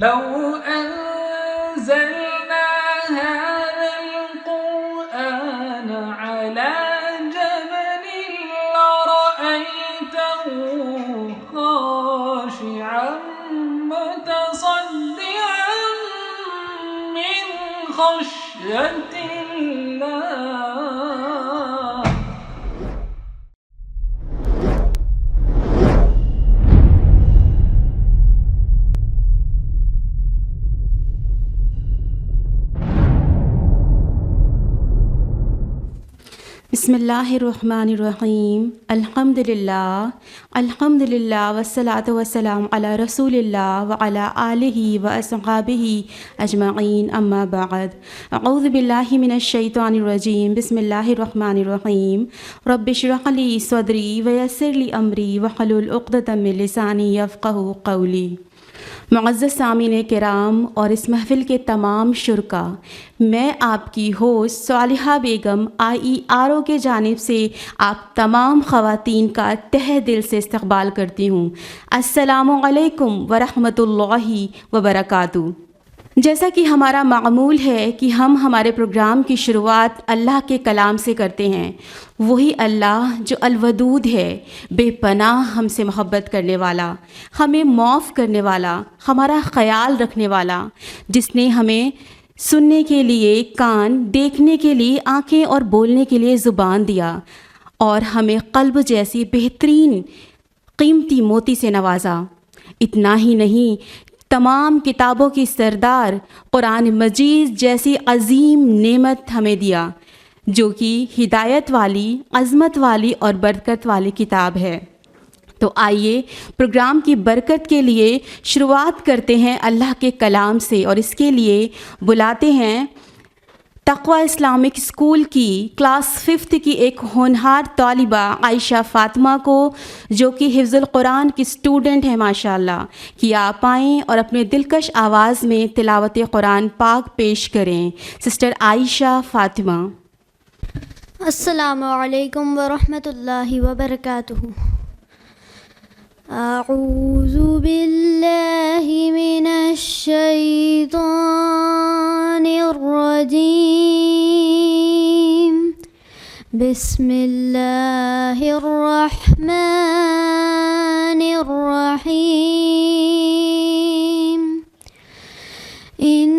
لو أنزلنا هذا القرآن على جبل لرأيته خاشعا متصدعا من خشية الله. بسم اللہ الرحمن الرحیم. الحمدللہ والصلاۃ والسلام علی رسول اللہ وعلی آلہ واصحابہ اجمعین، اما بعد. اعوذ باللہ من الشیطان الرجیم. بسم اللہ الرحمن الرحیم. رب اشرح لی صدری ویسر لی امری واحلل عقدۃ من لسانی یفقہوا قولی. معزز سامعین کرام اور اس محفل کے تمام شرکا، میں آپ کی ہوسٹ صالحہ بیگم IERO کے جانب سے آپ تمام خواتین کا تہہ دل سے استقبال کرتی ہوں. السلام علیکم ورحمۃ اللہ وبرکاتہ. جیسا کہ ہمارا معمول ہے کہ ہم ہمارے پروگرام کی شروعات اللہ کے کلام سے کرتے ہیں. وہی اللہ جو الودود ہے، بے پناہ ہم سے محبت کرنے والا، ہمیں معاف کرنے والا، ہمارا خیال رکھنے والا، جس نے ہمیں سننے کے لیے کان، دیکھنے کے لیے آنکھیں اور بولنے کے لیے زبان دیا، اور ہمیں قلب جیسی بہترین قیمتی موتی سے نوازا. اتنا ہی نہیں، تمام کتابوں کی سردار قرآن مجید جیسی عظیم نعمت ہمیں دیا، جو کہ ہدایت والی، عظمت والی اور برکت والی کتاب ہے. تو آئیے پروگرام کی برکت کے لیے شروعات کرتے ہیں اللہ کے کلام سے، اور اس کے لیے بلاتے ہیں تقویٰ اسلامک اسکول کی کلاس 5 کی ایک ہونہار طالبہ عائشہ فاطمہ کو، جو کہ حفظ القرآن کی اسٹوڈنٹ ہے ماشاءاللہ، کہ آپ آئیں اور اپنے دلکش آواز میں تلاوت قرآن پاک پیش کریں. سسٹر عائشہ فاطمہ. السلام علیکم ورحمۃ اللہ وبرکاتہ. اعوذ باللہ من الشیطان الرجیم. بسم اللہ الرحمن الرحیم. ان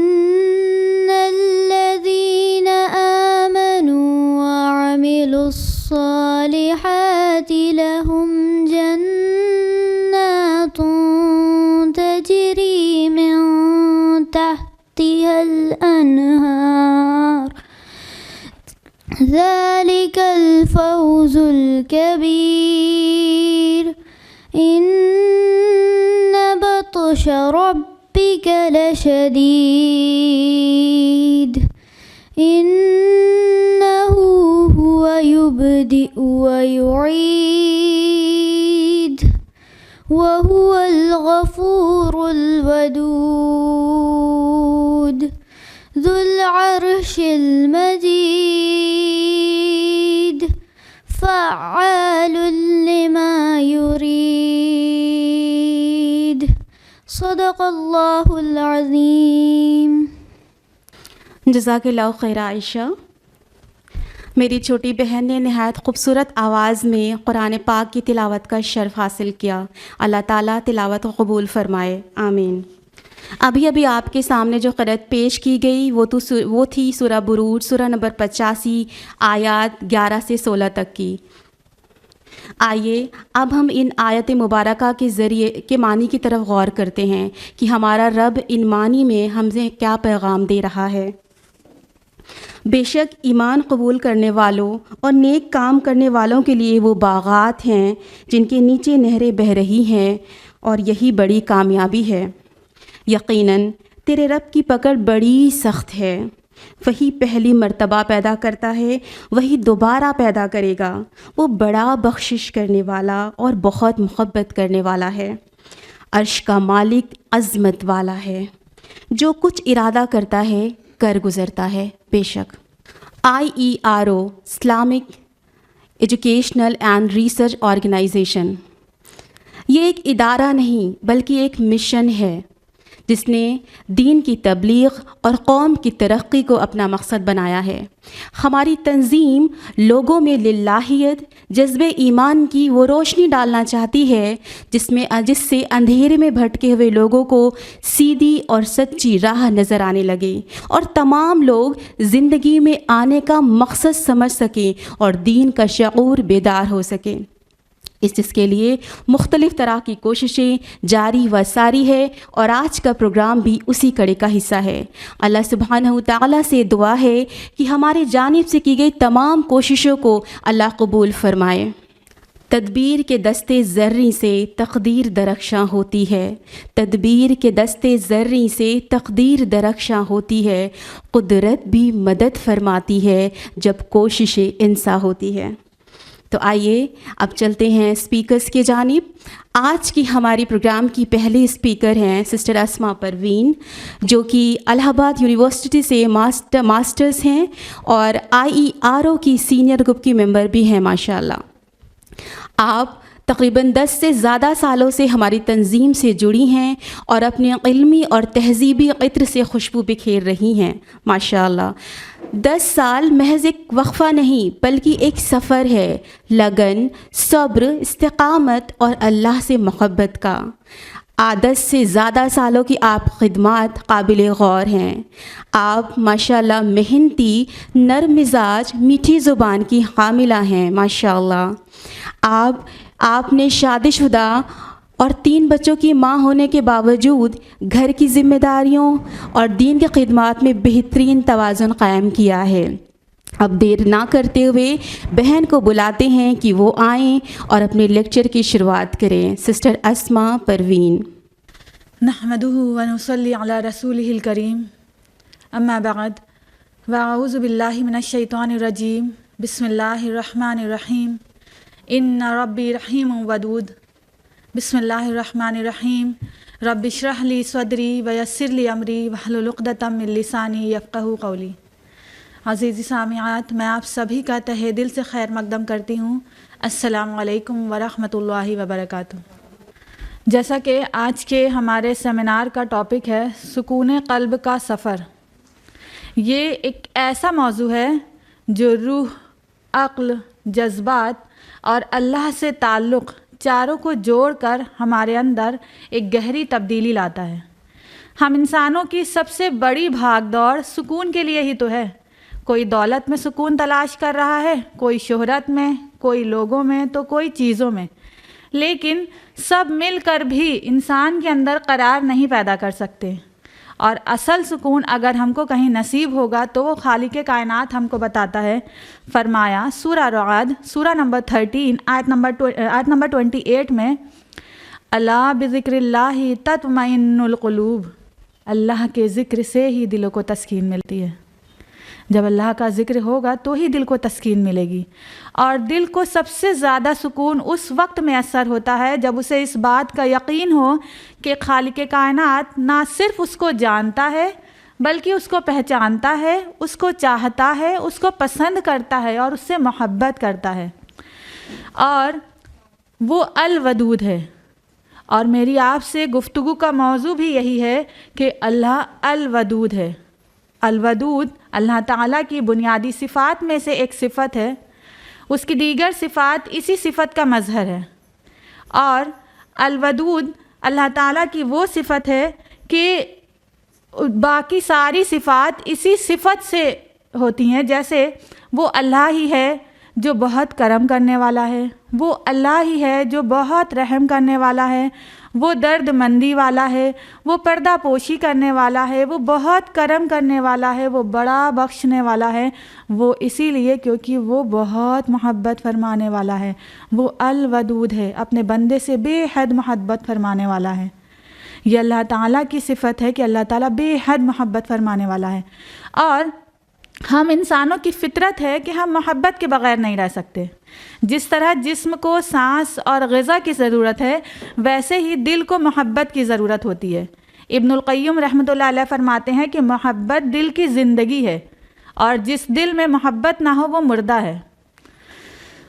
الذین آمنوا وعملوا الصالحات لهم جنات تجری من تحتها الأنهار ذلك الفوز الكبير. إن بطش ربك لشديد إنه هو يبدئ ويعيد وهو الغفور الودود ذو العرش المجيد فعال لما يريد. صدق اللہ العظیم. جزاک اللہ خیر عائشہ. میری چھوٹی بہن نے نہایت خوبصورت آواز میں قرآن پاک کی تلاوت کا شرف حاصل کیا. اللہ تعالیٰ تلاوت کو قبول فرمائے، آمین. ابھی آپ کے سامنے جو قرأت پیش کی گئی وہ تھی سورہ بروج، سورہ نمبر 85، آیات 11 سے 16 تک کی. آئیے اب ہم ان آیت مبارکہ کے ذریعے کے معنی کی طرف غور کرتے ہیں کہ ہمارا رب ان معنی میں ہم سے کیا پیغام دے رہا ہے. بے شک ایمان قبول کرنے والوں اور نیک کام کرنے والوں کے لیے وہ باغات ہیں جن کے نیچے نہریں بہہ رہی ہیں، اور یہی بڑی کامیابی ہے. یقیناً تیرے رب کی پکڑ بڑی سخت ہے. وہی پہلی مرتبہ پیدا کرتا ہے، وہی دوبارہ پیدا کرے گا. وہ بڑا بخشش کرنے والا اور بہت محبت کرنے والا ہے. عرش کا مالک عظمت والا ہے، جو کچھ ارادہ کرتا ہے کر گزرتا ہے. بے شک IERO Islamic educational and research organisation یہ ایک ادارہ نہیں بلکہ ایک مشن ہے جس نے دین کی تبلیغ اور قوم کی ترقی کو اپنا مقصد بنایا ہے۔ ہماری تنظیم لوگوں میں للہیت، جذبِ ایمان کی وہ روشنی ڈالنا چاہتی ہے جس سے اندھیرے میں بھٹکے ہوئے لوگوں کو سیدھی اور سچی راہ نظر آنے لگے اور تمام لوگ زندگی میں آنے کا مقصد سمجھ سکیں اور دین کا شعور بیدار ہو سکے۔ اس کے لیے مختلف طرح کی کوششیں جاری و ساری ہے اور آج کا پروگرام بھی اسی کڑی کا حصہ ہے۔ اللہ سبحانہ وتعالیٰ سے دعا ہے کہ ہماری جانب سے کی گئی تمام کوششوں کو اللہ قبول فرمائے۔ تدبیر کے دستے زرعی سے تقدیر درخشاں ہوتی ہے، تدبیر کے دستے زرعی سے تقدیر درخشاں ہوتی ہے، قدرت بھی مدد فرماتی ہے جب کوشش انسا ہوتی ہے۔ تو آئیے اب چلتے ہیں اسپیکرز کی جانب۔ آج کی ہماری پروگرام کی پہلی اسپیکر ہیں سسٹر اسما پروین، جو کہ الہ آباد یونیورسٹی سے ماسٹرز ہیں اور IERO کی سینئر گروپ کی ممبر بھی ہیں ماشاءاللہ۔ آپ تقریباً 10 سے زیادہ سالوں سے ہماری تنظیم سے جڑی ہیں اور اپنے علمی اور تہذیبی عطر سے خوشبو بکھیر رہی ہیں ماشاءاللہ۔ 10 سال محض ایک وقفہ نہیں بلکہ ایک سفر ہے، لگن، صبر، استقامت اور اللہ سے محبت کا۔ 10 سے زیادہ سالوں کی آپ خدمات قابل غور ہیں۔ آپ ماشاءاللہ محنتی، نرم مزاج، میٹھی زبان کی حاملہ ہیں ماشاءاللہ۔ آپ نے شادی شدہ اور 3 بچوں کی ماں ہونے کے باوجود گھر کی ذمہ داریوں اور دین کی خدمات میں بہترین توازن قائم کیا ہے۔ اب دیر نہ کرتے ہوئے بہن کو بلاتے ہیں کہ وہ آئیں اور اپنے لیکچر کی شروعات کریں۔ سسٹر اسما پروین۔ نحمدہ ونصلی علی رسولہ الکریم، اما بعد، واعوذ باللہ من الشیطان الرجیم، بسم اللہ الرحمن الرحیم، ان ربی رحیم ودود، بسم اللہ الرحمن الرحیم، رب اشرح لی صدری ویسر لی امری واحلل عقدۃ من لسانی یفقہوا قولی۔ عزیزی سامعات، میں آپ سبھی کا تہہ دل سے خیر مقدم کرتی ہوں۔ السلام علیکم ورحمۃ اللہ وبرکاتہ۔ جیسا کہ آج کے ہمارے سیمینار کا ٹاپک ہے سکون قلب کا سفر، یہ ایک ایسا موضوع ہے جو روح، عقل، جذبات اور اللہ سے تعلق چاروں کو جوڑ کر ہمارے اندر ایک گہری تبدیلی لاتا ہے۔ ہم انسانوں کی سب سے بڑی بھاگ دوڑ سکون کے لیے ہی تو ہے۔ کوئی دولت میں سکون تلاش کر رہا ہے، کوئی شہرت میں، کوئی لوگوں میں، تو کوئی چیزوں میں، لیکن سب مل کر بھی انسان کے اندر قرار نہیں پیدا کر سکتے۔ اور اصل سکون اگر ہم کو کہیں نصیب ہوگا تو وہ خالق کائنات ہم کو بتاتا ہے۔ فرمایا سورہ رعد، سورہ نمبر 13 آیت نمبر 28 میں، الا بذکر اللہ تطمئن القلوب، اللہ کے ذکر سے ہی دلوں کو تسکین ملتی ہے۔ جب اللہ کا ذکر ہوگا تو ہی دل کو تسکین ملے گی، اور دل کو سب سے زیادہ سکون اس وقت میسر ہوتا ہے جب اسے اس بات کا یقین ہو کہ خالق کائنات نہ صرف اس کو جانتا ہے بلکہ اس کو پہچانتا ہے، اس کو چاہتا ہے، اس کو پسند کرتا ہے اور اس سے محبت کرتا ہے، اور وہ الودود ہے۔ اور میری آپ سے گفتگو کا موضوع بھی یہی ہے کہ اللہ الودود ہے۔ الودود اللہ تعالیٰ کی بنیادی صفات میں سے ایک صفت ہے، اس کی دیگر صفات اسی صفت کا مظہر ہے۔ اور الودود اللہ تعالیٰ کی وہ صفت ہے کہ باقی ساری صفات اسی صفت سے ہوتی ہیں، جیسے وہ اللہ ہی ہے جو بہت کرم کرنے والا ہے، وہ اللہ ہی ہے جو بہت رحم کرنے والا ہے، وہ درد مندی والا ہے، وہ پردہ پوشی کرنے والا ہے، وہ بہت کرم کرنے والا ہے، وہ بڑا بخشنے والا ہے، وہ اسی لیے کیونکہ وہ بہت محبت فرمانے والا ہے، وہ الودود ہے، اپنے بندے سے بے حد محبت فرمانے والا ہے۔ یہ اللہ تعالیٰ کی صفت ہے کہ اللہ تعالیٰ بے حد محبت فرمانے والا ہے۔ اور ہم انسانوں کی فطرت ہے کہ ہم محبت کے بغیر نہیں رہ سکتے۔ جس طرح جسم کو سانس اور غذا کی ضرورت ہے، ویسے ہی دل کو محبت کی ضرورت ہوتی ہے۔ ابن القیم رحمۃ اللہ علیہ فرماتے ہیں کہ محبت دل کی زندگی ہے، اور جس دل میں محبت نہ ہو وہ مردہ ہے۔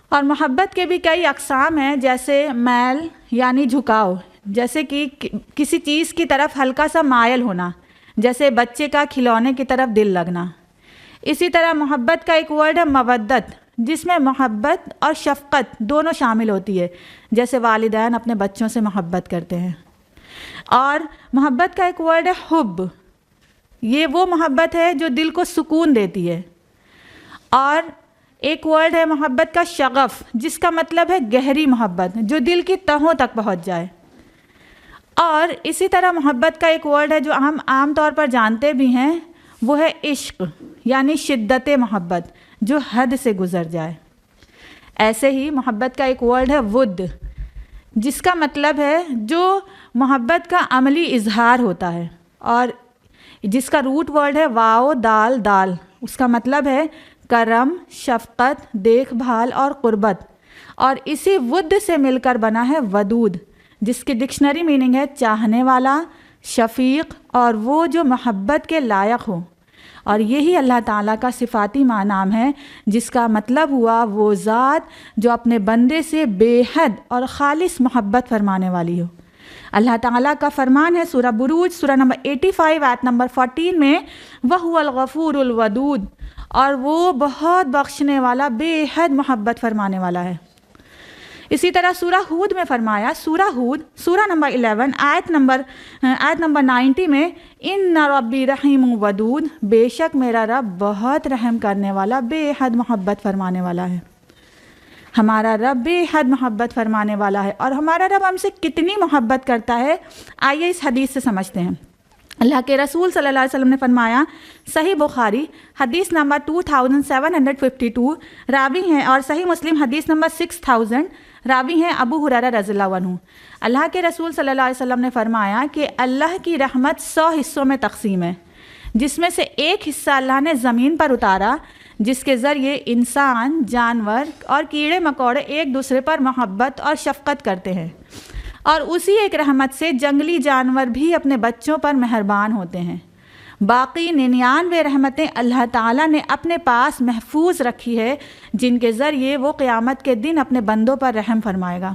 اور محبت کے بھی کئی اقسام ہیں، جیسے میل یعنی جھکاؤ، جیسے کہ کسی چیز کی طرف ہلکا سا مائل ہونا، جیسے بچے کا کھلونے کی طرف دل لگنا۔ اسی طرح محبت کا ایک ورڈ ہے مودت، جس میں محبت اور شفقت دونوں شامل ہوتی ہے، جیسے والدین اپنے بچوں سے محبت کرتے ہیں۔ اور محبت کا ایک ورڈ ہے حب، یہ وہ محبت ہے جو دل کو سکون دیتی ہے۔ اور ایک ورڈ ہے محبت کا شغف، جس کا مطلب ہے گہری محبت جو دل کی تہوں تک پہنچ جائے۔ اور اسی طرح محبت کا ایک ورڈ ہے جو ہم عام طور پر جانتے بھی ہیں، وہ ہے عشق، یعنی شدت محبت جو حد سے گزر جائے۔ ایسے ہی محبت کا ایک ورڈ ہے ود، جس کا مطلب ہے جو محبت کا عملی اظہار ہوتا ہے، اور جس کا روٹ ورڈ ہے واو دال دال، اس کا مطلب ہے کرم، شفقت، دیکھ بھال اور قربت۔ اور اسی ود سے مل کر بنا ہے ودود، جس کی ڈکشنری میننگ ہے چاہنے والا، شفیق اور وہ جو محبت کے لائق ہو۔ اور یہی اللہ تعالیٰ کا صفاتی نام ہے، جس کا مطلب ہوا وہ ذات جو اپنے بندے سے بے حد اور خالص محبت فرمانے والی ہو۔ اللہ تعالیٰ کا فرمان ہے سورہ بروج سورہ نمبر 85 آیت نمبر 14 میں، وَهُوَ الْغَفُورُ الْوَدُودُ، اور وہ بہت بخشنے والا، بے حد محبت فرمانے والا ہے۔ اسی طرح سورہ ہود میں فرمایا، سورہ ہود سورہ نمبر 11 آیت نمبر 90 میں، ان ربی رحیم ودود، بے شک میرا رب بہت رحم کرنے والا، بے حد محبت فرمانے والا ہے۔ ہمارا رب بے حد محبت فرمانے والا ہے، اور ہمارا رب ہم سے کتنی محبت کرتا ہے آئیے اس حدیث سے سمجھتے ہیں۔ اللہ کے رسول صلی اللہ علیہ وسلم نے فرمایا، صحیح بخاری حدیث نمبر 2752 راوی ہیں، اور صحیح مسلم حدیث نمبر 6000 راوی ہیں ابو ہریرہ رضی اللہ عنہ۔ اللہ کے رسول صلی اللہ علیہ وسلم نے فرمایا کہ اللہ کی رحمت 100 حصوں میں تقسیم ہے، جس میں سے ایک حصہ اللہ نے زمین پر اتارا، جس کے ذریعے انسان، جانور اور کیڑے مکوڑے ایک دوسرے پر محبت اور شفقت کرتے ہیں، اور اسی ایک رحمت سے جنگلی جانور بھی اپنے بچوں پر مہربان ہوتے ہیں۔ باقی 99 رحمتیں اللہ تعالیٰ نے اپنے پاس محفوظ رکھی ہے، جن کے ذریعے وہ قیامت کے دن اپنے بندوں پر رحم فرمائے گا۔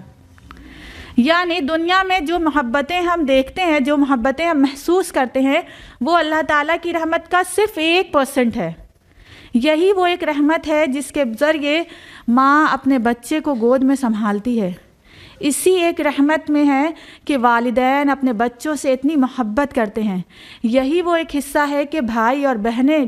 یعنی دنیا میں جو محبتیں ہم دیکھتے ہیں، جو محبتیں ہم محسوس کرتے ہیں، وہ اللہ تعالیٰ کی رحمت کا صرف 1% ہے۔ یہی وہ ایک رحمت ہے جس کے ذریعے ماں اپنے بچے کو گود میں سنبھالتی ہے۔ اسی ایک رحمت میں ہے کہ والدین اپنے بچوں سے اتنی محبت کرتے ہیں۔ یہی وہ ایک حصہ ہے کہ بھائی اور بہنیں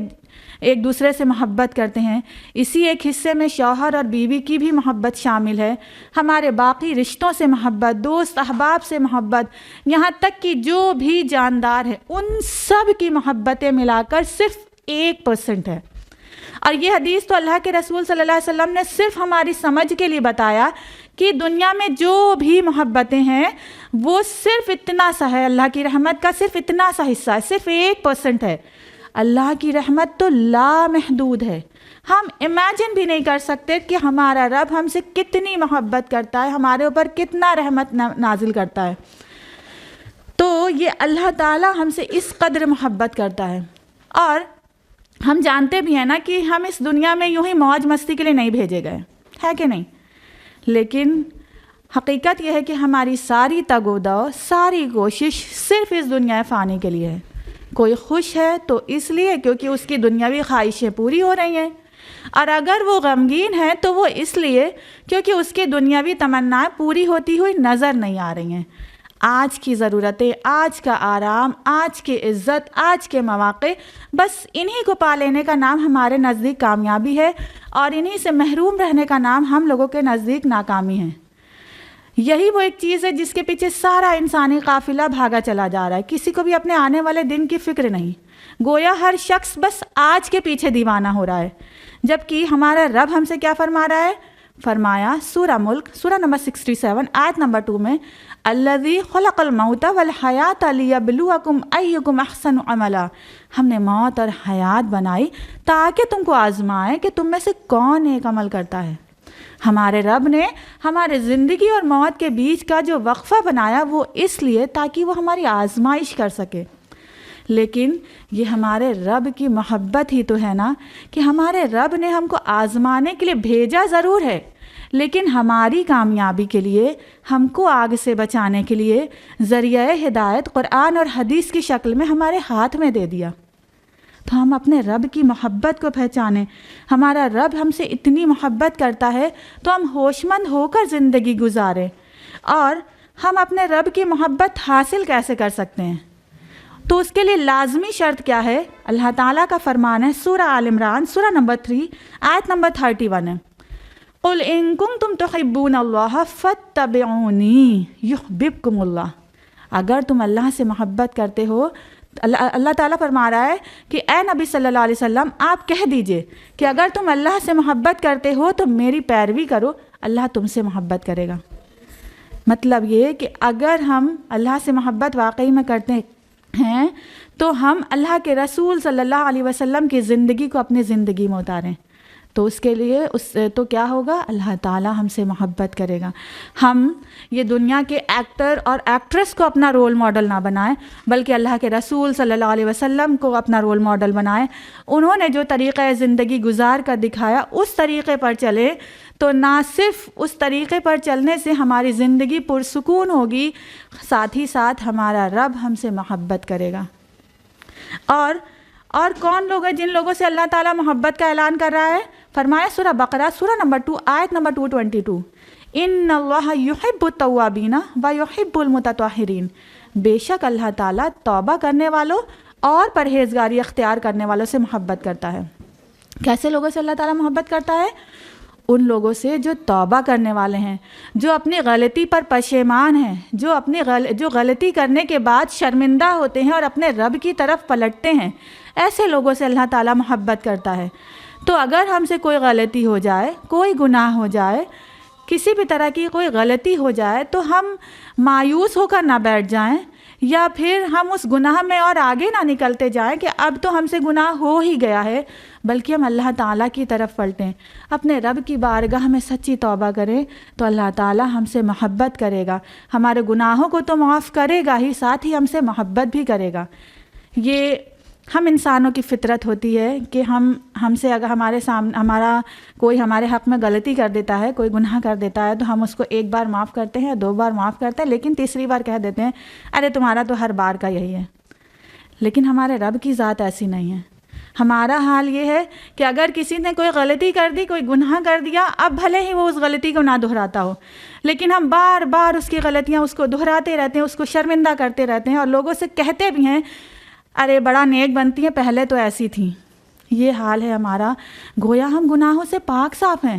ایک دوسرے سے محبت کرتے ہیں۔ اسی ایک حصے میں شوہر اور بیوی کی بھی محبت شامل ہے، ہمارے باقی رشتوں سے محبت، دوست احباب سے محبت، یہاں تک کہ جو بھی جاندار ہے ان سب کی محبتیں ملا کر صرف 1% ہے۔ اور یہ حدیث تو اللہ کے رسول صلی اللہ علیہ وسلم نے صرف ہماری سمجھ کے لیے بتایا کہ دنیا میں جو بھی محبتیں ہیں وہ صرف اتنا سا ہے، اللہ کی رحمت کا صرف اتنا سا حصہ ہے، صرف 1% ہے۔ اللہ کی رحمت تو لامحدود ہے، ہم امیجن بھی نہیں کر سکتے کہ ہمارا رب ہم سے کتنی محبت کرتا ہے، ہمارے اوپر کتنا رحمت نازل کرتا ہے۔ تو یہ اللہ تعالیٰ ہم سے اس قدر محبت کرتا ہے۔ اور ہم جانتے بھی ہیں نا کہ ہم اس دنیا میں یوں ہی موج مستی کے لیے نہیں بھیجے گئے، ہے کہ نہیں؟ لیکن حقیقت یہ ہے کہ ہماری ساری تگ و دو، ساری کوشش صرف اس دنیا فانی کے لیے ہے۔ کوئی خوش ہے تو اس لیے کیونکہ اس کی دنیاوی خواہشیں پوری ہو رہی ہیں، اور اگر وہ غمگین ہے تو وہ اس لیے کیونکہ اس کی دنیاوی تمنائیں پوری ہوتی ہوئی نظر نہیں آ رہی ہیں۔ آج کی ضرورتیں، آج کا آرام، آج کی عزت، آج کے مواقع، بس انہی کو پا لینے کا نام ہمارے نزدیک کامیابی ہے، اور انہی سے محروم رہنے کا نام ہم لوگوں کے نزدیک ناکامی ہے۔ یہی وہ ایک چیز ہے جس کے پیچھے سارا انسانی قافلہ بھاگا چلا جا رہا ہے، کسی کو بھی اپنے آنے والے دن کی فکر نہیں، گویا ہر شخص بس آج کے پیچھے دیوانہ ہو رہا ہے۔ جبکہ ہمارا رب ہم سے کیا فرما رہا ہے؟ فرمایا سورہ ملک سورہ نمبر 67 آیت نمبر 2 میں، الذی خلق الموت والحیات لیبلوکم ایکم احسن عملا، ہم نے موت اور حیات بنائی تاکہ تم کو آزمائے کہ تم میں سے کون نیک عمل کرتا ہے۔ ہمارے رب نے ہمارے زندگی اور موت کے بیچ کا جو وقفہ بنایا وہ اس لیے تاکہ وہ ہماری آزمائش کر سکے۔ لیکن یہ ہمارے رب کی محبت ہی تو ہے نا کہ ہمارے رب نے ہم کو آزمانے کے لیے بھیجا ضرور ہے، لیکن ہماری کامیابی کے لیے، ہم کو آگ سے بچانے کے لیے ذریعہ ہدایت قرآن اور حدیث کی شکل میں ہمارے ہاتھ میں دے دیا۔ تو ہم اپنے رب کی محبت کو پہچانیں۔ ہمارا رب ہم سے اتنی محبت کرتا ہے تو ہم ہوش مند ہو کر زندگی گزاریں۔ اور ہم اپنے رب کی محبت حاصل کیسے کر سکتے ہیں؟ تو اس کے لیے لازمی شرط کیا ہے؟ اللہ تعالیٰ کا فرمان ہے سورہ آل عمران سورہ نمبر 3 آیت نمبر 31 ہے، قُلْ إِن كُنتُمْ تُحِبُّونَ اللَّهَ فَاتَّبِعُونِي يُحْبِبْكُمُ اللَّهُ۔ اگر تم اللہ سے محبت کرتے ہو، اللہ تعالیٰ فرما رہا ہے کہ اے نبی صلی اللہ علیہ وسلم آپ کہہ دیجئے کہ اگر تم اللہ سے محبت کرتے ہو تو میری پیروی کرو، اللہ تم سے محبت کرے گا۔ مطلب یہ کہ اگر ہم اللہ سے محبت واقعی میں کرتے ہیں تو ہم اللہ کے رسول صلی اللہ علیہ وسلم کی زندگی کو اپنی زندگی میں اتاریں، تو اس کے لیے تو کیا ہوگا؟ اللہ تعالیٰ ہم سے محبت کرے گا۔ ہم یہ دنیا کے ایکٹر اور ایکٹریس کو اپنا رول ماڈل نہ بنائیں، بلکہ اللہ کے رسول صلی اللہ علیہ وسلم کو اپنا رول ماڈل بنائیں۔ انہوں نے جو طریقہ زندگی گزار کر دکھایا اس طریقے پر چلیں، تو نہ صرف اس طریقے پر چلنے سے ہماری زندگی پرسکون ہوگی، ساتھ ہی ساتھ ہمارا رب ہم سے محبت کرے گا۔ اور کون لوگ ہیں جن لوگوں سے اللہ تعالیٰ محبت کا اعلان کر رہا ہے؟ فرمایا سورہ بقرہ سورہ نمبر 2 آیت نمبر 222، ان اللہ یحب التوابین و یحب المتطہرین۔ بے شک اللہ تعالیٰ توبہ کرنے والوں اور پرہیزگاری اختیار کرنے والوں سے محبت کرتا ہے۔ کیسے لوگوں سے اللہ تعالیٰ محبت کرتا ہے؟ ان لوگوں سے جو توبہ کرنے والے ہیں، جو اپنی غلطی پر پشیمان ہیں، جو غلطی کرنے کے بعد شرمندہ ہوتے ہیں اور اپنے رب کی طرف پلٹتے ہیں، ایسے لوگوں سے اللہ تعالیٰ محبت کرتا ہے۔ تو اگر ہم سے کوئی غلطی ہو جائے، کوئی گناہ ہو جائے، کسی بھی طرح کی کوئی غلطی ہو جائے، تو ہم مایوس ہو کر نہ بیٹھ جائیں، یا پھر ہم اس گناہ میں اور آگے نہ نکلتے جائیں کہ اب تو ہم سے گناہ ہو ہی گیا ہے، بلکہ ہم اللہ تعالیٰ کی طرف پلٹیں، اپنے رب کی بارگاہ میں سچی توبہ کریں، تو اللہ تعالیٰ ہم سے محبت کرے گا، ہمارے گناہوں کو تو معاف کرے گا ہی، ساتھ ہی ہم سے محبت بھی کرے گا۔ یہ ہم انسانوں کی فطرت ہوتی ہے کہ ہم سے اگر کوئی ہمارے حق میں غلطی کر دیتا ہے، کوئی گناہ کر دیتا ہے، تو ہم اس کو ایک بار معاف کرتے ہیں، 2 بار معاف کرتے ہیں، لیکن تیسری بار کہہ دیتے ہیں ارے تمہارا تو ہر بار کا یہی ہے۔ لیکن ہمارے رب کی ذات ایسی نہیں ہے۔ ہمارا حال یہ ہے کہ اگر کسی نے کوئی غلطی کر دی، کوئی گناہ کر دیا، اب بھلے ہی وہ اس غلطی کو نہ دہراتا ہو، لیکن ہم بار بار اس کی غلطیاں اس کو دہراتے رہتے ہیں، اس کو شرمندہ کرتے رہتے ہیں، اور لوگوں سے کہتے بھی ہیں ارے بڑا نیک بنتی ہیں، پہلے تو ایسی تھیں۔ یہ حال ہے ہمارا، گویا ہم گناہوں سے پاک صاف ہیں۔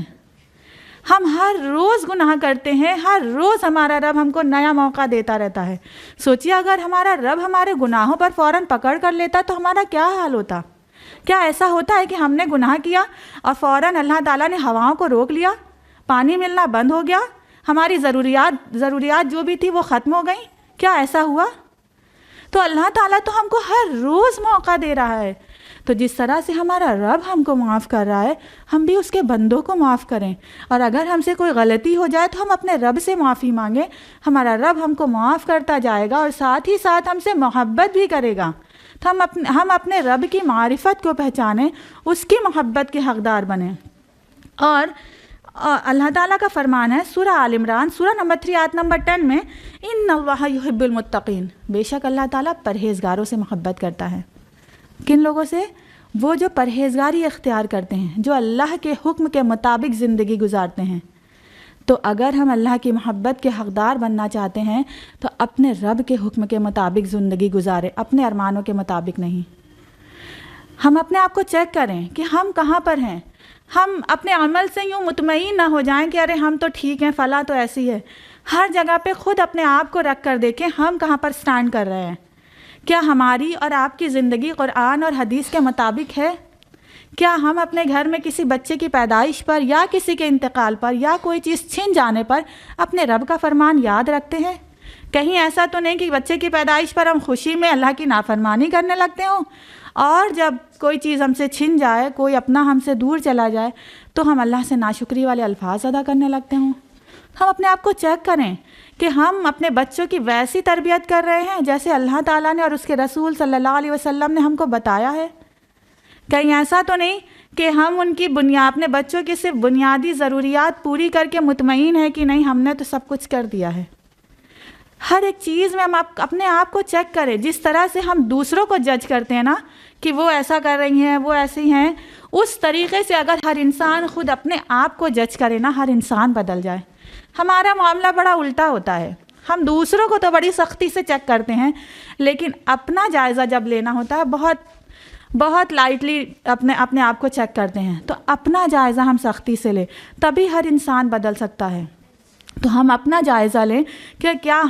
ہم ہر روز گناہ کرتے ہیں، ہر روز ہمارا رب ہم کو نیا موقع دیتا رہتا ہے۔ سوچیے اگر ہمارا رب ہمارے گناہوں پر فوراً پکڑ کر لیتا تو ہمارا کیا حال ہوتا؟ کیا ایسا ہوتا ہے کہ ہم نے گناہ کیا اور فوراً اللہ تعالیٰ نے ہواؤں کو روک لیا، پانی ملنا بند ہو گیا، ہماری ضروریات جو بھی تھی وہ ختم ہو گئیں؟ کیا ایسا ہوا؟ تو اللہ تعالیٰ تو ہم کو ہر روز موقع دے رہا ہے۔ تو جس طرح سے ہمارا رب ہم کو معاف کر رہا ہے، ہم بھی اس کے بندوں کو معاف کریں، اور اگر ہم سے کوئی غلطی ہو جائے تو ہم اپنے رب سے معافی مانگیں، ہمارا رب ہم کو معاف کرتا جائے گا اور ساتھ ہی ساتھ ہم سے محبت بھی کرے گا۔ تو ہم اپنے رب کی معرفت کو پہچانیں، اس کی محبت کے حقدار بنیں۔ اور اللہ تعالیٰ کا فرمان ہے سورہ آل عمران سورہ نمبر 3 آیت نمبر 10 میں، ان اللہ یحب المتقین۔ بے شک اللہ تعالیٰ پرہیزگاروں سے محبت کرتا ہے۔ کن لوگوں سے؟ وہ جو پرہیزگاری اختیار کرتے ہیں، جو اللہ کے حکم کے مطابق زندگی گزارتے ہیں۔ تو اگر ہم اللہ کی محبت کے حقدار بننا چاہتے ہیں تو اپنے رب کے حکم کے مطابق زندگی گزاریں، اپنے ارمانوں کے مطابق نہیں۔ ہم اپنے آپ کو چیک کریں کہ ہم کہاں پر ہیں۔ ہم اپنے عمل سے یوں مطمئن نہ ہو جائیں کہ ارے ہم تو ٹھیک ہیں، فلاں تو ایسی ہے۔ ہر جگہ پہ خود اپنے آپ کو رکھ کر دیکھیں ہم کہاں پر سٹینڈ کر رہے ہیں۔ کیا ہماری اور آپ کی زندگی قرآن اور حدیث کے مطابق ہے؟ کیا ہم اپنے گھر میں کسی بچے کی پیدائش پر یا کسی کے انتقال پر یا کوئی چیز چھن جانے پر اپنے رب کا فرمان یاد رکھتے ہیں؟ کہیں ایسا تو نہیں کہ بچے کی پیدائش پر ہم خوشی میں اللہ کی نافرمانی کرنے لگتے ہوں، اور جب کوئی چیز ہم سے چھن جائے، کوئی اپنا ہم سے دور چلا جائے تو ہم اللہ سے ناشکری والے الفاظ ادا کرنے لگتے ہوں؟ ہم اپنے آپ کو چیک کریں کہ ہم اپنے بچوں کی ویسی تربیت کر رہے ہیں جیسے اللہ تعالیٰ نے اور اس کے رسول صلی اللہ علیہ وسلم نے ہم کو بتایا ہے۔ کہیں ایسا تو نہیں کہ ہم ان کی اپنے بچوں کی صرف بنیادی ضروریات پوری کر کے مطمئن ہیں کہ نہیں ہم نے تو سب کچھ کر دیا ہے. ہر ایک چیز میں ہم اپنے آپ کو چیک کریں. جس طرح سے ہم دوسروں کو جج کرتے ہیں نا کہ وہ ایسا کر رہی ہیں, وہ ایسی ہیں, اس طریقے سے اگر ہر انسان خود اپنے آپ کو جج کرے نا, ہر انسان بدل جائے. ہمارا معاملہ بڑا الٹا ہوتا ہے. ہم دوسروں کو تو بڑی سختی سے چیک کرتے ہیں, لیکن اپنا جائزہ جب لینا ہوتا ہے بہت لائٹلی اپنے آپ کو چیک کرتے ہیں. تو اپنا جائزہ ہم سختی سے لیں, تبھی ہر انسان بدل سکتا ہے. تو ہم اپنا جائزہ لیں کہ کیا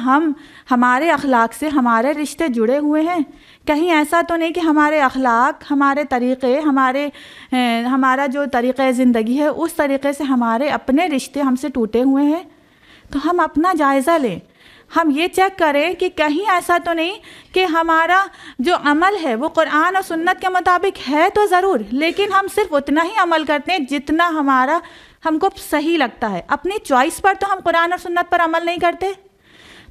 ہمارے اخلاق سے ہمارے رشتے جڑے ہوئے ہیں. کہیں ایسا تو نہیں کہ ہمارے اخلاق, ہمارے طریقے, ہمارا جو طریقہ زندگی ہے اس طریقے سے ہمارے اپنے رشتے ہم سے ٹوٹے ہوئے ہیں. تو ہم اپنا جائزہ لیں. ہم یہ چیک کریں کہ کہیں ایسا تو نہیں کہ ہمارا جو عمل ہے وہ قرآن اور سنت کے مطابق ہے تو ضرور, لیکن ہم صرف اتنا ہی عمل کرتے ہیں جتنا ہم کو صحیح لگتا ہے. اپنی چوائس پر تو ہم قرآن اور سنت پر عمل نہیں کرتے.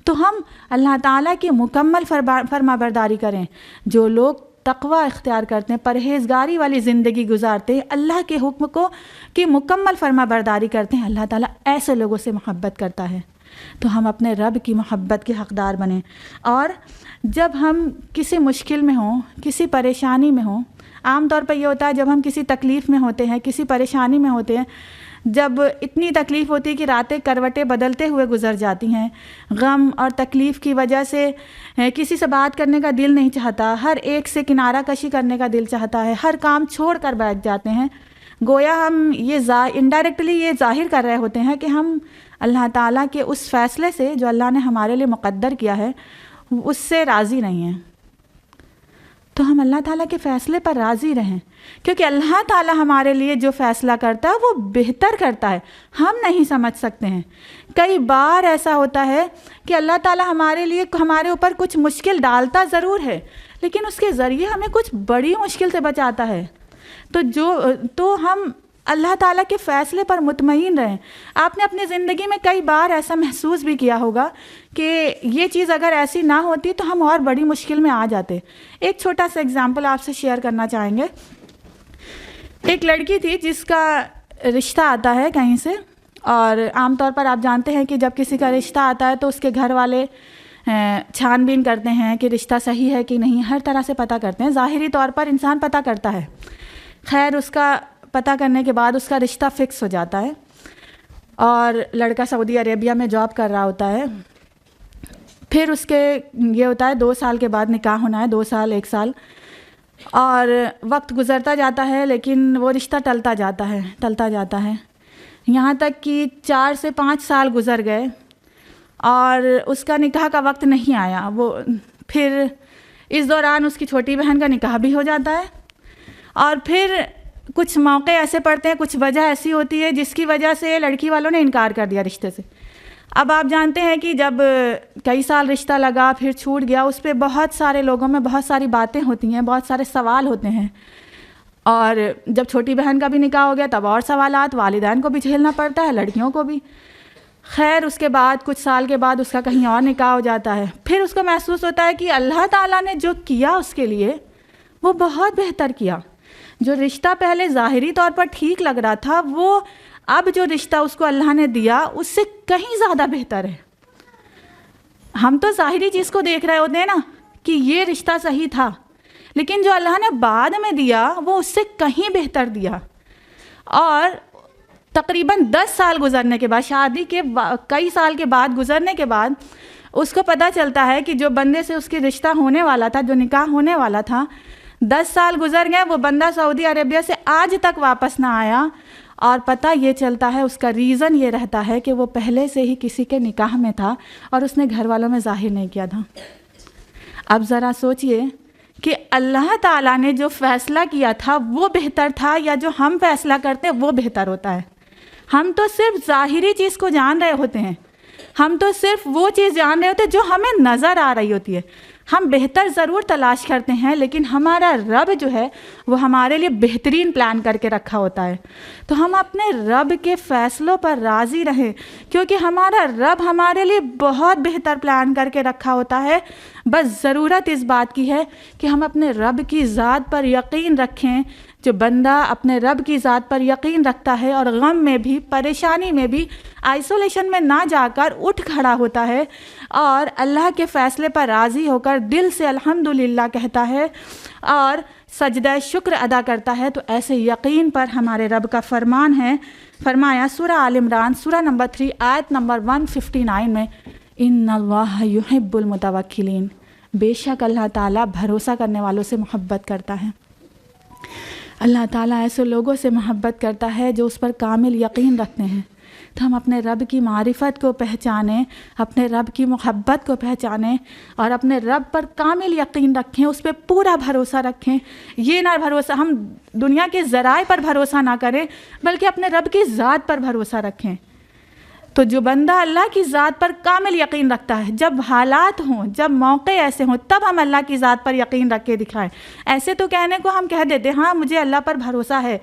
تو ہم اللہ تعالیٰ کی مکمل فرما برداری کریں. جو لوگ تقوی اختیار کرتے ہیں, پرہیزگاری والی زندگی گزارتے ہیں, اللہ کے حکم کی مکمل فرما برداری کرتے ہیں, اللہ تعالیٰ ایسے لوگوں سے محبت کرتا ہے. تو ہم اپنے رب کی محبت کے حقدار بنیں. اور جب ہم کسی مشکل میں ہوں, کسی پریشانی میں ہوں, عام طور پر یہ ہوتا ہے جب ہم کسی تکلیف میں ہوتے ہیں, کسی پریشانی میں ہوتے ہیں, جب اتنی تکلیف ہوتی ہے کہ راتیں کروٹیں بدلتے ہوئے گزر جاتی ہیں. غم اور تکلیف کی وجہ سے کسی سے بات کرنے کا دل نہیں چاہتا, ہر ایک سے کنارہ کشی کرنے کا دل چاہتا ہے, ہر کام چھوڑ کر بیٹھ جاتے ہیں. گویا ہم انڈائریکٹلی یہ ظاہر کر رہے ہوتے ہیں کہ ہم اللہ تعالیٰ کے اس فیصلے سے جو اللہ نے ہمارے لیے مقدر کیا ہے اس سے راضی نہیں ہیں. تو ہم اللہ تعالیٰ کے فیصلے پر راضی رہیں, کیونکہ اللہ تعالیٰ ہمارے لیے جو فیصلہ کرتا ہے وہ بہتر کرتا ہے. ہم نہیں سمجھ سکتے ہیں. کئی بار ایسا ہوتا ہے کہ اللہ تعالیٰ ہمارے اوپر کچھ مشکل ڈالتا ضرور ہے, لیکن اس کے ذریعے ہمیں کچھ بڑی مشکل سے بچاتا ہے. تو ہم اللہ تعالیٰ کے فیصلے پر مطمئن رہیں. آپ نے اپنی زندگی میں کئی بار ایسا محسوس بھی کیا ہوگا کہ یہ چیز اگر ایسی نہ ہوتی تو ہم اور بڑی مشکل میں آ جاتے. ایک چھوٹا سا ایگزامپل آپ سے شیئر کرنا چاہیں گے. ایک لڑکی تھی جس کا رشتہ آتا ہے کہیں سے, اور عام طور پر آپ جانتے ہیں کہ جب کسی کا رشتہ آتا ہے تو اس کے گھر والے چھان بین کرتے ہیں کہ رشتہ صحیح ہے کہ نہیں, ہر طرح سے پتہ کرتے ہیں. ظاہری طور پر انسان پتہ کرتا ہے. خیر, اس کا پتہ کرنے کے بعد اس کا رشتہ فکس ہو جاتا ہے, اور لڑکا سعودی عربیہ میں جاب کر رہا ہوتا ہے. پھر اس کے یہ ہوتا ہے 2 سال کے بعد نکاح ہونا ہے, 2 سال 1 سال, اور وقت گزرتا جاتا ہے لیکن وہ رشتہ ٹلتا جاتا ہے یہاں تک کہ 4 سے 5 سال گزر گئے اور اس کا نکاح کا وقت نہیں آیا. پھر اس دوران اس کی چھوٹی بہن کا نکاح بھی ہو جاتا ہے, اور پھر کچھ موقع ایسے پڑتے ہیں, کچھ وجہ ایسی ہوتی ہے جس کی وجہ سے لڑکی والوں نے انکار کر دیا رشتے سے. اب آپ جانتے ہیں کہ جب کئی سال رشتہ لگا پھر چھوٹ گیا, اس پہ بہت سارے لوگوں میں بہت ساری باتیں ہوتی ہیں, بہت سارے سوال ہوتے ہیں. اور جب چھوٹی بہن کا بھی نکاح ہو گیا تب اور سوالات, والدین کو بھی جھیلنا پڑتا ہے, لڑکیوں کو بھی. خیر, اس کے بعد کچھ سال کے بعد اس کا کہیں اور نکاح ہو جاتا ہے. پھر اس کو محسوس ہوتا ہے کہ اللہ تعالیٰ نے جو کیا اس کے لیے وہ بہت بہتر کیا. جو رشتہ پہلے ظاہری طور پر ٹھیک لگ رہا تھا, وہ اب جو رشتہ اس کو اللہ نے دیا اس سے کہیں زیادہ بہتر ہے. ہم تو ظاہری چیز کو دیکھ رہے ہوتے ہیں نا کہ یہ رشتہ صحیح تھا, لیکن جو اللہ نے بعد میں دیا وہ اس سے کہیں بہتر دیا. اور تقریباً 10 سال گزرنے کے بعد, شادی کے کئی سال کے بعد گزرنے کے بعد اس کو پتہ چلتا ہے کہ جو بندے سے اس کی رشتہ ہونے والا تھا, جو نکاح ہونے والا تھا, 10 سال گزر گئے, وہ بندہ سعودی عربیہ سے آج تک واپس نہ آیا. اور پتہ یہ چلتا ہے اس کا ریزن یہ رہتا ہے کہ وہ پہلے سے ہی کسی کے نکاح میں تھا اور اس نے گھر والوں میں ظاہر نہیں کیا تھا. اب ذرا سوچئے کہ اللہ تعالیٰ نے جو فیصلہ کیا تھا وہ بہتر تھا یا جو ہم فیصلہ کرتے ہیں وہ بہتر ہوتا ہے. ہم تو صرف ظاہری چیز کو جان رہے ہوتے ہیں, ہم تو صرف وہ چیز جان رہے ہوتے ہیں جو ہمیں نظر آ رہی ہوتی ہے. ہم بہتر ضرور تلاش کرتے ہیں, لیکن ہمارا رب جو ہے وہ ہمارے لیے بہترین پلان کر کے رکھا ہوتا ہے. تو ہم اپنے رب کے فیصلوں پر راضی رہیں, کیونکہ ہمارا رب ہمارے لیے بہت بہتر پلان کر کے رکھا ہوتا ہے. بس ضرورت اس بات کی ہے کہ ہم اپنے رب کی ذات پر یقین رکھیں جو بندہ اپنے رب کی ذات پر یقین رکھتا ہے اور غم میں بھی پریشانی میں بھی آئسولیشن میں نہ جا کر اٹھ کھڑا ہوتا ہے اور اللہ کے فیصلے پر راضی ہو کر دل سے الحمدللہ کہتا ہے اور سجدہ شکر ادا کرتا ہے، تو ایسے یقین پر ہمارے رب کا فرمان ہے، فرمایا سورہ آل عمران سورہ نمبر 3 آیت نمبر 159 میں، ان اللہ یحب المتوکلین، بے شک اللہ تعالیٰ بھروسہ کرنے والوں سے محبت کرتا ہے۔ اللہ تعالیٰ ایسے لوگوں سے محبت کرتا ہے جو اس پر کامل یقین رکھتے ہیں۔ تو ہم اپنے رب کی معرفت کو پہچانیں، اپنے رب کی محبت کو پہچانیں اور اپنے رب پر کامل یقین رکھیں، اس پہ پورا بھروسہ رکھیں۔ یہ نہ بھروسہ ہم دنیا کے ذرائع پر بھروسہ نہ کریں بلکہ اپنے رب کی ذات پر بھروسہ رکھیں۔ تو جو بندہ اللہ کی ذات پر کامل یقین رکھتا ہے، جب حالات ہوں، جب موقع ایسے ہوں، تب ہم اللہ کی ذات پر یقین رکھ کے دکھائیں۔ ایسے تو کہنے کو ہم کہہ دیتے ہاں مجھے اللہ پر بھروسہ ہے،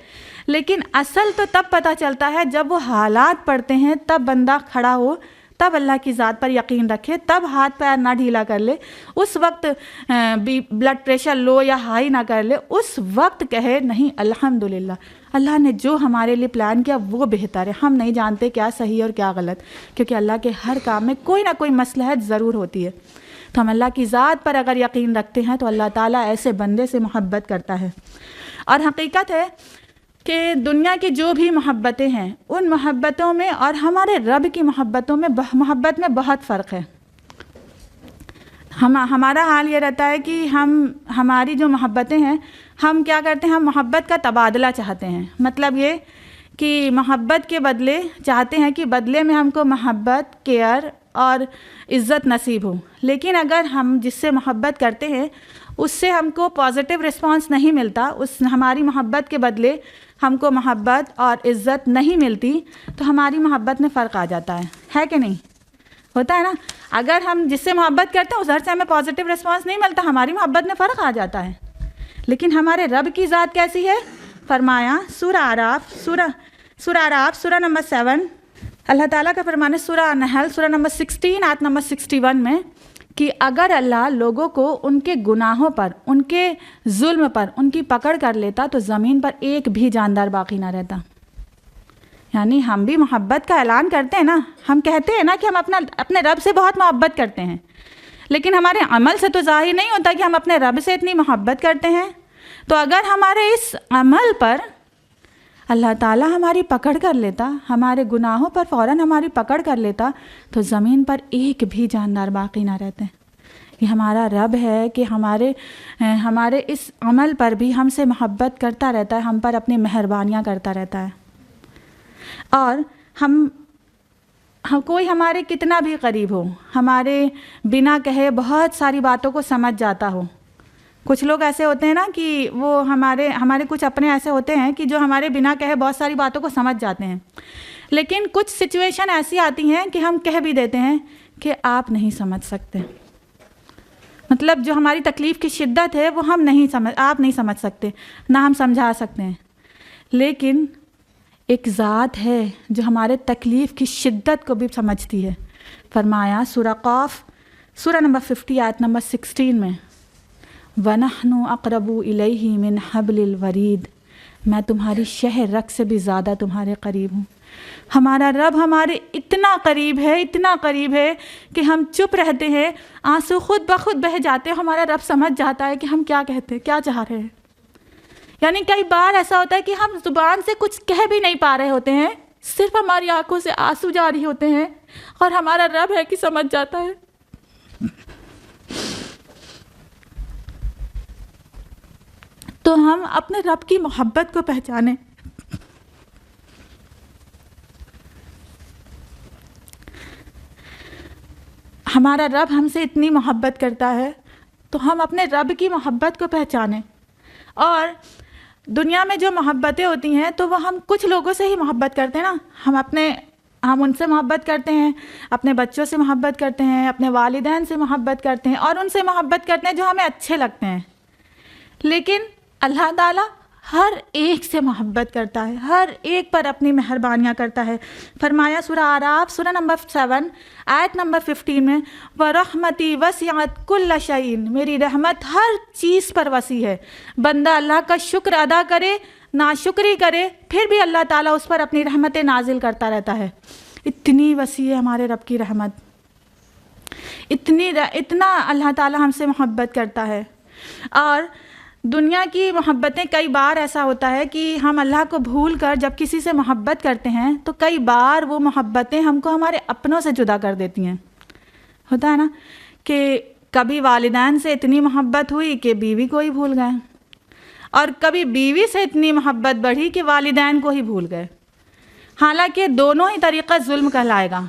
لیکن اصل تو تب پتہ چلتا ہے جب وہ حالات پڑتے ہیں، تب بندہ کھڑا ہو، تب اللہ کی ذات پر یقین رکھے، تب ہاتھ پیر نہ ڈھیلا کر لے، اس وقت بلڈ پریشر لو یا ہائی نہ کر لے، اس وقت کہے نہیں الحمدللہ اللہ نے جو ہمارے لیے پلان کیا وہ بہتر ہے، ہم نہیں جانتے کیا صحیح اور کیا غلط، کیونکہ اللہ کے ہر کام میں کوئی نہ کوئی مصلحت ضرور ہوتی ہے۔ تو ہم اللہ کی ذات پر اگر یقین رکھتے ہیں تو اللہ تعالیٰ ایسے بندے سے محبت کرتا ہے۔ اور حقیقت ہے کہ دنیا کی جو بھی محبتیں ہیں ان محبتوں میں اور ہمارے رب کی محبت میں بہت فرق ہے۔ ہمارا حال یہ رہتا ہے کہ ہماری جو محبتیں ہیں، ہم کیا کرتے ہیں، ہم محبت کا تبادلہ چاہتے ہیں۔ مطلب یہ کہ محبت کے بدلے چاہتے ہیں کہ بدلے میں ہم کو محبت، کیئر اور عزت نصیب ہو، لیکن اگر ہم جس سے محبت کرتے ہیں اس سے ہم کو پازیٹیو رسپانس نہیں ملتا، ہماری محبت کے بدلے ہم کو محبت اور عزت نہیں ملتی، تو ہماری محبت میں فرق آ جاتا ہے کہ نہیں؟ ہوتا ہے نا؟ اگر ہم جس سے محبت کرتے ہیں ادھر سے ہمیں پازیٹیو رسپانس نہیں ملتا، ہماری محبت میں فرق آ جاتا ہے۔ لیکن ہمارے رب کی ذات کیسی ہے؟ فرمایا سورہ اعراف سورہ نمبر 7، اللہ تعالیٰ کا فرمان ہے سورہ نحل سورہ نمبر 16 آیت نمبر 61 میں کہ اگر اللہ لوگوں کو ان کے گناہوں پر، ان کے ظلم پر ان کی پکڑ کر لیتا تو زمین پر ایک بھی جاندار باقی نہ رہتا۔ یعنی ہم بھی محبت کا اعلان کرتے ہیں نا، ہم کہتے ہیں نا کہ ہم اپنے رب سے بہت محبت کرتے ہیں، لیکن ہمارے عمل سے تو ظاہر نہیں ہوتا کہ ہم اپنے رب سے اتنی محبت کرتے ہیں۔ تو اگر ہمارے اس عمل پر اللہ تعالیٰ ہماری پکڑ کر لیتا، ہمارے گناہوں پر فوراً ہماری پکڑ کر لیتا، تو زمین پر ایک بھی جاندار باقی نہ رہتے۔ یہ ہمارا رب ہے کہ ہمارے اس عمل پر بھی ہم سے محبت کرتا رہتا ہے، ہم پر اپنی مہربانیاں کرتا رہتا ہے۔ اور ہم کوئی ہمارے کتنا بھی قریب ہو، ہمارے بنا کہے بہت ساری باتوں کو سمجھ جاتا ہو۔ کچھ لوگ ایسے ہوتے ہیں نا کہ وہ ہمارے کچھ اپنے ایسے ہوتے ہیں کہ جو ہمارے بنا کہے بہت ساری باتوں کو سمجھ جاتے ہیں، لیکن کچھ سچویشن ایسی آتی ہیں کہ ہم کہہ بھی دیتے ہیں کہ آپ نہیں سمجھ سکتے، مطلب جو ہماری تکلیف کی شدت ہے وہ آپ نہیں سمجھ سکتے، نہ ہم سمجھا سکتے ہیں۔ لیکن ایک ذات ہے جو ہمارے تکلیف کی شدت کو بھی سمجھتی ہے۔ فرمایا سورہ قاف سورہ نمبر 50 آیت نمبر 16 میں، وَنَحْنُ أَقْرَبُ إِلَيْهِ مِنْ حَبْلِ الْوَرِيدِ، میں تمہاری شہ رگ سے بھی زیادہ تمہارے قریب ہوں۔ ہمارا رب ہمارے اتنا قریب ہے کہ ہم چپ رہتے ہیں، آنسو خود بخود بہہ جاتے ہیں، ہمارا رب سمجھ جاتا ہے کہ ہم کیا کہتے ہیں، کیا چاہ رہے ہیں۔ یعنی کئی بار ایسا ہوتا ہے کہ ہم زبان سے کچھ کہہ بھی نہیں پا رہے ہوتے ہیں، صرف ہماری آنکھوں سے آنسو جاری ہوتے ہیں، اور ہمارا رب ہے کہ سمجھ جاتا ہے۔ تو ہم اپنے رب کی محبت کو پہچانیں۔ ہمارا رب ہم سے اتنی محبت کرتا ہے تو ہم اپنے رب کی محبت کو پہچانیں۔ اور دنیا میں جو محبتیں ہوتی ہیں تو وہ ہم کچھ لوگوں سے ہی محبت کرتے ہیں نا، ہم ان سے محبت کرتے ہیں، اپنے بچوں سے محبت کرتے ہیں، اپنے والدین سے محبت کرتے ہیں، اور ان سے محبت کرتے ہیں جو ہمیں اچھے لگتے ہیں۔ لیکن اللہ تعالیٰ ہر ایک سے محبت کرتا ہے، ہر ایک پر اپنی مہربانیاں کرتا ہے۔ فرمایا سورہ اعراف سورہ نمبر 7 آیت نمبر 15 میں وَرَحْمَتِي وَسِعَتْ كُلَّ شَيْءٍ، میری رحمت ہر چیز پر وسیع ہے۔ بندہ اللہ کا شکر ادا کرے، ناشکری کرے، پھر بھی اللہ تعالیٰ اس پر اپنی رحمتیں نازل کرتا رہتا ہے۔ اتنی وسیع ہے ہمارے رب کی رحمت، اتنا اللہ تعالیٰ ہم سے محبت کرتا ہے۔ اور دنیا کی محبتیں کئی بار ایسا ہوتا ہے کہ ہم اللہ کو بھول کر جب کسی سے محبت کرتے ہیں تو کئی بار وہ محبتیں ہم کو ہمارے اپنوں سے جدا کر دیتی ہیں۔ ہوتا ہے نا کہ کبھی والدین سے اتنی محبت ہوئی کہ بیوی کو ہی بھول گئے، اور کبھی بیوی سے اتنی محبت بڑھی کہ والدین کو ہی بھول گئے، حالانکہ دونوں ہی طریقہ ظلم کہلائے گا۔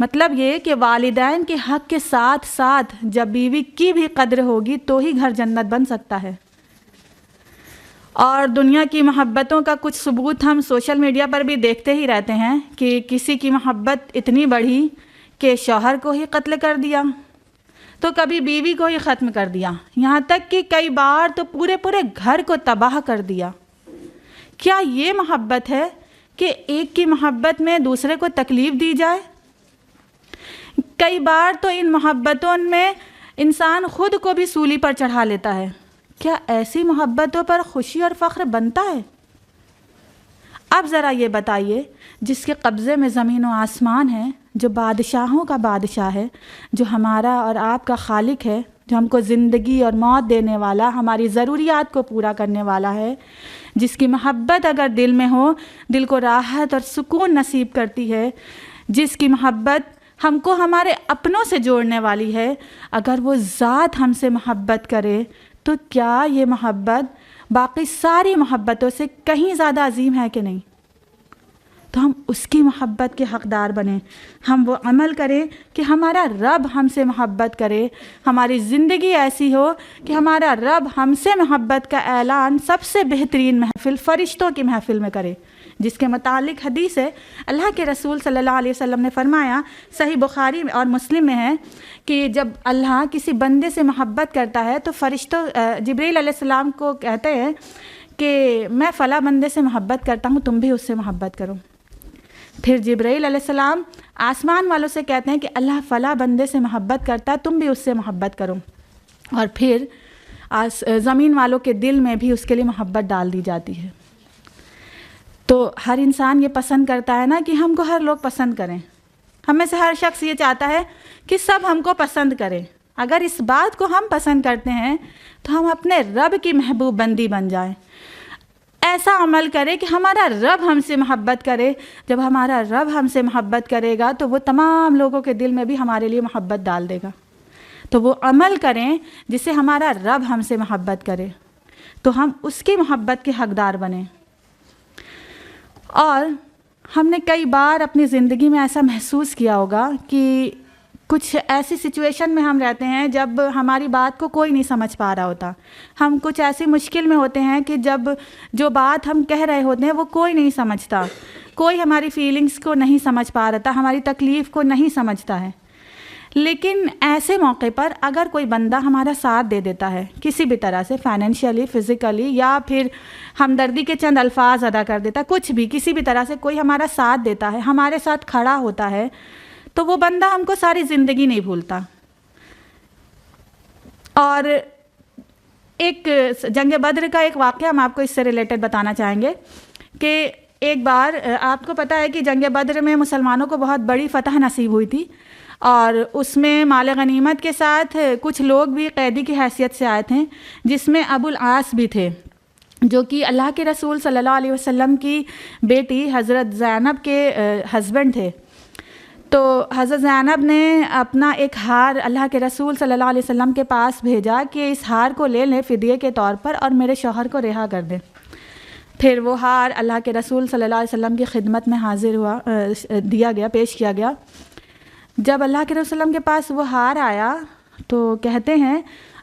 مطلب یہ کہ والدین کے حق کے ساتھ ساتھ جب بیوی کی بھی قدر ہوگی تو ہی گھر جنت بن سکتا ہے۔ اور دنیا کی محبتوں کا کچھ ثبوت ہم سوشل میڈیا پر بھی دیکھتے ہی رہتے ہیں کہ کسی کی محبت اتنی بڑھی کہ شوہر کو ہی قتل کر دیا، تو کبھی بیوی کو ہی ختم کر دیا، یہاں تک کہ کئی بار تو پورے گھر کو تباہ کر دیا۔ کیا یہ محبت ہے کہ ایک کی محبت میں دوسرے کو تکلیف دی جائے؟ کئی بار تو ان محبتوں میں انسان خود کو بھی سولی پر چڑھا لیتا ہے۔ کیا ایسی محبتوں پر خوشی اور فخر بنتا ہے؟ اب ذرا یہ بتائیے، جس کے قبضے میں زمین و آسمان ہے، جو بادشاہوں کا بادشاہ ہے، جو ہمارا اور آپ کا خالق ہے، جو ہم کو زندگی اور موت دینے والا، ہماری ضروریات کو پورا کرنے والا ہے، جس کی محبت اگر دل میں ہو دل کو راحت اور سکون نصیب کرتی ہے، جس کی محبت ہم کو ہمارے اپنوں سے جوڑنے والی ہے، اگر وہ ذات ہم سے محبت کرے تو کیا یہ محبت باقی ساری محبتوں سے کہیں زیادہ عظیم ہے کہ نہیں؟ تو ہم اس کی محبت کے حقدار بنیں، ہم وہ عمل کریں کہ ہمارا رب ہم سے محبت کرے، ہماری زندگی ایسی ہو کہ ہمارا رب ہم سے محبت کا اعلان سب سے بہترین محفل فرشتوں کی محفل میں کرے، جس کے متعلق حدیث ہے، اللہ کے رسول صلی اللہ علیہ وسلم نے فرمایا، صحیح بخاری اور مسلم میں ہے، کہ جب اللہ کسی بندے سے محبت کرتا ہے تو فرشتوں جبریل علیہ السلام کو کہتے ہیں کہ میں فلاں بندے سے محبت کرتا ہوں، تم بھی اس سے محبت کرو۔ پھر جبرائیل علیہ السلام آسمان والوں سے کہتے ہیں کہ اللہ فلاں بندے سے محبت کرتا ہے، تم بھی اس سے محبت کرو، اور پھر زمین والوں کے دل میں بھی اس کے لیے محبت ڈال دی جاتی ہے۔ تو ہر انسان یہ پسند کرتا ہے نا کہ ہم کو ہر لوگ پسند کریں، ہم میں سے ہر شخص یہ چاہتا ہے کہ سب ہم کو پسند کریں۔ اگر اس بات کو ہم پسند کرتے ہیں تو ہم اپنے رب کی محبوب بندی بن جائیں، ایسا عمل کرے کہ ہمارا رب ہم سے محبت کرے۔ جب ہمارا رب ہم سے محبت کرے گا تو وہ تمام لوگوں کے دل میں بھی ہمارے لیے محبت ڈال دے گا۔ تو وہ عمل کریں جس سے ہمارا رب ہم سے محبت کرے، تو ہم اس کی محبت کے حقدار بنیں۔ اور ہم نے کئی بار اپنی زندگی میں ایسا محسوس کیا ہوگا کہ کچھ ایسی سچویشن میں ہم رہتے ہیں جب ہماری بات کو کوئی نہیں سمجھ پا رہا ہوتا، ہم کچھ ایسی مشکل میں ہوتے ہیں کہ جب جو بات ہم کہہ رہے ہوتے ہیں وہ کوئی نہیں سمجھتا، کوئی ہماری فیلنگز کو نہیں سمجھ پا رہا تھا، ہماری تکلیف کو نہیں سمجھتا ہے۔ لیکن ایسے موقع پر اگر کوئی بندہ ہمارا ساتھ دے دیتا ہے کسی بھی طرح سے، فائنینشیلی، فزیکلی، یا پھر ہمدردی کے چند الفاظ ادا کر دیتا ہے، کچھ بھی کسی بھی طرح سے کوئی ہمارا ساتھ دیتا ہے، ہمارے ساتھ کھڑا ہوتا ہے، تو وہ بندہ ہم کو ساری زندگی نہیں بھولتا۔ اور ایک جنگ بدر کا ایک واقعہ ہم آپ کو اس سے ریلیٹڈ بتانا چاہیں گے کہ ایک بار آپ کو پتہ ہے کہ جنگ بدر میں مسلمانوں کو بہت بڑی فتح نصیب ہوئی تھی، اور اس میں مال غنیمت کے ساتھ کچھ لوگ بھی قیدی کی حیثیت سے آئے تھے، جس میں ابو العاص بھی تھے، جو کہ اللہ کے رسول صلی اللہ علیہ وسلم کی بیٹی حضرت زینب کے ہسبینڈ تھے۔ تو حضرت زینب نے اپنا ایک ہار اللہ کے رسول صلی اللہ علیہ وسلم کے پاس بھیجا کہ اس ہار کو لے لیں فدیے کے طور پر اور میرے شوہر کو رہا کر دیں۔ پھر وہ ہار اللہ کے رسول صلی اللہ علیہ وسلم کی خدمت میں حاضر ہوا، دیا گیا، پیش کیا گیا۔ جب اللہ کے رسول کے پاس وہ ہار آیا تو کہتے ہیں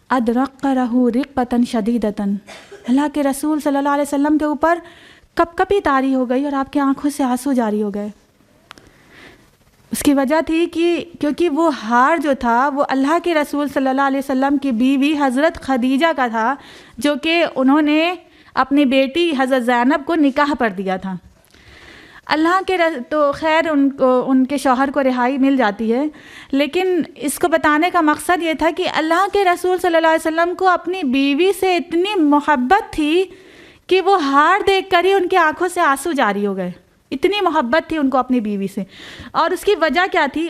ادرقہ رقۃ شدیدۃ، اللہ کے رسول صلی اللہ علیہ وسلم کے اوپر کپ کپی طاری ہو گئی اور آپ کی آنکھوں سے آنسو جاری ہو گئے۔ اس کی وجہ تھی کہ کیونکہ وہ ہار جو تھا وہ اللہ کے رسول صلی اللہ علیہ وسلم کی بیوی حضرت خدیجہ کا تھا، جو کہ انہوں نے اپنی بیٹی حضرت زینب کو نکاح پر دیا تھا۔ اللہ کے تو خیر ان کے شوہر کو رہائی مل جاتی ہے، لیکن اس کو بتانے کا مقصد یہ تھا کہ اللہ کے رسول صلی اللہ علیہ وسلم کو اپنی بیوی سے اتنی محبت تھی کہ وہ ہار دیکھ کر ہی ان کی آنکھوں سے آنسو جاری ہو گئے، اتنی محبت تھی ان کو اپنی بیوی سے۔ اور اس کی وجہ کیا تھی؟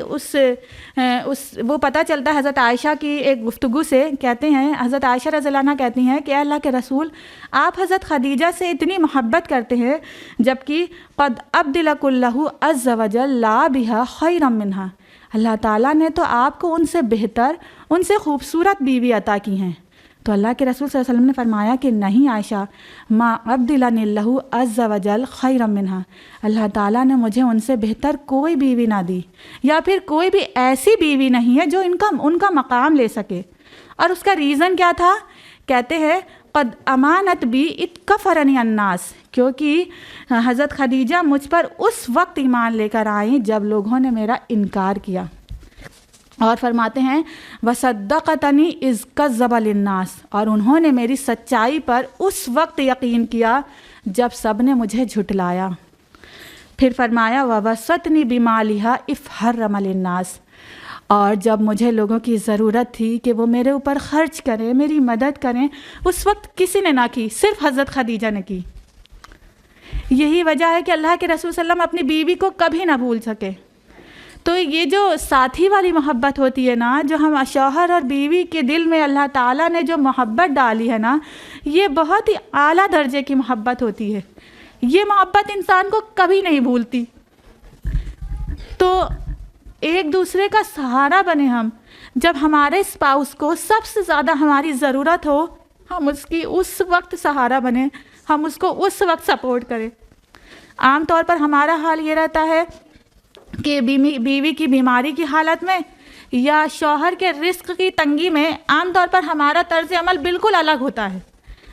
وہ پتہ چلتا ہے حضرت عائشہ کی ایک گفتگو سے۔ کہتے ہیں حضرت عائشہ رضی اللہ عنہا کہتی ہیں کہ اے اللہ کے رسول، آپ حضرت خدیجہ سے اتنی محبت کرتے ہیں جبکہ قد ابدلک اللہ عز وجل لا بہا خیرا منہا، اللہ تعالیٰ نے تو آپ کو ان سے بہتر، ان سے خوبصورت بیوی عطا کی ہیں۔ تو اللہ کے رسول صلی اللہ علیہ وسلم نے فرمایا کہ نہیں عائشہ، ما ابدلنی اللہ عز وجل خیرا منہا، اللہ تعالیٰ نے مجھے ان سے بہتر کوئی بیوی نہ دی، یا پھر کوئی بھی ایسی بیوی نہیں ہے جو ان کا مقام لے سکے۔ اور اس کا ریزن کیا تھا؟ کہتے ہیں قد امانت بی اتکفرنی الناس، کیونکہ حضرت خدیجہ مجھ پر اس وقت ایمان لے کر آئیں جب لوگوں نے میرا انکار کیا۔ اور فرماتے ہیں وصدقتنی اذ کذب للناس، اور انہوں نے میری سچائی پر اس وقت یقین کیا جب سب نے مجھے جھٹلایا۔ پھر فرمایا ووصتنی بمالہا اذ حرم للناس، اور جب مجھے لوگوں کی ضرورت تھی کہ وہ میرے اوپر خرچ کریں، میری مدد کریں، اس وقت کسی نے نہ کی، صرف حضرت خدیجہ نے کی۔ یہی وجہ ہے کہ اللہ کے رسول صلی اللہ علیہ وسلم اپنی بیوی کو کبھی نہ بھول سکے۔ تو یہ جو ساتھی والی محبت ہوتی ہے نا، جو ہم شوہر اور بیوی کے دل میں اللہ تعالیٰ نے جو محبت ڈالی ہے نا، یہ بہت ہی اعلیٰ درجے کی محبت ہوتی ہے۔ یہ محبت انسان کو کبھی نہیں بھولتی۔ تو ایک دوسرے کا سہارا بنے ہم، جب ہمارے اسپاؤس کو سب سے زیادہ ہماری ضرورت ہو، ہم اس کی اس وقت سہارا بنیں، ہم اس کو اس وقت سپورٹ کریں۔ عام طور پر ہمارا حال یہ رہتا ہے کہ بیوی کی بیماری کی حالت میں یا شوہر کے رزق کی تنگی میں عام طور پر ہمارا طرز عمل بالکل الگ ہوتا ہے۔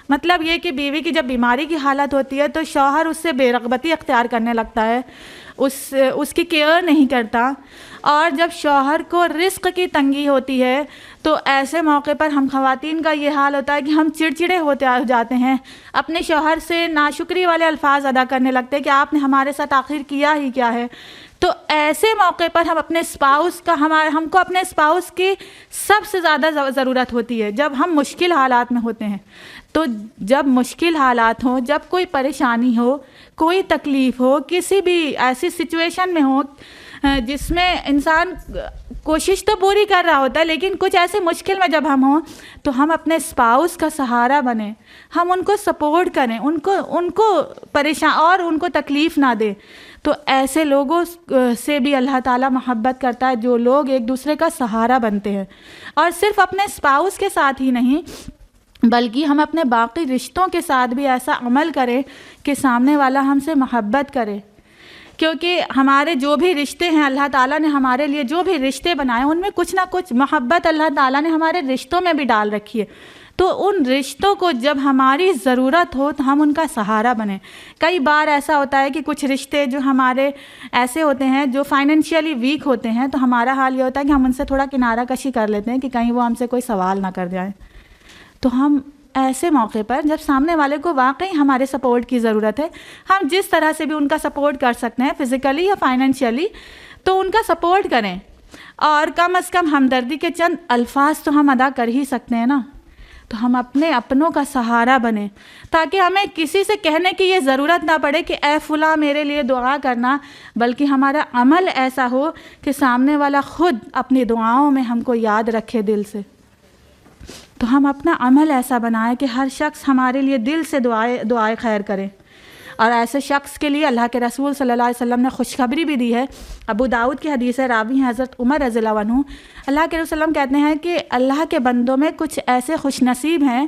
مطلب یہ کہ بیوی کی جب بیماری کی حالت ہوتی ہے تو شوہر اس سے بے رغبتی اختیار کرنے لگتا ہے، اس کی کیئر نہیں کرتا، اور جب شوہر کو رزق کی تنگی ہوتی ہے تو ایسے موقع پر ہم خواتین کا یہ حال ہوتا ہے کہ ہم چڑچڑے ہو جاتے ہیں، اپنے شوہر سے ناشکری والے الفاظ ادا کرنے لگتے ہیں کہ آپ نے ہمارے ساتھ آخر کیا ہی کیا ہے۔ تو ایسے موقع پر ہم اپنے اسپاؤس کا ہم کو اپنے اسپاؤس کی سب سے زیادہ ضرورت ہوتی ہے جب ہم مشکل حالات میں ہوتے ہیں۔ تو جب مشکل حالات ہوں، جب کوئی پریشانی ہو، کوئی تکلیف ہو، کسی بھی ایسی سچویشن میں ہو جس میں انسان کوشش تو پوری کر رہا ہوتا ہے لیکن کچھ ایسے مشکل میں جب ہم ہوں تو ہم اپنے اسپاؤس کا سہارا بنیں، ہم ان کو سپورٹ کریں، ان کو پریشان اور ان کو تکلیف نہ دیں۔ تو ایسے لوگوں سے بھی اللہ تعالیٰ محبت کرتا ہے جو لوگ ایک دوسرے کا سہارا بنتے ہیں، اور صرف اپنے اسپاؤس کے ساتھ ہی نہیں بلکہ ہم اپنے باقی رشتوں کے ساتھ بھی ایسا عمل کریں کہ سامنے والا ہم سے محبت کرے، کیونکہ ہمارے جو بھی رشتے ہیں اللہ تعالیٰ نے ہمارے لیے جو بھی رشتے بنائے ان میں کچھ نہ کچھ محبت اللہ تعالیٰ نے ہمارے رشتوں میں بھی ڈال رکھی ہے۔ تو ان رشتوں کو جب ہماری ضرورت ہو تو ہم ان کا سہارا بنیں۔ کئی بار ایسا ہوتا ہے کہ کچھ رشتے جو ہمارے ایسے ہوتے ہیں جو فائنینشیلی ویک ہوتے ہیں تو ہمارا حال یہ ہوتا ہے کہ ہم ان سے تھوڑا کنارہ کشی کر لیتے ہیں کہ کہیں وہ ہم سے کوئی سوال نہ کر جائیں۔ تو ہم ایسے موقع پر جب سامنے والے کو واقعی ہمارے سپورٹ کی ضرورت ہے، ہم جس طرح سے بھی ان کا سپورٹ کر سکتے ہیں فزیکلی یا فائنینشیلی، تو ان کا سپورٹ کریں، اور کم از کم ہمدردی کے چند الفاظ تو ہم ادا کر ہی سکتے ہیں نا۔ تو ہم اپنے اپنوں کا سہارا بنیں تاکہ ہمیں کسی سے کہنے کی یہ ضرورت نہ پڑے کہ اے فلاں میرے لیے دعا کرنا، بلکہ ہمارا عمل ایسا ہو کہ سامنے والا خود اپنی دعاؤں میں ہم کو یاد رکھے دل سے۔ تو ہم اپنا عمل ایسا بنائیں کہ ہر شخص ہمارے لیے دل سے دعائے خیر کرے، اور ایسے شخص کے لیے اللہ کے رسول صلی اللہ علیہ وسلم نے خوشخبری بھی دی ہے۔ ابو داؤد کی حدیث ہے، راوی ہیں حضرت عمر رضی اللہ عنہ، اللہ کے رسول صلی اللہ علیہ وسلم کہتے ہیں کہ اللہ کے بندوں میں کچھ ایسے خوش نصیب ہیں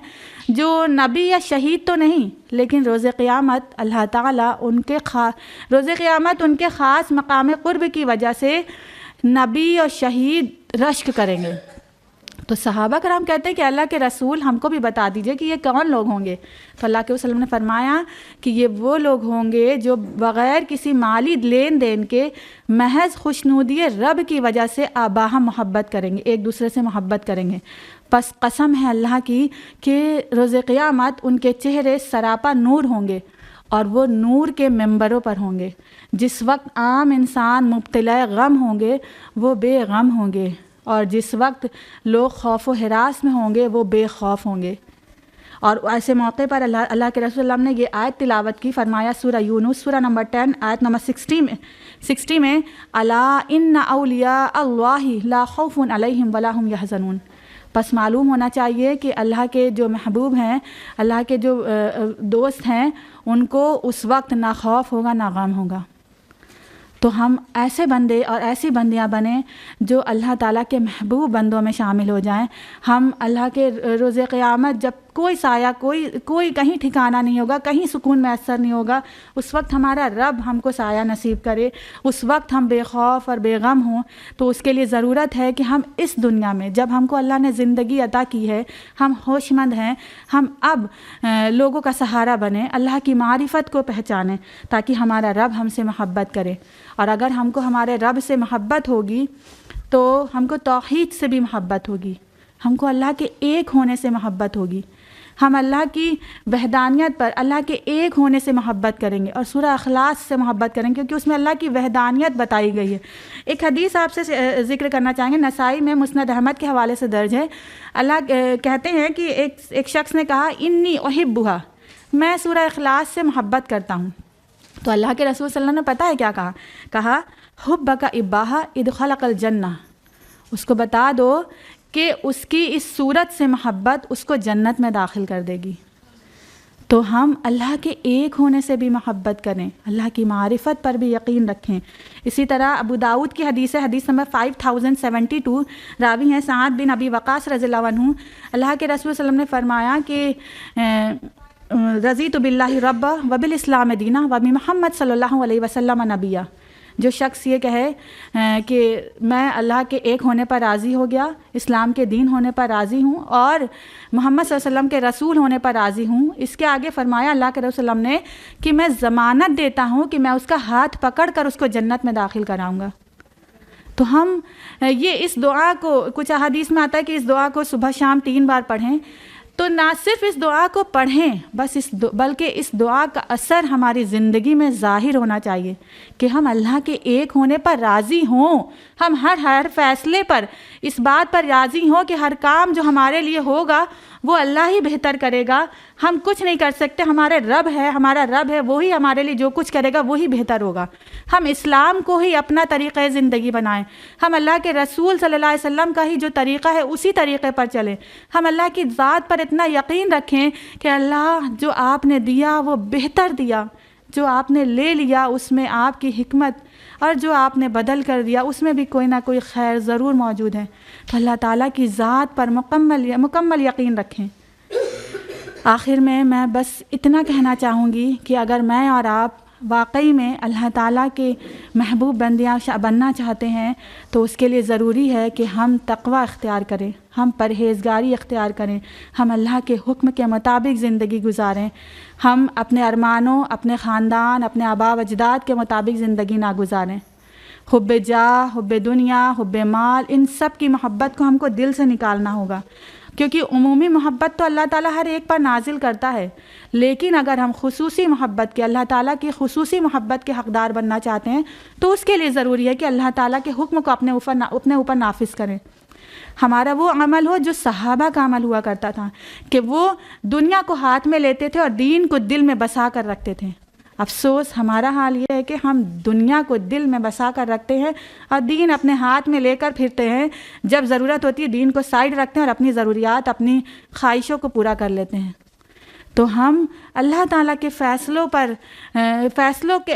جو نبی یا شہید تو نہیں، لیکن روز قیامت اللہ تعالیٰ روز قیامت ان کے خاص مقام قرب کی وجہ سے نبی اور شہید رشک کریں گے۔ تو صحابہ کرام کہتے ہیں کہ اللہ کے رسول ہم کو بھی بتا دیجئے کہ یہ کون لوگ ہوں گے. تو اللہ کے وسلم نے فرمایا کہ یہ وہ لوگ ہوں گے جو بغیر کسی مالی لین دین کے محض خوشنودی رب کی وجہ سے باہم محبت کریں گے، ایک دوسرے سے محبت کریں گے. پس قسم ہے اللہ کی کہ روز قیامت ان کے چہرے سراپا نور ہوں گے اور وہ نور کے ممبروں پر ہوں گے. جس وقت عام انسان مبتلا غم ہوں گے وہ بے غم ہوں گے، اور جس وقت لوگ خوف و ہراس میں ہوں گے وہ بے خوف ہوں گے. اور ایسے موقع پر اللہ کے رسول اللہ نے یہ آیت تلاوت کی، فرمایا سورہ یونس سورہ نمبر 10 آیت نمبر 60 میں الا ان اولیاء اللہ لا خوف علیہم ولا هم یحزنون. پس معلوم ہونا چاہیے کہ اللہ کے جو محبوب ہیں، اللہ کے جو دوست ہیں، ان کو اس وقت نہ خوف ہوگا نہ غم ہوگا. تو ہم ایسے بندے اور ایسی بندیاں بنیں جو اللہ تعالیٰ کے محبوب بندوں میں شامل ہو جائیں. ہم اللہ کے روز قیامت جب کوئی سایہ کوئی کہیں ٹھکانہ نہیں ہوگا، کہیں سکون میسر نہیں ہوگا، اس وقت ہمارا رب ہم کو سایہ نصیب کرے، اس وقت ہم بے خوف اور بے غم ہوں. تو اس کے لیے ضرورت ہے کہ ہم اس دنیا میں جب ہم کو اللہ نے زندگی عطا کی ہے، ہم ہوش مند ہیں، ہم اب لوگوں کا سہارا بنیں، اللہ کی معرفت کو پہچانیں تاکہ ہمارا رب ہم سے محبت کرے. اور اگر ہم کو ہمارے رب سے محبت ہوگی تو ہم کو توحید سے بھی محبت ہوگی، ہم کو اللہ کے ایک ہونے سے محبت ہوگی. ہم اللہ کی وحدانیت پر، اللہ کے ایک ہونے سے محبت کریں گے اور سورہ اخلاص سے محبت کریں گے کیونکہ اس میں اللہ کی وحدانیت بتائی گئی ہے. ایک حدیث آپ سے ذکر کرنا چاہیں گے، نسائی میں مسند احمد کے حوالے سے درج ہے. اللہ کہتے ہیں کہ ایک شخص نے کہا انی احبھا، میں سورہ اخلاص سے محبت کرتا ہوں. تو اللہ کے رسول صلی اللہ علیہ وسلم نے پتہ ہے کیا کہا حبک اباہا ادخلک الجنہ، اس کو بتا دو کہ اس کی اس صورت سے محبت اس کو جنت میں داخل کر دے گی. تو ہم اللہ کے ایک ہونے سے بھی محبت کریں، اللہ کی معرفت پر بھی یقین رکھیں. اسی طرح ابو داؤد کی حدیث ہے، حدیث نمبر 5072، راوی ہیں سعد بن ابی وقاص رضی اللہ عنہ. اللہ کے رسول صلی اللہ علیہ وسلم نے فرمایا کہ رضیت باللہ رب و بالاسلام دینا و بمحمد صلی اللہ علیہ وسلم نبیہ. جو شخص یہ کہے کہ میں اللہ کے ایک ہونے پر راضی ہو گیا، اسلام کے دین ہونے پر راضی ہوں اور محمد صلی اللہ علیہ وسلم کے رسول ہونے پر راضی ہوں، اس کے آگے فرمایا اللہ کے رسول نے کہ میں ضمانت دیتا ہوں کہ میں اس کا ہاتھ پکڑ کر اس کو جنت میں داخل کراؤں گا. تو ہم یہ اس دعا کو، کچھ احادیث میں آتا ہے کہ اس دعا کو صبح شام 3 بار پڑھیں. تو نہ صرف اس دعا کو پڑھیں بس بلکہ اس دعا کا اثر ہماری زندگی میں ظاہر ہونا چاہیے کہ ہم اللہ کے ایک ہونے پر راضی ہوں. ہم ہر فیصلے پر اس بات پر راضی ہوں کہ ہر کام جو ہمارے لیے ہوگا وہ اللہ ہی بہتر کرے گا. ہم کچھ نہیں کر سکتے، ہمارا رب ہے، وہی ہمارے لیے جو کچھ کرے گا وہی بہتر ہوگا. ہم اسلام کو ہی اپنا طریقہ زندگی بنائیں، ہم اللہ کے رسول صلی اللہ علیہ وسلم کا ہی جو طریقہ ہے اسی طریقے پر چلیں. ہم اللہ کی ذات پر اتنا یقین رکھیں کہ اللہ جو آپ نے دیا وہ بہتر دیا، جو آپ نے لے لیا اس میں آپ کی حکمت، اور جو آپ نے بدل کر دیا اس میں بھی کوئی نہ کوئی خیر ضرور موجود ہے. تو اللہ تعالیٰ کی ذات پر مکمل یقین رکھیں. آخر میں بس اتنا کہنا چاہوں گی کہ اگر میں اور آپ واقعی میں اللہ تعالیٰ کے محبوب بندیاں بننا چاہتے ہیں تو اس کے لیے ضروری ہے کہ ہم تقوی اختیار کریں، ہم پرہیزگاری اختیار کریں، ہم اللہ کے حکم کے مطابق زندگی گزاریں، ہم اپنے ارمانوں، اپنے خاندان، اپنے آباء و اجداد کے مطابق زندگی نہ گزاریں. حب جاہ، حب دنیا، حب مال، ان سب کی محبت کو ہم کو دل سے نکالنا ہوگا، کیونکہ عمومی محبت تو اللہ تعالیٰ ہر ایک پر نازل کرتا ہے، لیکن اگر ہم خصوصی محبت کے، اللہ تعالیٰ کی خصوصی محبت کے حقدار بننا چاہتے ہیں تو اس کے لیے ضروری ہے کہ اللہ تعالیٰ کے حکم کو اپنے اوپر نافذ کریں. ہمارا وہ عمل ہو جو صحابہ کا عمل ہوا کرتا تھا کہ وہ دنیا کو ہاتھ میں لیتے تھے اور دین کو دل میں بسا کر رکھتے تھے. افسوس ہمارا حال یہ ہے کہ ہم دنیا کو دل میں بسا کر رکھتے ہیں اور دین اپنے ہاتھ میں لے کر پھرتے ہیں. جب ضرورت ہوتی ہے دین کو سائڈ رکھتے ہیں اور اپنی ضروریات، اپنی خواہشوں کو پورا کر لیتے ہیں. تو ہم اللہ تعالیٰ کے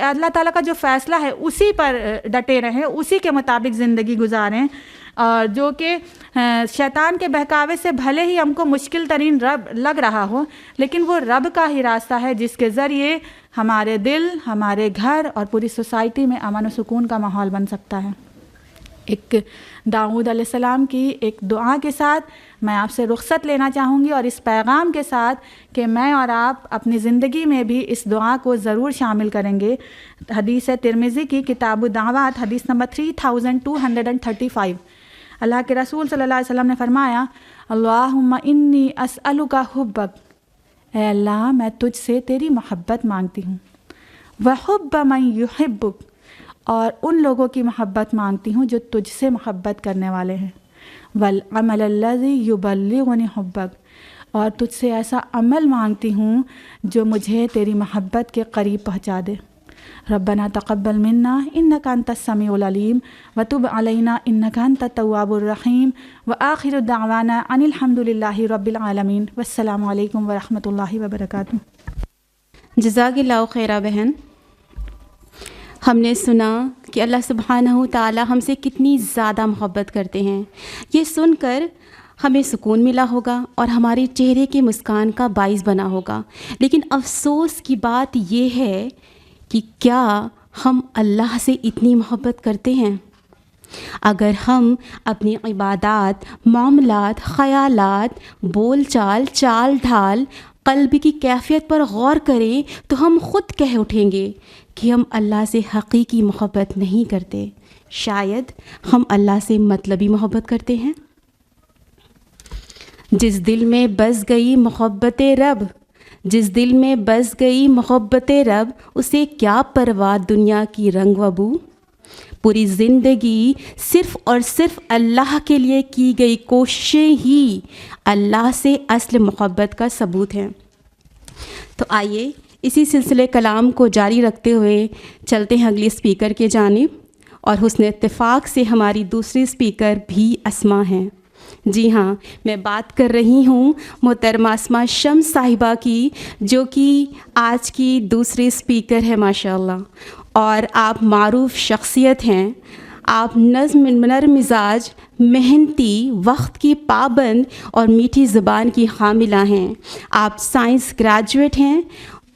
اللہ تعالیٰ کا جو فیصلہ ہے اسی پر ڈٹے رہیں، اسی کے مطابق زندگی گزاریں، اور جو کہ شیطان کے بہکاوے سے بھلے ہی ہم کو مشکل ترین رب لگ رہا ہو، لیکن وہ رب کا ہی راستہ ہے جس کے ذریعے ہمارے دل، ہمارے گھر اور پوری سوسائٹی میں امن و سکون کا ماحول بن سکتا ہے. ایک داؤد علیہ السلام کی ایک دعا کے ساتھ میں آپ سے رخصت لینا چاہوں گی، اور اس پیغام کے ساتھ کہ میں اور آپ اپنی زندگی میں بھی اس دعا کو ضرور شامل کریں گے۔ حدیث ترمذی کی کتاب الدعوات حدیث نمبر 3235، اللہ کے رسول صلی اللہ علیہ وسلم نے فرمایا، اللہم انی اسألک حبک، اے اللہ میں تجھ سے تیری محبت مانگتی ہوں، وحب من یحبک، اور ان لوگوں کی محبت مانگتی ہوں جو تجھ سے محبت کرنے والے ہیں، والعمل الذی یبلغنی حبک، اور تجھ سے ایسا عمل مانگتی ہوں جو مجھے تیری محبت کے قریب پہنچا دے۔ ربنا تقبل منا انک انت السمیع العلیم وتب علینا انک انت التواب الرحیم وآخر دعوانا ان الحمد للہ رب العالمین، والسلام علیکم ورحمۃ اللہ وبرکاتہ۔ جزاک اللہ خیرہ بہن۔ ہم نے سنا کہ اللہ سبحانہ تعالی ہم سے کتنی زیادہ محبت کرتے ہیں۔ یہ سن کر ہمیں سکون ملا ہوگا اور ہمارے چہرے کے مسکان کا باعث بنا ہوگا، لیکن افسوس کی بات یہ ہے کہ کیا ہم اللہ سے اتنی محبت کرتے ہیں؟ اگر ہم اپنی عبادات، معاملات، خیالات، بول چال، چال ڈھال، قلب کی کیفیت پر غور کریں تو ہم خود کہہ اٹھیں گے کہ ہم اللہ سے حقیقی محبت نہیں کرتے، شاید ہم اللہ سے مطلبی محبت کرتے ہیں۔ جس دل میں بس گئی محبت رب، جس دل میں بس گئی محبت رب، اسے کیا پرواہ دنیا کی رنگ و بو۔ پوری زندگی صرف اور صرف اللہ کے لیے کی گئی کوششیں ہی اللہ سے اصل محبت کا ثبوت ہیں۔ تو آئیے اسی سلسلے کلام کو جاری رکھتے ہوئے چلتے ہیں اگلی اسپیکر کے جانب، اور حسن اتفاق سے ہماری دوسری اسپیکر بھی اسما ہیں۔ جی ہاں، میں بات کر رہی ہوں محترمہ اسما شمس صاحبہ کی، جو کہ آج کی دوسری اسپیکر ہے ماشاءاللہ، اور آپ معروف شخصیت ہیں۔ آپ نرم مزاج، محنتی، وقت کی پابند اور میٹھی زبان کی حاملہ ہیں۔ آپ سائنس گریجویٹ ہیں۔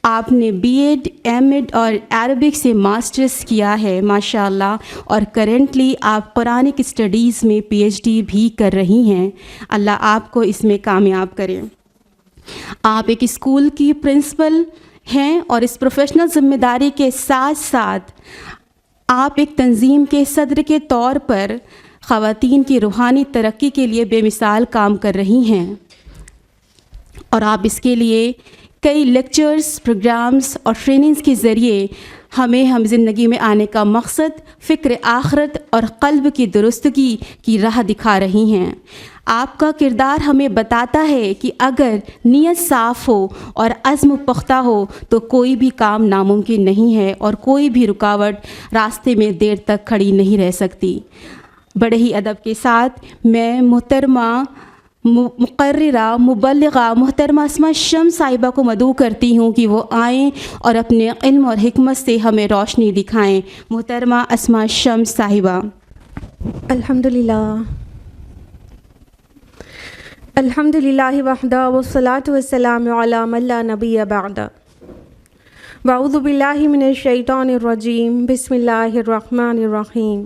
آپ نے بی ایڈ، ایم ایڈ اور عربک سے ماسٹرز کیا ہے ماشاءاللہ، اور کرنٹلی آپ قرآنک اسٹڈیز میں پی ایچ ڈی بھی کر رہی ہیں۔ اللہ آپ کو اس میں کامیاب کرے۔ آپ ایک اسکول کی پرنسپل ہیں، اور اس پروفیشنل ذمہ داری کے ساتھ ساتھ آپ ایک تنظیم کے صدر کے طور پر خواتین کی روحانی ترقی کے لیے بے مثال کام کر رہی ہیں، اور آپ اس کے لیے کئی لیکچرز، پروگرامز اور ٹریننگز کے ذریعے ہم زندگی میں آنے کا مقصد، فکر آخرت اور قلب کی درستگی کی راہ دکھا رہی ہیں۔ آپ کا کردار ہمیں بتاتا ہے کہ اگر نیت صاف ہو اور عزم پختہ ہو تو کوئی بھی کام ناممکن نہیں ہے، اور کوئی بھی رکاوٹ راستے میں دیر تک کھڑی نہیں رہ سکتی۔ بڑے ہی ادب کے ساتھ میں محترمہ مقررہ مبلغہ محترمہ اسما شمس صاحبہ کو مدعو کرتی ہوں کہ وہ آئیں اور اپنے علم اور حکمت سے ہمیں روشنی دکھائیں۔ محترمہ اسما شمس صاحبہ۔ الحمدللہ وحدہ والصلاة والسلام علی من لا نبی بعدہ، واعوذ باللہ من الشیطان الرجیم، بسم اللہ الرحمن الرحیم۔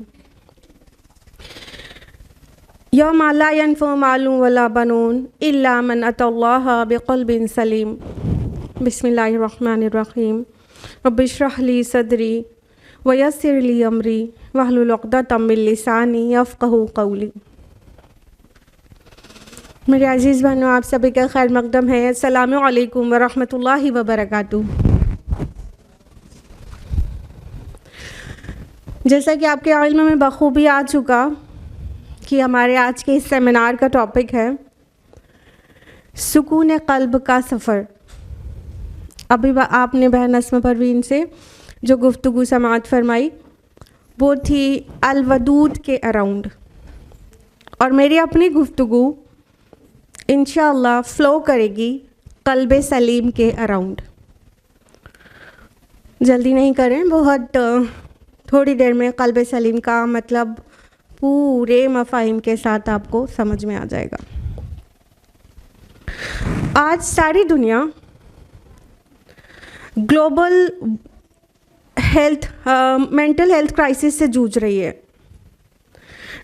یوم لا ینفع مال ولا بنون الا من اتی اللہ بقلب سلیم، بسم اللہ الرحمن الرحیم۔ رب اشرح لی صدری ویسر لی امری واحلل عقدۃ من لسانی یفقہوا قولی۔ میرے عزیز بہنوں، آپ سبھی کا خیر مقدم ہے۔ السلام علیکم ورحمۃ اللہ وبرکاتہ۔ جیسا کہ آپ کے علم میں بخوبی آ چکا کہ ہمارے آج کے اس سیمینار کا ٹاپک ہے سکون قلب کا سفر۔ ابھی آپ نے بہن اسما پروین سے جو گفتگو سماعت فرمائی وہ تھی الودود کے اراؤنڈ، اور میری اپنی گفتگو انشاءاللہ فلو کرے گی قلب سلیم کے اراؤنڈ۔ جلدی نہیں کریں، بہت تھوڑی دیر میں قلب سلیم کا مطلب پورے مفاہیم کے ساتھ آپ کو سمجھ میں آ جائے گا۔ آج ساری دنیا گلوبل مینٹل ہیلتھ کرائسس سے جوجھ رہی ہے۔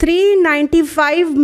395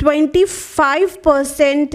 25%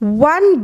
1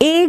1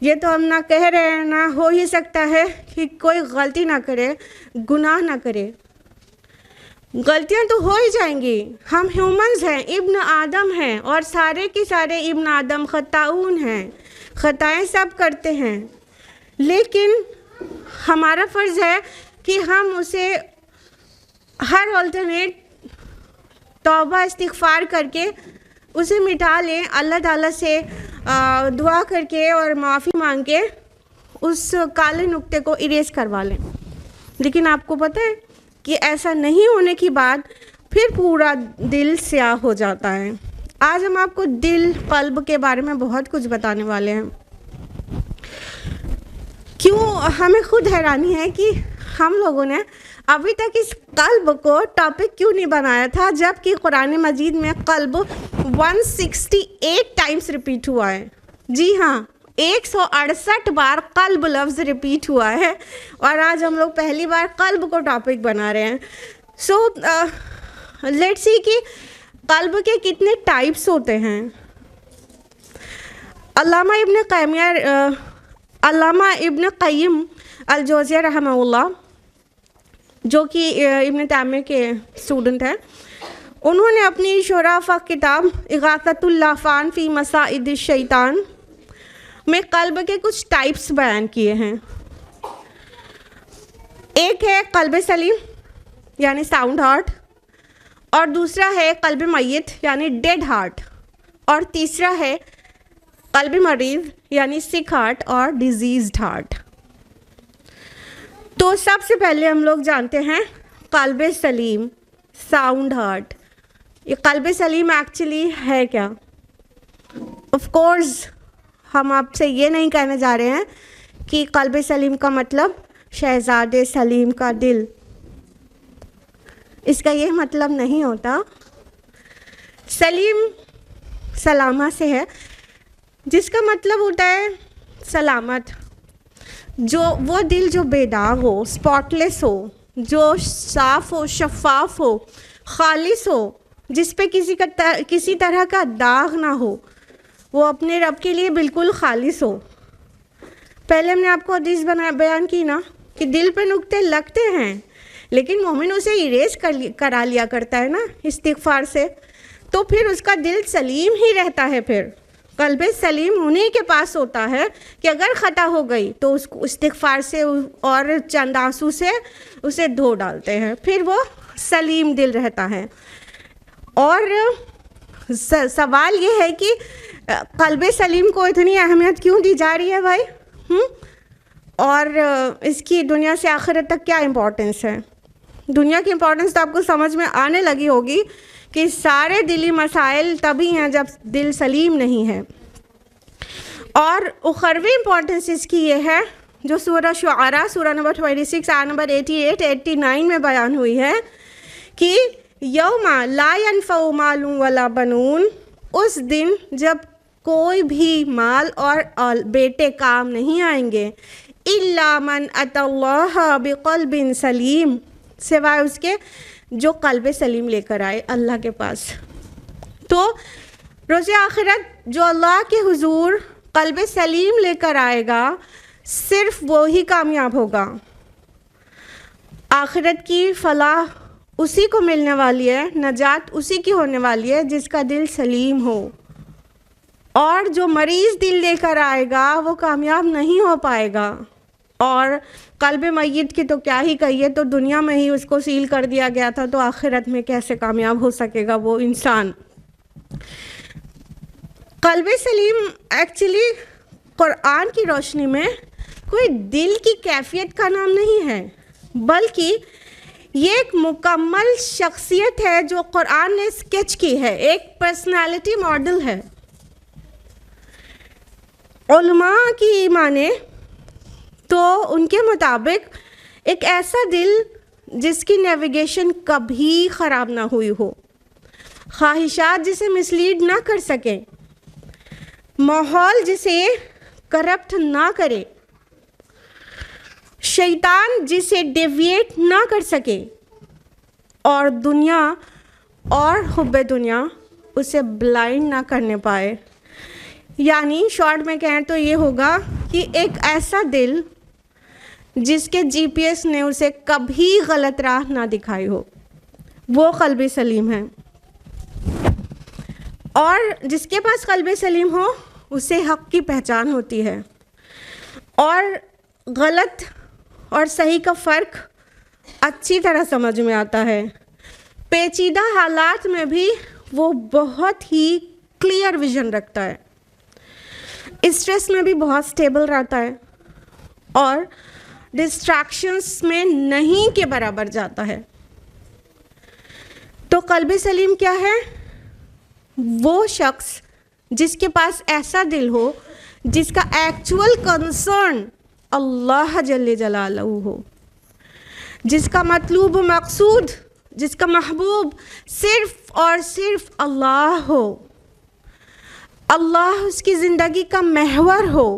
یہ تو ہم نہ کہہ رہے ہیں، نہ ہو ہی سکتا ہے کہ کوئی غلطی نہ کرے، گناہ نہ کرے. غلطیاں تو ہو ہی جائیں گی، ہم ہیومنز ہیں، ابن آدم ہیں، اور سارے کے سارے ابن آدم خطاؤن ہیں، خطائیں سب کرتے ہیں. لیکن ہمارا فرض ہے کہ ہم اسے ہر آلٹرنیٹ توبہ استغفار کر کے اسے مٹا لیں، اللہ تعالیٰ سے دعا کر کے اور معافی مانگ کے اس کالے نقطے کو اریز کروا لیں. لیکن آپ کو پتہ ہے کہ ایسا نہیں ہونے کی بعد پھر پورا دل سیاہ ہو جاتا ہے. آج ہم آپ کو دل، قلب کے بارے میں بہت کچھ بتانے والے ہیں. کیوں ہمیں خود حیرانی ہے کہ ہم لوگوں نے ابھی تک اس قلب کو ٹاپک کیوں نہیں بنایا تھا، جب کہ قرآن مجید میں قلب 168 ٹائمز ریپیٹ ہوا ہے. جی ہاں، 168 بار قلب لفظ ریپیٹ ہوا ہے، اور آج ہم لوگ پہلی بار قلب کو ٹاپک بنا رہے ہیں. سو لیٹس سی کہ قلب کے کتنے ٹائپس ہوتے ہیں. علامہ ابن قیم الجوزیہ رحمہ اللہ، جو کہ ابن تیمیہ کے اسٹوڈنٹ ہیں، انہوں نے اپنی شرافہ کتاب اغاثۃ اللافان فی مصائد الشیطان میں قلب کے کچھ ٹائپس بیان کیے ہیں. ایک ہے قلب سلیم یعنی ساؤنڈ ہارٹ، اور دوسرا ہے قلب میت یعنی ڈیڈ ہارٹ، اور تیسرا ہے قلب مریض یعنی سک ہارٹ اور ڈیزیزڈ ہارٹ. تو سب سے پہلے ہم لوگ جانتے ہیں قلب سلیم، ساؤنڈ ہارٹ. یہ قلب سلیم ایکچولی ہے کیا؟ آف کورس ہم آپ سے یہ نہیں کہنے جا رہے ہیں کہ قلب سلیم کا مطلب شہزادے سلیم کا دل. اس کا یہ مطلب نہیں ہوتا. سلیم سلامہ سے ہے، جس کا مطلب ہوتا ہے سلامت. جو وہ دل جو بے داغ ہو، اسپاٹ لیس ہو، جو صاف ہو، شفاف ہو، خالص ہو، جس پہ کسی طرح کا داغ نہ ہو، وہ اپنے رب کے لیے بالکل خالص ہو. پہلے ہم نے آپ کو حدیث بیان کی نا کہ دل پہ نقطے لگتے ہیں، لیکن مومن اسے اریز کرا لیا کرتا ہے نا استغفار سے، تو پھر اس کا دل سلیم ہی رہتا ہے. پھر قلب سلیم انہی کے پاس ہوتا ہے کہ اگر خطا ہو گئی تو اس کو استغفار سے اور چند آنسو سے اسے دھو ڈالتے ہیں، پھر وہ سلیم دل رہتا ہے. اور سوال یہ ہے کہ قلب سلیم کو اتنی اہمیت کیوں دی جا رہی ہے بھائی؟ اور اس کی دنیا سے آخرت تک کیا امپورٹنس ہے؟ دنیا کی امپورٹنس تو آپ کو سمجھ میں آنے لگی ہوگی کہ سارے دلی مسائل تبھی ہیں جب دل سلیم نہیں ہے. اور اخروی امپورٹنس اس کی یہ ہے جو سورہ شعراء سورہ نمبر 26 آیت نمبر 88-89 میں بیان ہوئی ہے کہ یوم لا ینفع مال ولا بنون، اس دن جب کوئی بھی مال اور بیٹے کام نہیں آئیں گے، الا من اتی اللہ بقلب سلیم، سوائے اس کے جو قلب سلیم لے کر آئے اللہ کے پاس. تو روز آخرت جو اللہ کے حضور قلب سلیم لے کر آئے گا، صرف وہی کامیاب ہوگا. آخرت کی فلاح اسی کو ملنے والی ہے، نجات اسی کی ہونے والی ہے جس کا دل سلیم ہو. اور جو مریض دل لے کر آئے گا وہ کامیاب نہیں ہو پائے گا. اور قلب میت کی تو کیا ہی کہیے، تو دنیا میں ہی اس کو سیل کر دیا گیا تھا، تو آخرت میں کیسے کامیاب ہو سکے گا وہ انسان. قلب سلیم ایکچولی قرآن کی روشنی میں کوئی دل کی کیفیت کا نام نہیں ہے، بلکہ یہ ایک مکمل شخصیت ہے جو قرآن نے اسکیچ کی ہے، ایک پرسنالٹی ماڈل ہے. علماء کی مانے تو ان کے مطابق ایک ایسا دل جس کی نیویگیشن کبھی خراب نہ ہوئی ہو، خواہشات جسے مسلیڈ نہ کر سکیں، ماحول جسے کرپٹ نہ کرے، شیطان جسے ڈیویٹ نہ کر سکے، اور دنیا اور حب دنیا اسے بلائنڈ نہ کرنے پائے. یعنی شارٹ میں کہیں تو یہ ہوگا کہ ایک ایسا دل جس کے جی پی ایس نے اسے کبھی غلط راہ نہ دکھائی ہو، وہ قلب سلیم ہے. اور جس کے پاس قلب سلیم ہو اسے حق کی پہچان ہوتی ہے اور غلط اور صحیح کا فرق اچھی طرح سمجھ میں آتا ہے. پیچیدہ حالات میں بھی وہ بہت ہی کلیئر ویژن رکھتا ہے. اسٹریس میں بھی بہت سٹیبل رہتا ہے اور ڈسٹریکشنز میں نہیں کے برابر جاتا ہے. تو قلب سلیم کیا ہے؟ وہ شخص جس کے پاس ایسا دل ہو جس کا ایکچول کنسرن اللہ جل جلالہ ہو، جس کا مطلوب و مقصود، جس کا محبوب صرف اور صرف اللہ ہو، اللہ اس کی زندگی کا محور ہو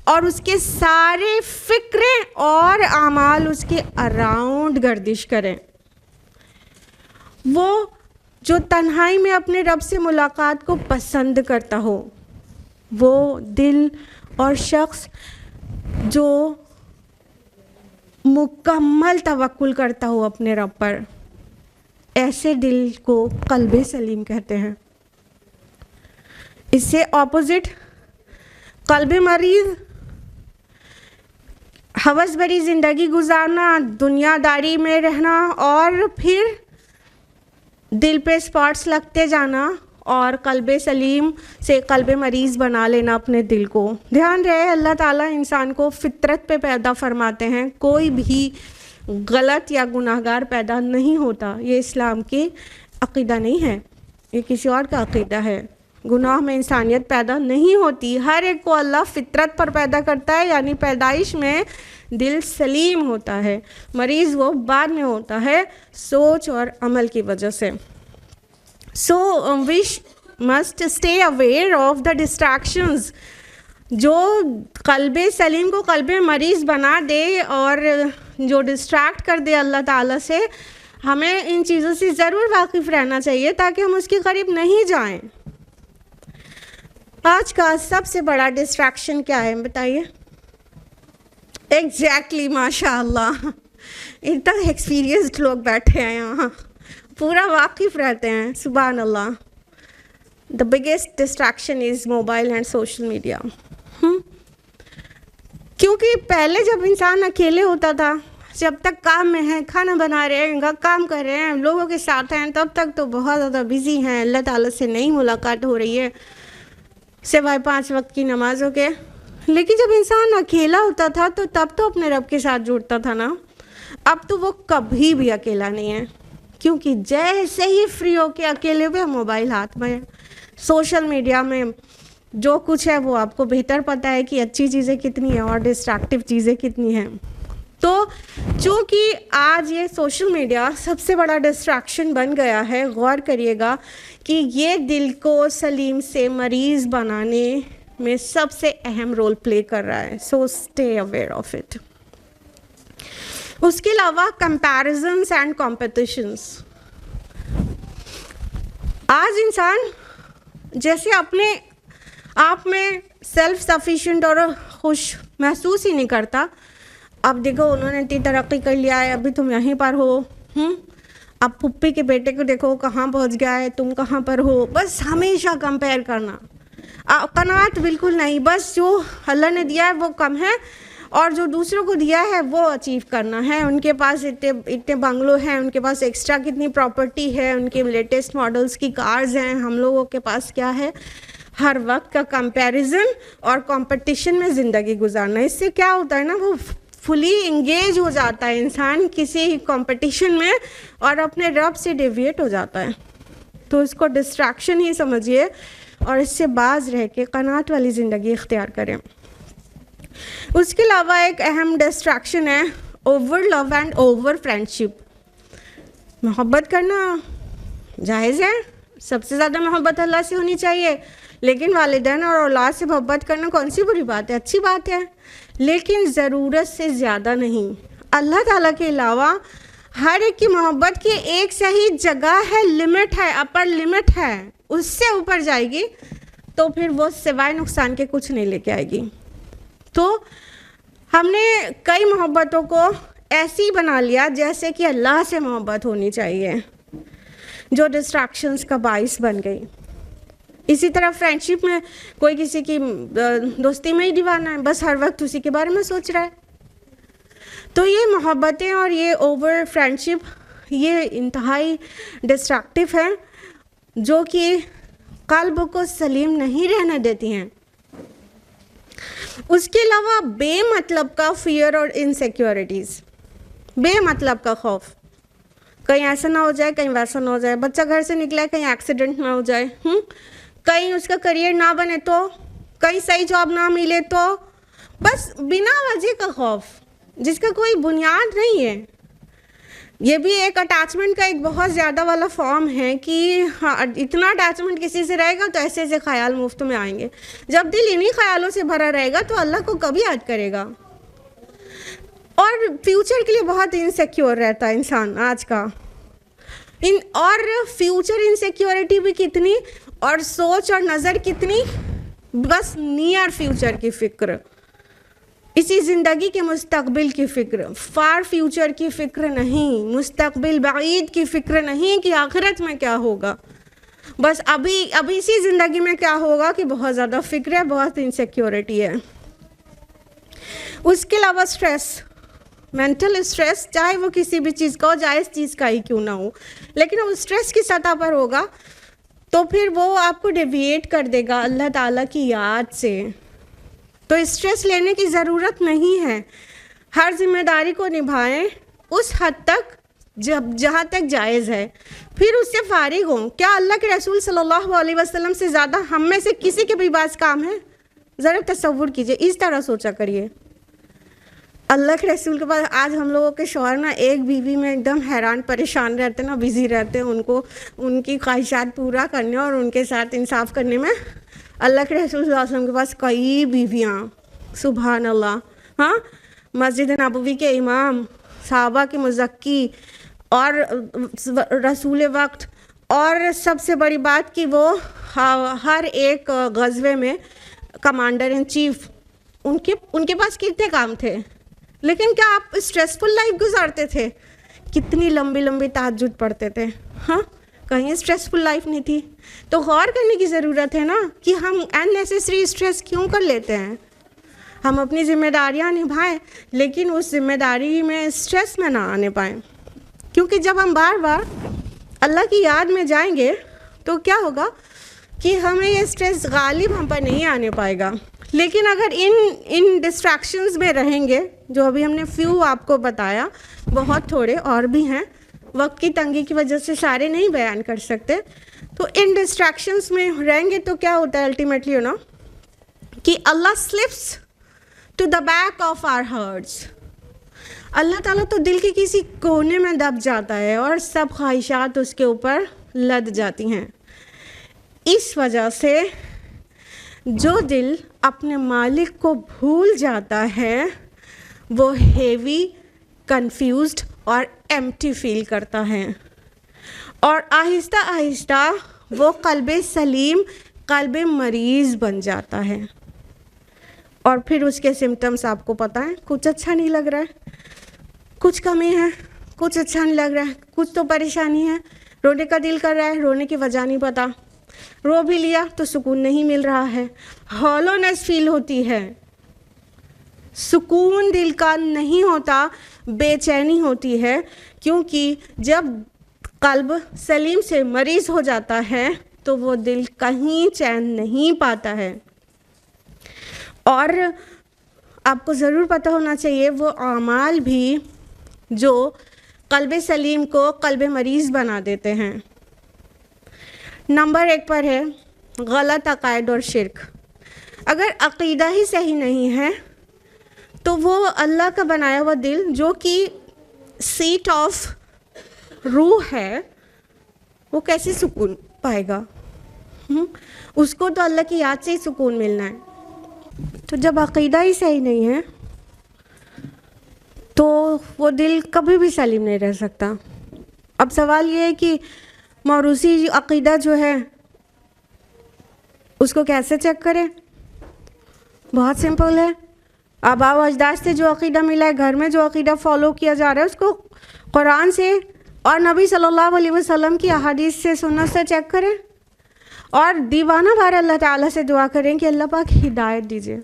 اور اس کے سارے فکریں اور اعمال اس کے اراؤنڈ گردش کریں. وہ جو تنہائی میں اپنے رب سے ملاقات کو پسند کرتا ہو، وہ دل اور شخص جو مکمل توکل کرتا ہو اپنے رب پر، ایسے دل کو قلب سلیم کہتے ہیں. اس سے اپوزٹ قلب مریض، ہوس بھری زندگی گزارنا، دنیا داری میں رہنا اور پھر دل پہ اسپاٹس لگتے جانا اور قلب سلیم سے قلب مریض بنا لینا اپنے دل کو. دھیان رہے اللہ تعالیٰ انسان کو فطرت پہ پیدا فرماتے ہیں، کوئی بھی غلط یا گناہگار پیدا نہیں ہوتا. یہ اسلام کی عقیدہ نہیں ہے، یہ کسی اور کا عقیدہ ہے. گناہ میں انسانیت پیدا نہیں ہوتی، ہر ایک کو اللہ فطرت پر پیدا کرتا ہے، یعنی پیدائش میں دل سلیم ہوتا ہے. مریض وہ بعد میں ہوتا ہے سوچ اور عمل کی وجہ سے. So we must stay aware of the distractions جو قلب سلیم کو قلب مریض بنا دے اور جو ڈسٹریکٹ کر دے اللہ تعالیٰ سے. ہمیں ان چیزوں سے ضرور واقف رہنا چاہیے تاکہ ہم اس کے قریب نہیں جائیں. آج کا سب سے بڑا ڈسٹریکشن کیا ہے بتائیے؟ ایگزیکٹلی ماشاء اللہ، اتنا ایکسپیرینسڈ لوگ بیٹھے ہیں یہاں، پورا واقف رہتے ہیں. سبحان اللہ. The biggest distraction is mobile and social media. کیونکہ پہلے جب انسان اکیلے ہوتا تھا، جب تک کام میں ہے، کھانا بنا رہے ہیں، کام کر رہے ہیں، لوگوں کے ساتھ ہیں، تب تک تو بہت زیادہ بزی ہیں، اللہ تعالیٰ سے نہیں ملاقات ہو رہی ہے سوائے 5 وقت کی نمازوں کے. لیکن جب انسان اکیلا ہوتا تھا تو تب تو اپنے رب کے ساتھ جڑتا تھا نا. اب تو وہ کبھی بھی اکیلا نہیں ہے، کیونکہ جیسے ہی فری ہو کے اکیلے ہوئے موبائل ہاتھ میں، سوشل میڈیا میں جو کچھ ہے وہ آپ کو بہتر پتہ ہے کہ اچھی چیزیں کتنی ہیں اور ڈسٹریکٹیو چیزیں کتنی ہیں. تو چونکہ آج یہ سوشل میڈیا سب سے بڑا ڈسٹریکشن بن گیا ہے، غور کریے گا کہ یہ دل کو سلیم سے مریض بنانے میں سب سے اہم رول پلے کر رہا ہے. So stay aware of it. اس کے علاوہ کمپیریزنس اینڈ کمپٹیشنس. آج انسان جیسے اپنے آپ میں سیلف سفیشینٹ اور خوش محسوس ہی نہیں کرتا. اب دیکھو انہوں نے اتنی ترقی کر لیا ہے، ابھی تم یہیں پر ہو. اب پھپھی کے بیٹے کو دیکھو کہاں پہنچ گیا ہے، تم کہاں پر ہو. بس ہمیشہ کمپیئر کرنا، قناعت بالکل نہیں. بس جو اللہ نے دیا ہے وہ کم ہے اور جو دوسروں کو دیا ہے وہ اچیو کرنا ہے. ان کے پاس اتنے بنگلو ہیں، ان کے پاس ایکسٹرا کتنی پراپرٹی ہے، ان کے لیٹسٹ ماڈلس کی کارز ہیں. ہم لوگوں کے پاس کیا ہے؟ ہر وقت کا کمپیریزن اور کمپٹیشن میں زندگی گزارنا. اس سے کیا ہوتا ہے نا، وہ فلی انگیج ہو جاتا ہے انسان کسی کمپٹیشن میں اور اپنے رب سے ڈیویٹ ہو جاتا ہے. تو اس کو ڈسٹریکشن ہی سمجھیے اور اس سے باز رہ کے قناعت والی زندگی اختیار کریں. اس کے علاوہ ایک اہم ڈسٹریکشن ہے over love and over friendship. محبت کرنا جائز ہے، سب سے زیادہ محبت اللہ سے ہونی چاہیے، لیکن والدین اور اولاد سے محبت کرنا کون سی بری بات ہے؟ اچھی بات ہے، لیکن ضرورت سے زیادہ نہیں. اللہ تعالیٰ کے علاوہ ہر ایک کی محبت کی ایک صحیح جگہ ہے، لمٹ ہے، اپر لمٹ ہے. اس سے اوپر جائے گی تو پھر وہ سوائے نقصان کے کچھ نہیں لے کے آئے گی. تو ہم نے کئی محبتوں کو ایسی بنا لیا جیسے کہ اللہ سے محبت ہونی چاہیے، جو ڈسٹریکشنز کا باعث بن گئی. اسی طرح فرینڈشپ میں کوئی کسی کی دوستی میں ہی دیوانہ ہے، بس ہر وقت اسی کے بارے میں سوچ رہا ہے. تو یہ محبتیں اور یہ اوور فرینڈشپ یہ انتہائی ڈسٹریکٹیو ہیں، جو کہ قلب کو سلیم نہیں رہنے دیتی ہیں. اس کے علاوہ بے مطلب کا فیئر اور انسیکیورٹیز، بے مطلب کا خوف، کہیں ایسا نہ ہو جائے، کہیں ویسا نہ ہو جائے، بچہ گھر سے نکلا ہے کہیں ایکسیڈنٹ نہ ہو جائے، کہیں اس کا کریئر نہ بنے تو، کہیں صحیح جاب نہ ملے تو، بس بنا وجہ کا خوف جس کا کوئی بنیاد نہیں ہے. یہ بھی ایک اٹیچمنٹ کا ایک بہت زیادہ والا فارم ہے کہ اتنا اٹیچمنٹ کسی سے رہے گا تو ایسے ایسے خیال مفت میں آئیں گے. جب دل انہی خیالوں سے بھرا رہے گا تو اللہ کو کبھی یاد کرے گا. اور فیوچر کے لیے بہت انسیکیور رہتا ہے انسان آج کا. اور فیوچر انسیکیورٹی بھی کتنی، اور سوچ اور نظر کتنی، بس نیئر فیوچر کی فکر، اسی زندگی کے مستقبل کی فکر، فار فیوچر کی فکر نہیں، مستقبل بعید کی فکر نہیں کہ آخرت میں کیا ہوگا. بس ابھی اسی زندگی میں کیا ہوگا کہ بہت زیادہ فکر ہے، بہت انسیکیورٹی ہے. اس کے علاوہ اسٹریس، مینٹل اسٹریس، چاہے وہ کسی بھی چیز کا ہو، جائز چیز کا ہی کیوں نہ ہو، لیکن وہ اسٹریس کی سطح پر ہوگا تو پھر وہ آپ کو ڈیویٹ کر دے گا اللہ تعالیٰ کی یاد سے. تو اسٹریس لینے کی ضرورت نہیں ہے. ہر ذمہ داری کو نبھائیں اس حد تک جہاں تک جائز ہے، پھر اس سے فارغ ہوں. کیا اللہ کے رسول صلی اللہ علیہ وسلم سے زیادہ ہم میں سے کسی کے بھی پاس کام ہے؟ ذرا تصور کیجئے، اس طرح سوچا کریے. اللہ کے رسول کے پاس آج ہم لوگوں کے شوہر نا ایک بیوی میں ایک دم حیران پریشان رہتے ہیں نا، بزی رہتے ہیں ان کو ان کی خواہشات پورا کرنے اور ان کے ساتھ انصاف کرنے میں. اللہ کے رسول صلی اللہ علیہ وسلم کے پاس کئی بیویاں، سبحان اللہ. ہاں، مسجد نبوی کے امام، صحابہ کے مزکی، اور رسول وقت، اور سب سے بڑی بات کہ وہ ہر ایک غزوے میں کمانڈر ان چیف، ان کے پاس کتنے کام تھے. لیکن کیا آپ اسٹریسفل لائف گزارتے تھے؟ کتنی لمبی لمبی تہجد پڑھتے تھے. ہاں، کہیں اسٹریسفل لائف نہیں تھی. تو غور کرنے کی ضرورت ہے نا کہ ہم ان نیسیسری اسٹریس کیوں کر لیتے ہیں. ہم اپنی ذمہ داریاں نبھائیں لیکن اس ذمہ داری میں اسٹریس میں نہ آنے پائیں، کیونکہ جب ہم بار بار اللہ کی یاد میں جائیں گے تو کیا ہوگا کہ ہمیں یہ اسٹریس غالب ہم پر نہیں آنے پائے گا. لیکن اگر ان ڈسٹریکشنز میں رہیں گے، جو ابھی ہم نے فیو آپ کو بتایا، بہت تھوڑے اور بھی ہیں، وقت کی تنگی کی وجہ سے سارے نہیں بیان کر سکتے، تو ان ڈسٹریکشنز میں رہیں گے تو کیا ہوتا ہے الٹیمیٹلی نا کہ اللہ slips to the back of our hearts. اللہ تعالیٰ تو دل کے کسی کونے میں دب جاتا ہے اور سب خواہشات اس کے اوپر لد جاتی ہیں. اس وجہ سے جو دل اپنے مالک کو بھول جاتا ہے وہ ہیوی، کنفیوزڈ اور ایمٹی فیل کرتا ہے، اور آہستہ آہستہ وہ قلب سلیم، قلب مریض بن جاتا ہے. اور پھر اس کے سمٹمز آپ کو پتہ ہیں، کچھ اچھا نہیں لگ رہا ہے، کچھ کمی ہے، کچھ اچھا نہیں لگ رہا ہے، کچھ تو پریشانی ہے، رونے کا دل کر رہا ہے، رونے کی وجہ نہیں پتہ، رو بھی لیا تو سکون نہیں مل رہا ہے، ہالونیس فیل ہوتی ہے، سکون دل کا نہیں ہوتا، بے چینی ہوتی ہے، کیونکہ جب قلب سلیم سے مریض ہو جاتا ہے تو وہ دل کہیں چین نہیں پاتا ہے. اور آپ کو ضرور پتہ ہونا چاہیے وہ اعمال بھی جو قلب سلیم کو قلب مریض بنا دیتے ہیں. نمبر 1 پر ہے غلط عقائد اور شرک. اگر عقیدہ ہی صحیح نہیں ہے تو وہ اللہ کا بنایا ہوا دل جو کہ سیٹ آف روح ہے وہ کیسے سکون پائے گا؟ اس کو تو اللہ کی یاد سے ہی سکون ملنا ہے. تو جب عقیدہ ہی صحیح نہیں ہے تو وہ دل کبھی بھی سلیم نہیں رہ سکتا. اب سوال یہ ہے کہ موروثی عقیدہ جو ہے اس کو کیسے چیک کریں؟ بہت سمپل ہے. آباء و اجداد سے جو عقیدہ ملا ہے, گھر میں جو عقیدہ فالو کیا جا رہا ہے, اس کو قرآن سے اور نبی صلی اللہ علیہ وسلم کی احادیث سے, سنت سے چیک کریں, اور دیوانہ وار اللہ تعالیٰ سے دعا کریں کہ اللہ پاک ہدایت دیجیے.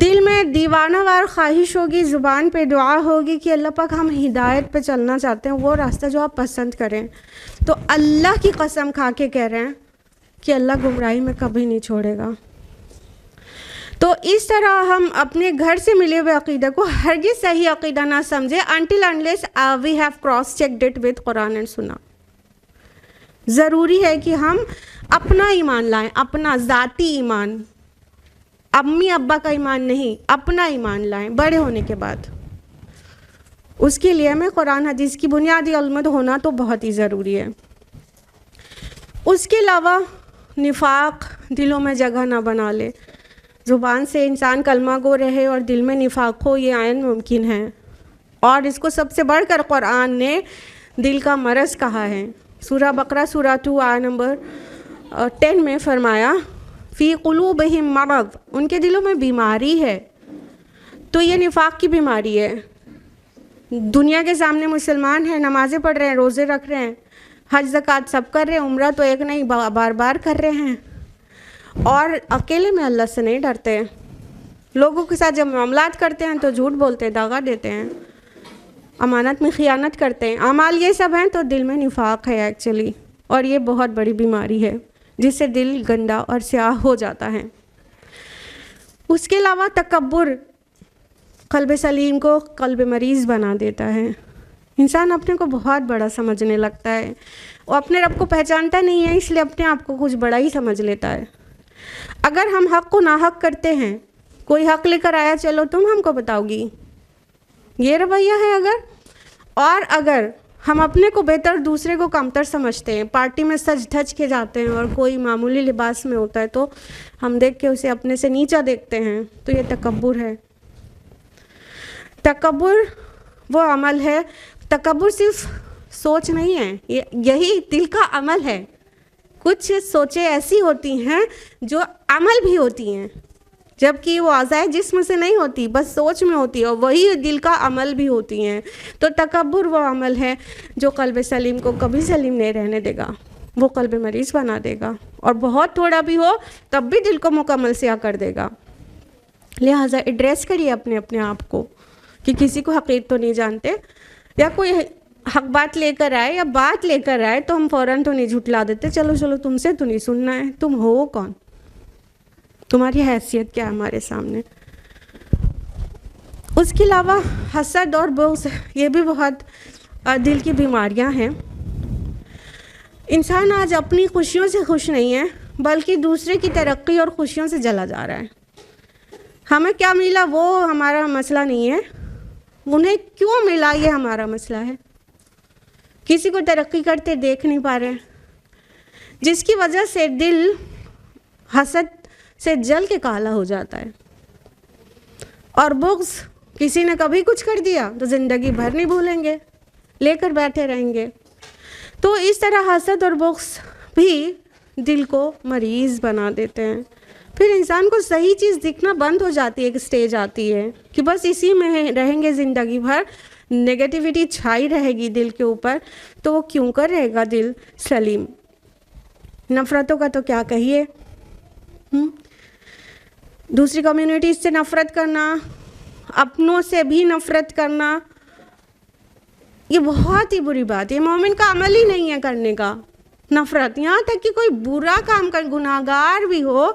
دل میں دیوانہ وار خواہش ہوگی, زبان پہ دعا ہوگی کہ اللہ پاک ہم ہدایت پہ چلنا چاہتے ہیں, وہ راستہ جو آپ پسند کریں. تو اللہ کی قسم کھا کے کہہ رہے ہیں کہ اللہ گمراہی میں کبھی نہیں چھوڑے گا. تو اس طرح ہم اپنے گھر سے ملے ہوئے عقیدہ کو ہرگز صحیح عقیدہ نہ سمجھے until unless we have cross checked it with Quran and سنہ. ضروری ہے کہ ہم اپنا ایمان لائیں, اپنا ذاتی ایمان, امی ابا کا ایمان نہیں, اپنا ایمان لائیں بڑے ہونے کے بعد. اس کے لیے ہمیں قرآن حدیث کی بنیادی علم ہونا تو بہت ہی ضروری ہے. اس کے علاوہ نفاق دلوں میں جگہ نہ بنا لے. زبان سے انسان کلمہ گو رہے اور دل میں نفاق ہو, یہ عین ممکن ہے. اور اس کو سب سے بڑھ کر قرآن نے دل کا مرض کہا ہے. سورہ بقرہ سورہ 2 آیت نمبر 10 میں فرمایا فی قلوبہم مرض, ان کے دلوں میں بیماری ہے. تو یہ نفاق کی بیماری ہے. دنیا کے سامنے مسلمان ہیں, نمازیں پڑھ رہے ہیں, روزے رکھ رہے ہیں, حج زکوٰۃ سب کر رہے ہیں, عمرہ تو ایک نہیں بار بار کر رہے ہیں, اور اکیلے میں اللہ سے نہیں ڈرتے. لوگوں کے ساتھ جب معاملات کرتے ہیں تو جھوٹ بولتے ہیں, داغا دیتے ہیں, امانت میں خیانت کرتے ہیں. اعمال یہ سب ہیں تو دل میں نفاق ہے ایکچولی, اور یہ بہت بڑی بیماری ہے جس سے دل گندا اور سیاہ ہو جاتا ہے. اس کے علاوہ تکبر قلب سلیم کو قلب مریض بنا دیتا ہے. انسان اپنے کو بہت بڑا سمجھنے لگتا ہے. وہ اپنے رب کو پہچانتا نہیں ہے, اس لیے اپنے آپ کو کچھ بڑا ہی سمجھ لیتا ہے. اگر ہم حق کو ناحق کرتے ہیں, کوئی حق لے کر آیا, چلو تم ہم کو بتاؤ گی, یہ رویہ ہے اگر. اور اگر ہم اپنے کو بہتر دوسرے کو کمتر سمجھتے ہیں, پارٹی میں سج دھج کے جاتے ہیں اور کوئی معمولی لباس میں ہوتا ہے تو ہم دیکھ کے اسے اپنے سے نیچا دیکھتے ہیں, تو یہ تکبر ہے. تکبر وہ عمل ہے, تکبر صرف سوچ نہیں ہے, یہی دل کا عمل ہے. کچھ سوچیں ایسی ہوتی ہیں جو عمل بھی ہوتی ہیں, جبکہ وہ اعضائے جسم سے نہیں ہوتی, بس سوچ میں ہوتی ہے, اور وہی دل کا عمل بھی ہوتی ہیں. تو تکبر وہ عمل ہے جو قلب سلیم کو کبھی سلیم نہیں رہنے دے گا, وہ قلب مریض بنا دے گا, اور بہت تھوڑا بھی ہو تب بھی دل کو مکمل سیاہ کر دے گا. لہٰذا ایڈریس کریے اپنے آپ کو کہ کسی کو حقیقت تو نہیں جانتے, یا کوئی حق بات لے کر آئے یا بات لے کر آئے تو ہم فوراً تو نہیں جھٹلا دیتے, چلو تم سے تو نہیں سننا ہے, تم ہو کون, تمہاری حیثیت کیا ہے ہمارے سامنے. اس کے علاوہ حسد اور بغض, یہ بھی بہت دل کی بیماریاں ہیں. انسان آج اپنی خوشیوں سے خوش نہیں ہے, بلکہ دوسرے کی ترقی اور خوشیوں سے جلا جا رہا ہے. ہمیں کیا ملا وہ ہمارا مسئلہ نہیں ہے, انہیں کیوں ملا یہ ہمارا مسئلہ ہے. کسی کو ترقی کرتے دیکھ نہیں پا رہے, جس کی وجہ سے دل حسد سے جل کے کالا ہو جاتا ہے. اور بغض, کسی نے کبھی کچھ کر دیا تو زندگی بھر نہیں بھولیں گے, لے کر بیٹھے رہیں گے. تو اس طرح حسد اور بغض بھی دل کو مریض بنا دیتے ہیں. پھر انسان کو صحیح چیز دکھنا بند ہو جاتی ہے, ایک سٹیج آتی ہے کہ بس اسی میں رہیں گے زندگی بھر, نیگیٹیوٹی چھائی رہے گی دل کے اوپر, تو وہ کیوں کر رہے گا دل سلیم. نفرتوں کا تو کیا کہیے, دوسری کمیونٹیز سے نفرت کرنا, اپنوں سے بھی نفرت کرنا, یہ بہت ہی بری بات ہے. مومن کا عمل ہی نہیں ہے کرنے کا نفرت. یہاں تک کہ کوئی برا کام کر, گناہگار بھی ہو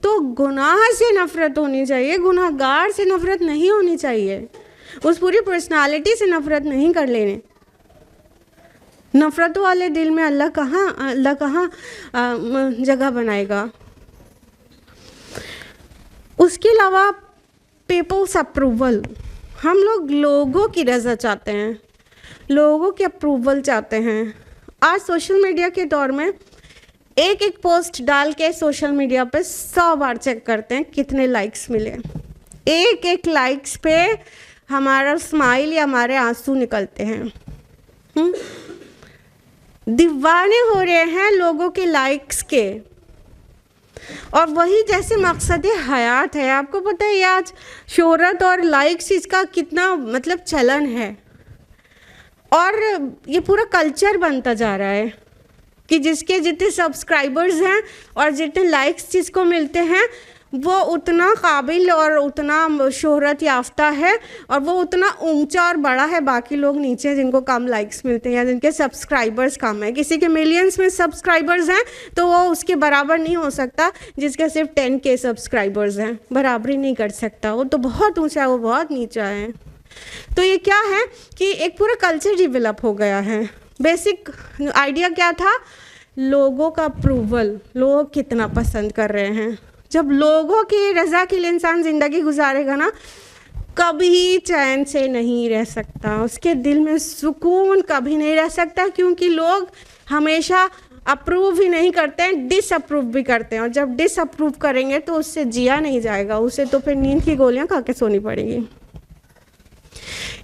تو گناہ سے نفرت ہونی چاہیے, گناہ گار سے نفرت نہیں ہونی چاہیے. اس پوری پرسنالٹی سے نفرت نہیں کر لینے. نفرتوں والے دل میں اللہ کہاں جگہ بنائے گا. اس کے علاوہ پیپلز اپروول, ہم لوگوں کی رضا چاہتے ہیں, لوگوں کی اپروول چاہتے ہیں. آج سوشل میڈیا کے دور میں ایک پوسٹ ڈال کے سوشل میڈیا پہ 100 بار چیک کرتے ہیں کتنے لائکس ملے. ایک لائکس پہ ہمارا اسمائل یا ہمارے آنسو نکلتے ہیں. دیوانے ہو رہے ہیں لوگوں کے لائکس کے. اور وہی جیسے مقصد حیات ہے. آپ کو پتہ ہے یہ آج شہرت اور لائکس اس کا کتنا مطلب چلن ہے, اور یہ پورا کلچر بنتا جا رہا ہے کہ جس کے جتنے سبسکرائبرز ہیں اور جتنے لائکس جس کو ملتے ہیں وہ اتنا قابل اور اتنا شہرت یافتہ ہے, اور وہ اتنا اونچا اور بڑا ہے. باقی لوگ نیچے جن کو کم لائکس ملتے ہیں یا جن کے سبسکرائبرز کم ہیں, کسی کے ملینز میں سبسکرائبرز ہیں تو وہ اس کے برابر نہیں ہو سکتا جس کے صرف 10K سبسکرائبرز ہیں, برابری نہیں کر سکتا. وہ تو بہت اونچا ہے, وہ بہت نیچا ہے. تو یہ کیا ہے کہ ایک پورا کلچر ڈیولپ ہو گیا ہے. بیسک آئیڈیا کیا تھا؟ لوگوں کا اپروول, لوگ کتنا پسند کر رہے ہیں. جب لوگوں کی رضا کے لیے انسان زندگی گزارے گا نا, کبھی چین سے نہیں رہ سکتا, اس کے دل میں سکون کبھی نہیں رہ سکتا, کیونکہ لوگ ہمیشہ اپروو ہی نہیں کرتے ہیں, ڈس اپروو بھی کرتے ہیں, اور جب ڈس اپروو کریں گے تو اس سے جیا نہیں جائے گا, اسے تو پھر نیند کی گولیاں کھا کے سونی پڑے گی.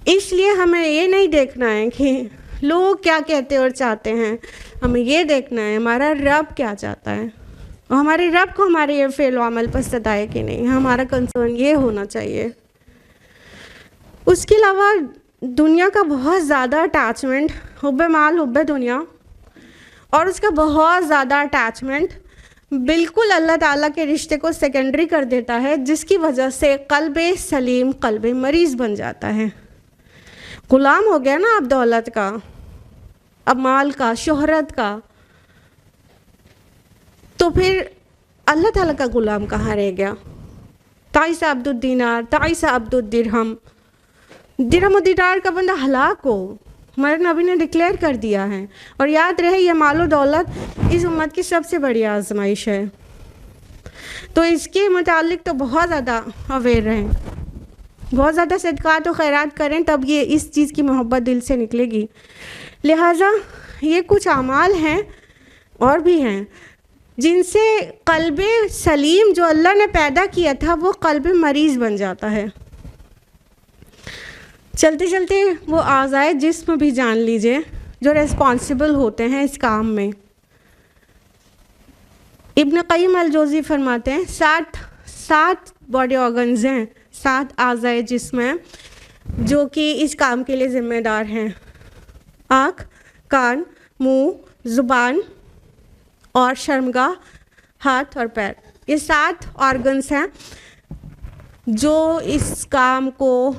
اس لیے ہمیں یہ نہیں دیکھنا ہے کہ لوگ کیا کہتے اور چاہتے ہیں, ہمیں یہ دیکھنا ہے ہمارا رب کیا چاہتا ہے, اور ہمارے رب کو ہمارے یہ فعل و عمل پسند آئے کہ نہیں. ہمارا کنسرن یہ ہونا چاہیے. اس کے علاوہ دنیا کا بہت زیادہ اٹیچمنٹ, حب مال حب دنیا, اور اس کا بہت زیادہ اٹیچمنٹ بالکل اللہ تعالیٰ کے رشتے کو سیکنڈری کر دیتا ہے, جس کی وجہ سے قلب سلیم قلب مریض بن جاتا ہے. غلام ہو گیا نا اب دولت کا, اب مال کا, شہرت کا, تو پھر اللہ تعالیٰ کا غلام کہاں رہ گیا؟ تعیس عبد الدینار تعیس عبد الدرہم, درہم و دینار کا بندہ ہلاک ہو, ہمارے نبی نے ڈکلیئر کر دیا ہے. اور یاد رہے یہ مال و دولت اس امت کی سب سے بڑی آزمائش ہے, تو اس کے متعلق تو بہت زیادہ اویئر رہیں, بہت زیادہ صدقات و خیرات کریں, تب یہ اس چیز کی محبت دل سے نکلے گی. لہٰذا یہ کچھ اعمال ہیں اور بھی ہیں جن سے قلب سلیم جو اللہ نے پیدا کیا تھا وہ قلب مریض بن جاتا ہے. چلتے چلتے وہ اعضائے جسم بھی جان لیجئے جو ریسپانسبل ہوتے ہیں اس کام میں. ابن قیم الجوزی فرماتے ہیں 7 باڈی آرگنز ہیں, 7 اعضائے جسم ہیں جو کہ اس کام کے لیے ذمہ دار ہیں. آنکھ, کان, منہ, زبان اور شرمگاہ, ہاتھ اور پیر, یہ 7 آرگنز ہیں جو اس کام کو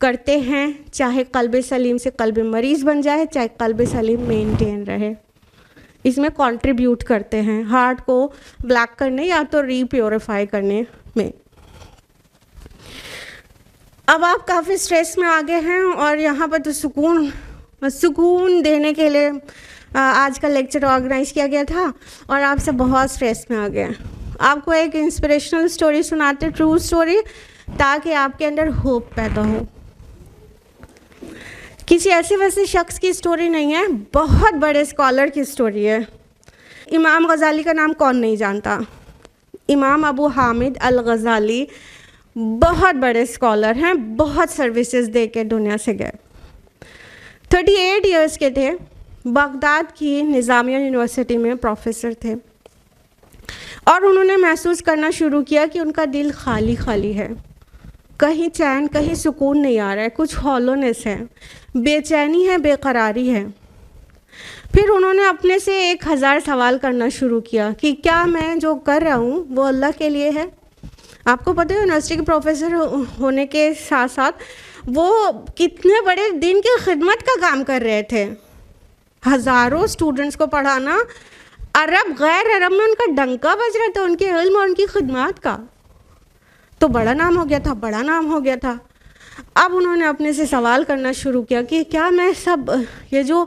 کرتے ہیں, چاہے قلب سلیم سے قلب مریض بن جائے, چاہے قلب سلیم مینٹین رہے, اس میں کنٹریبیوٹ کرتے ہیں ہارٹ کو بلیک کرنے یا تو ری پیوریفائی کرنے میں. اب آپ کافی اسٹریس میں آگے ہیں, اور یہاں پر تو سکون دینے کے لیے آج کا لیکچر آرگنائز کیا گیا تھا, اور آپ سب بہت اسٹریس میں آ گئے ہیں. آپ کو ایک انسپریشنل اسٹوری سناتے, ٹرو اسٹوری, تاکہ آپ کے اندر ہوپ پیدا ہو. کسی ایسے ویسے شخص کی اسٹوری نہیں ہے, بہت بڑے اسکالر کی اسٹوری ہے. امام غزالی کا نام کون نہیں جانتا؟ امام ابو حامد الغزالی بہت بڑے اسکالر ہیں, بہت سروسز دے کے دنیا سے گئے. 38 ایئرس کے تھے, بغداد کی نظامیہ یونیورسٹی میں پروفیسر تھے, اور انہوں نے محسوس کرنا شروع کیا کہ ان کا دل خالی خالی ہے, کہیں چین کہیں سکون نہیں آ رہا ہے, کچھ ہالونیس ہے, بے چینی ہے, بے قراری ہے. پھر انہوں نے اپنے سے 1000 سوال کرنا شروع کیا کہ کیا میں جو کر رہا ہوں وہ اللہ کے لیے ہے؟ آپ کو پتہ ہے یونیورسٹی کے پروفیسر ہونے کے ساتھ ساتھ وہ کتنے بڑے دین کی خدمت کا کام کر رہے تھے. ہزاروں اسٹوڈنٹس کو پڑھانا, عرب غیر عرب میں ان کا ڈنکا بج رہا تھا ان کے علم اور ان کی خدمات کا. تو بڑا نام ہو گیا تھا, بڑا نام ہو گیا تھا. اب انہوں نے اپنے سے سوال کرنا شروع کیا کہ کیا میں سب یہ جو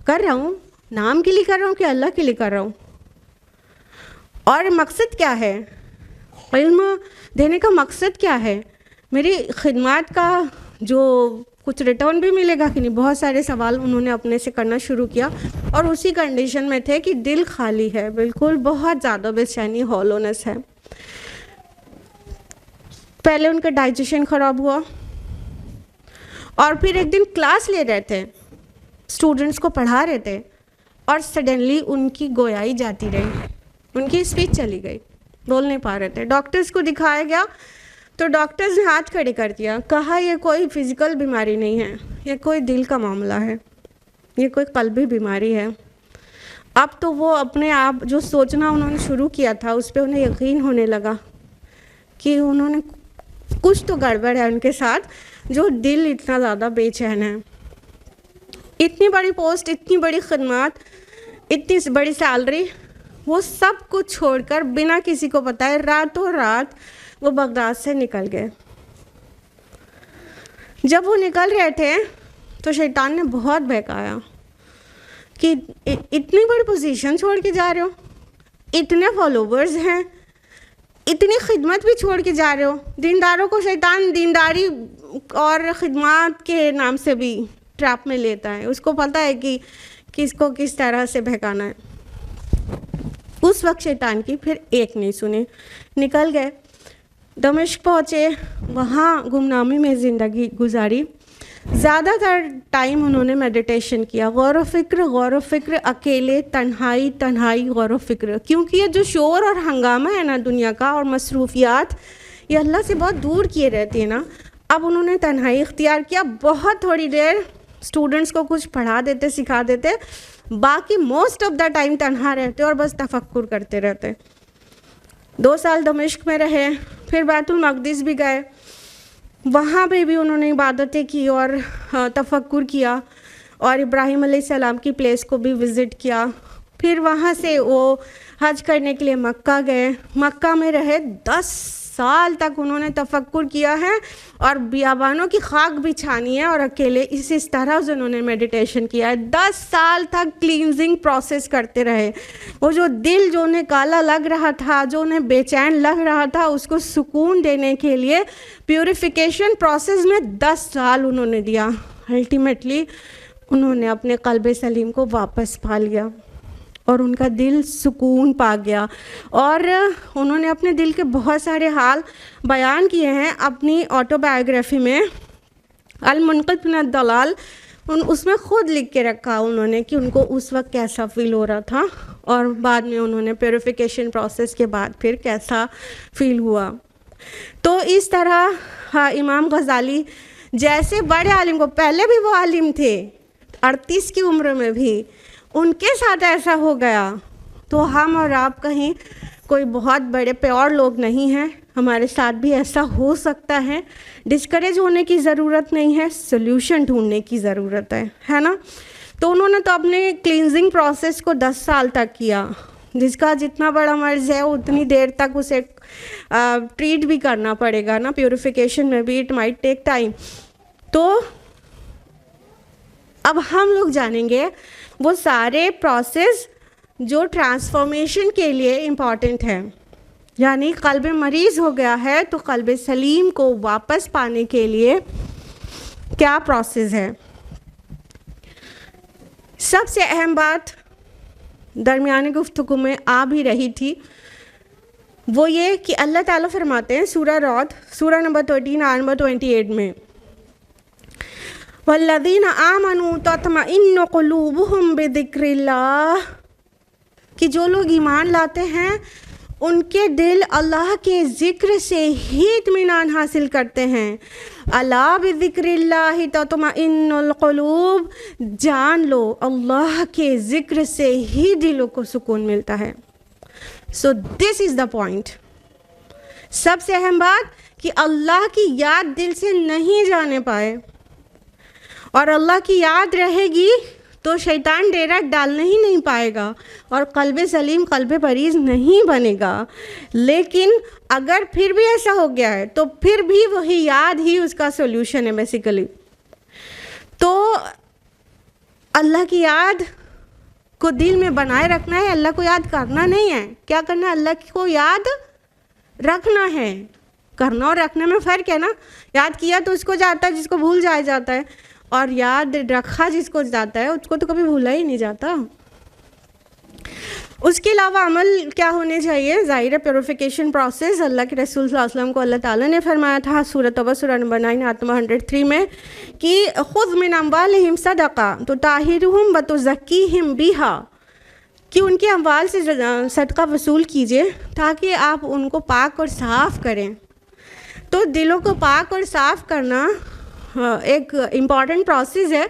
کر رہا ہوں نام کے لیے کر رہا ہوں کہ اللہ کے لیے کر رہا ہوں, اور مقصد کیا ہے, علم دینے کا مقصد کیا ہے, میری خدمات کا جو کچھ ریٹرن بھی ملے گا کہ نہیں. بہت سارے سوال انہوں نے اپنے سے کرنا شروع کیا, اور اسی کنڈیشن میں تھے کہ دل خالی ہے, بالکل بہت زیادہ بے چینی, ہالونیس ہے. پہلے ان کا ڈائجیشن خراب ہوا, اور پھر ایک دن کلاس لے رہے تھے, اسٹوڈنٹس کو پڑھا رہے تھے, اور سڈنلی ان کی گویائی جاتی رہی, ان کی اسپیچ چلی گئی. بول نہیں پا رہے تھے. ڈاکٹرز کو دکھایا گیا تو ڈاکٹرز نے ہاتھ کھڑے کر دیا, کہا یہ کوئی فزیکل بیماری نہیں ہے, یہ کوئی دل کا معاملہ ہے, یہ کوئی قلبی بیماری ہے. اب تو وہ اپنے آپ جو سوچنا انہوں نے شروع کیا تھا اس پہ انہیں یقین ہونے لگا کہ انہوں نے کچھ تو گڑبڑ ہے ان کے ساتھ, جو دل اتنا زیادہ بے چین ہے. اتنی بڑی پوسٹ, اتنی بڑی خدمات, اتنی بڑی سیلری, وہ سب کچھ چھوڑ کر بنا کسی کو بتائے راتوں رات وہ بغداد سے نکل گئے. جب وہ نکل رہے تھے تو شیطان نے بہت بہکایا کہ اتنی بڑی پوزیشن چھوڑ کے جا رہے ہو, اتنے فالوورز ہیں, اتنی خدمت بھی چھوڑ کے جا رہے ہو. دینداروں کو شیطان دینداری اور خدمات کے نام سے بھی ٹریپ میں لیتا ہے, اس کو پتہ ہے کہ کس کو کس طرح سے بہکانا ہے. اس وقت شیطان کی پھر ایک نہیں سنی, نکل گئے, دمشق پہنچے, وہاں گمنامی میں زندگی گزاری. زیادہ تر ٹائم انہوں نے میڈیٹیشن کیا, غور و فکر, اکیلے, تنہائی غور و فکر. کیونکہ یہ جو شور اور ہنگامہ ہے نا دنیا کا اور مصروفیات, یہ اللہ سے بہت دور کیے رہتی ہے نا. اب انہوں نے تنہائی اختیار کیا. بہت تھوڑی دیر اسٹوڈنٹس کو کچھ پڑھا دیتے, سکھا دیتے, باقی موسٹ آف دا ٹائم تنہا رہتے اور بس تفکر کرتے رہتے. 2 سال دمشق میں رہے, پھر بیت المقدس بھی گئے, وہاں پہ بھی انہوں نے عبادتیں کی اور تفکر کیا, اور ابراہیم علیہ السلام کی پلیس کو بھی وزٹ کیا. پھر وہاں سے وہ حج کرنے کے لیے مکہ گئے, مکہ میں رہے. 10 سال تک انہوں نے تفکر کیا ہے اور بیابانوں کی خاک بچھانی ہے اور اکیلے اس طرح سے انہوں نے میڈیٹیشن کیا ہے. 10 سال تک کلینزنگ پروسیس کرتے رہے. وہ جو دل جو انہیں کالا لگ رہا تھا, جو انہیں بے چین لگ رہا تھا, اس کو سکون دینے کے لیے پیوریفیکیشن پروسیس میں 10 سال انہوں نے دیا. الٹیمیٹلی انہوں نے اپنے قلب سلیم کو واپس پا لیا اور ان کا دل سکون پا گیا. اور انہوں نے اپنے دل کے بہت سارے حال بیان کیے ہیں اپنی آٹو بایوگرافی میں, المنقذ من الضلال. اس میں خود لکھ کے رکھا انہوں نے کہ ان کو اس وقت کیسا فیل ہو رہا تھا, اور بعد میں انہوں نے پیوریفیکیشن پروسیس کے بعد پھر کیسا فیل ہوا. تو اس طرح امام غزالی جیسے بڑے عالم کو, پہلے بھی وہ عالم تھے 38 کی عمر میں بھی, ان کے ساتھ ایسا ہو گیا, تو ہم اور آپ کہیں کوئی بہت بڑے پیور لوگ نہیں ہیں, ہمارے ساتھ بھی ایسا ہو سکتا ہے. ڈسکریج ہونے کی ضرورت نہیں ہے, سلیوشن ڈھونڈنے کی ضرورت ہے نا. تو انہوں نے تو اپنے کلینزنگ پروسیس کو 10 سال تک کیا. جس کا جتنا بڑا مرض ہے اتنی دیر تک اسے ٹریٹ بھی کرنا پڑے گا نا, پیوریفیکیشن میں بھی اٹ مائٹ ٹیک ٹائم. تو اب ہم لوگ جانیں گے وہ سارے پروسیس جو ٹرانسفارمیشن کے لیے امپورٹنٹ ہے. یعنی قلب مریض ہو گیا ہے تو قلب سلیم کو واپس پانے کے لیے کیا پروسیس ہے. سب سے اہم بات درمیانی گفتگو میں آ بھی رہی تھی, وہ یہ کہ اللہ تعالیٰ فرماتے ہیں سورہ رعد, سورہ نمبر 13 آیت نمبر 28 میں, والذین آمنوا تطمئن قلوبہم بذکر اللہ, کہ جو لوگ ایمان لاتے ہیں ان کے دل اللہ کے ذکر سے ہی اطمینان حاصل کرتے ہیں. الا بذکر اللہ تطمئن القلوب, جان لو اللہ کے ذکر سے ہی دلوں کو سکون ملتا ہے. سو دس از دا پوائنٹ. سب سے اہم بات کہ اللہ کی یاد دل سے نہیں جانے پائے, اور اللہ کی یاد رہے گی تو شیطان ڈیرا ڈالنے ہی نہیں پائے گا اور قلب سلیم قلب مریض نہیں بنے گا. لیکن اگر پھر بھی ایسا ہو گیا ہے تو پھر بھی وہی یاد ہی اس کا سولوشن ہے بیسیکلی. تو اللہ کی یاد کو دل میں بنائے رکھنا ہے, اللہ کو یاد کرنا نہیں ہے. کیا کرنا ہے؟ اللہ کو یاد رکھنا ہے. کرنا اور رکھنے میں فرق ہے نا. یاد کیا تو اس کو جاتا ہے جس کو بھول جایا جاتا ہے, اور یاد رکھا جس کو جاتا ہے اس کو تو کبھی بھولا ہی نہیں جاتا. اس کے علاوہ عمل کیا ہونے چاہیے؟ ظاہر پیوریفیکیشن پروسیس. اللہ کے رسول صلی اللہ علیہ وسلم کو اللہ تعالیٰ نے فرمایا تھا سورۃ توبہ سورہ نمبر 9 آیت نمبر 103 میں کہ خذ من اموالہم صدقہ تطہرہم وتزکیہم بہا, کہ ان کے اموال سے صدقہ وصول کیجیے تاکہ آپ ان کو پاک اور صاف کریں۔ تو دلوں کو پاک اور صاف کرنا ایک امپورٹنٹ پروسیس ہے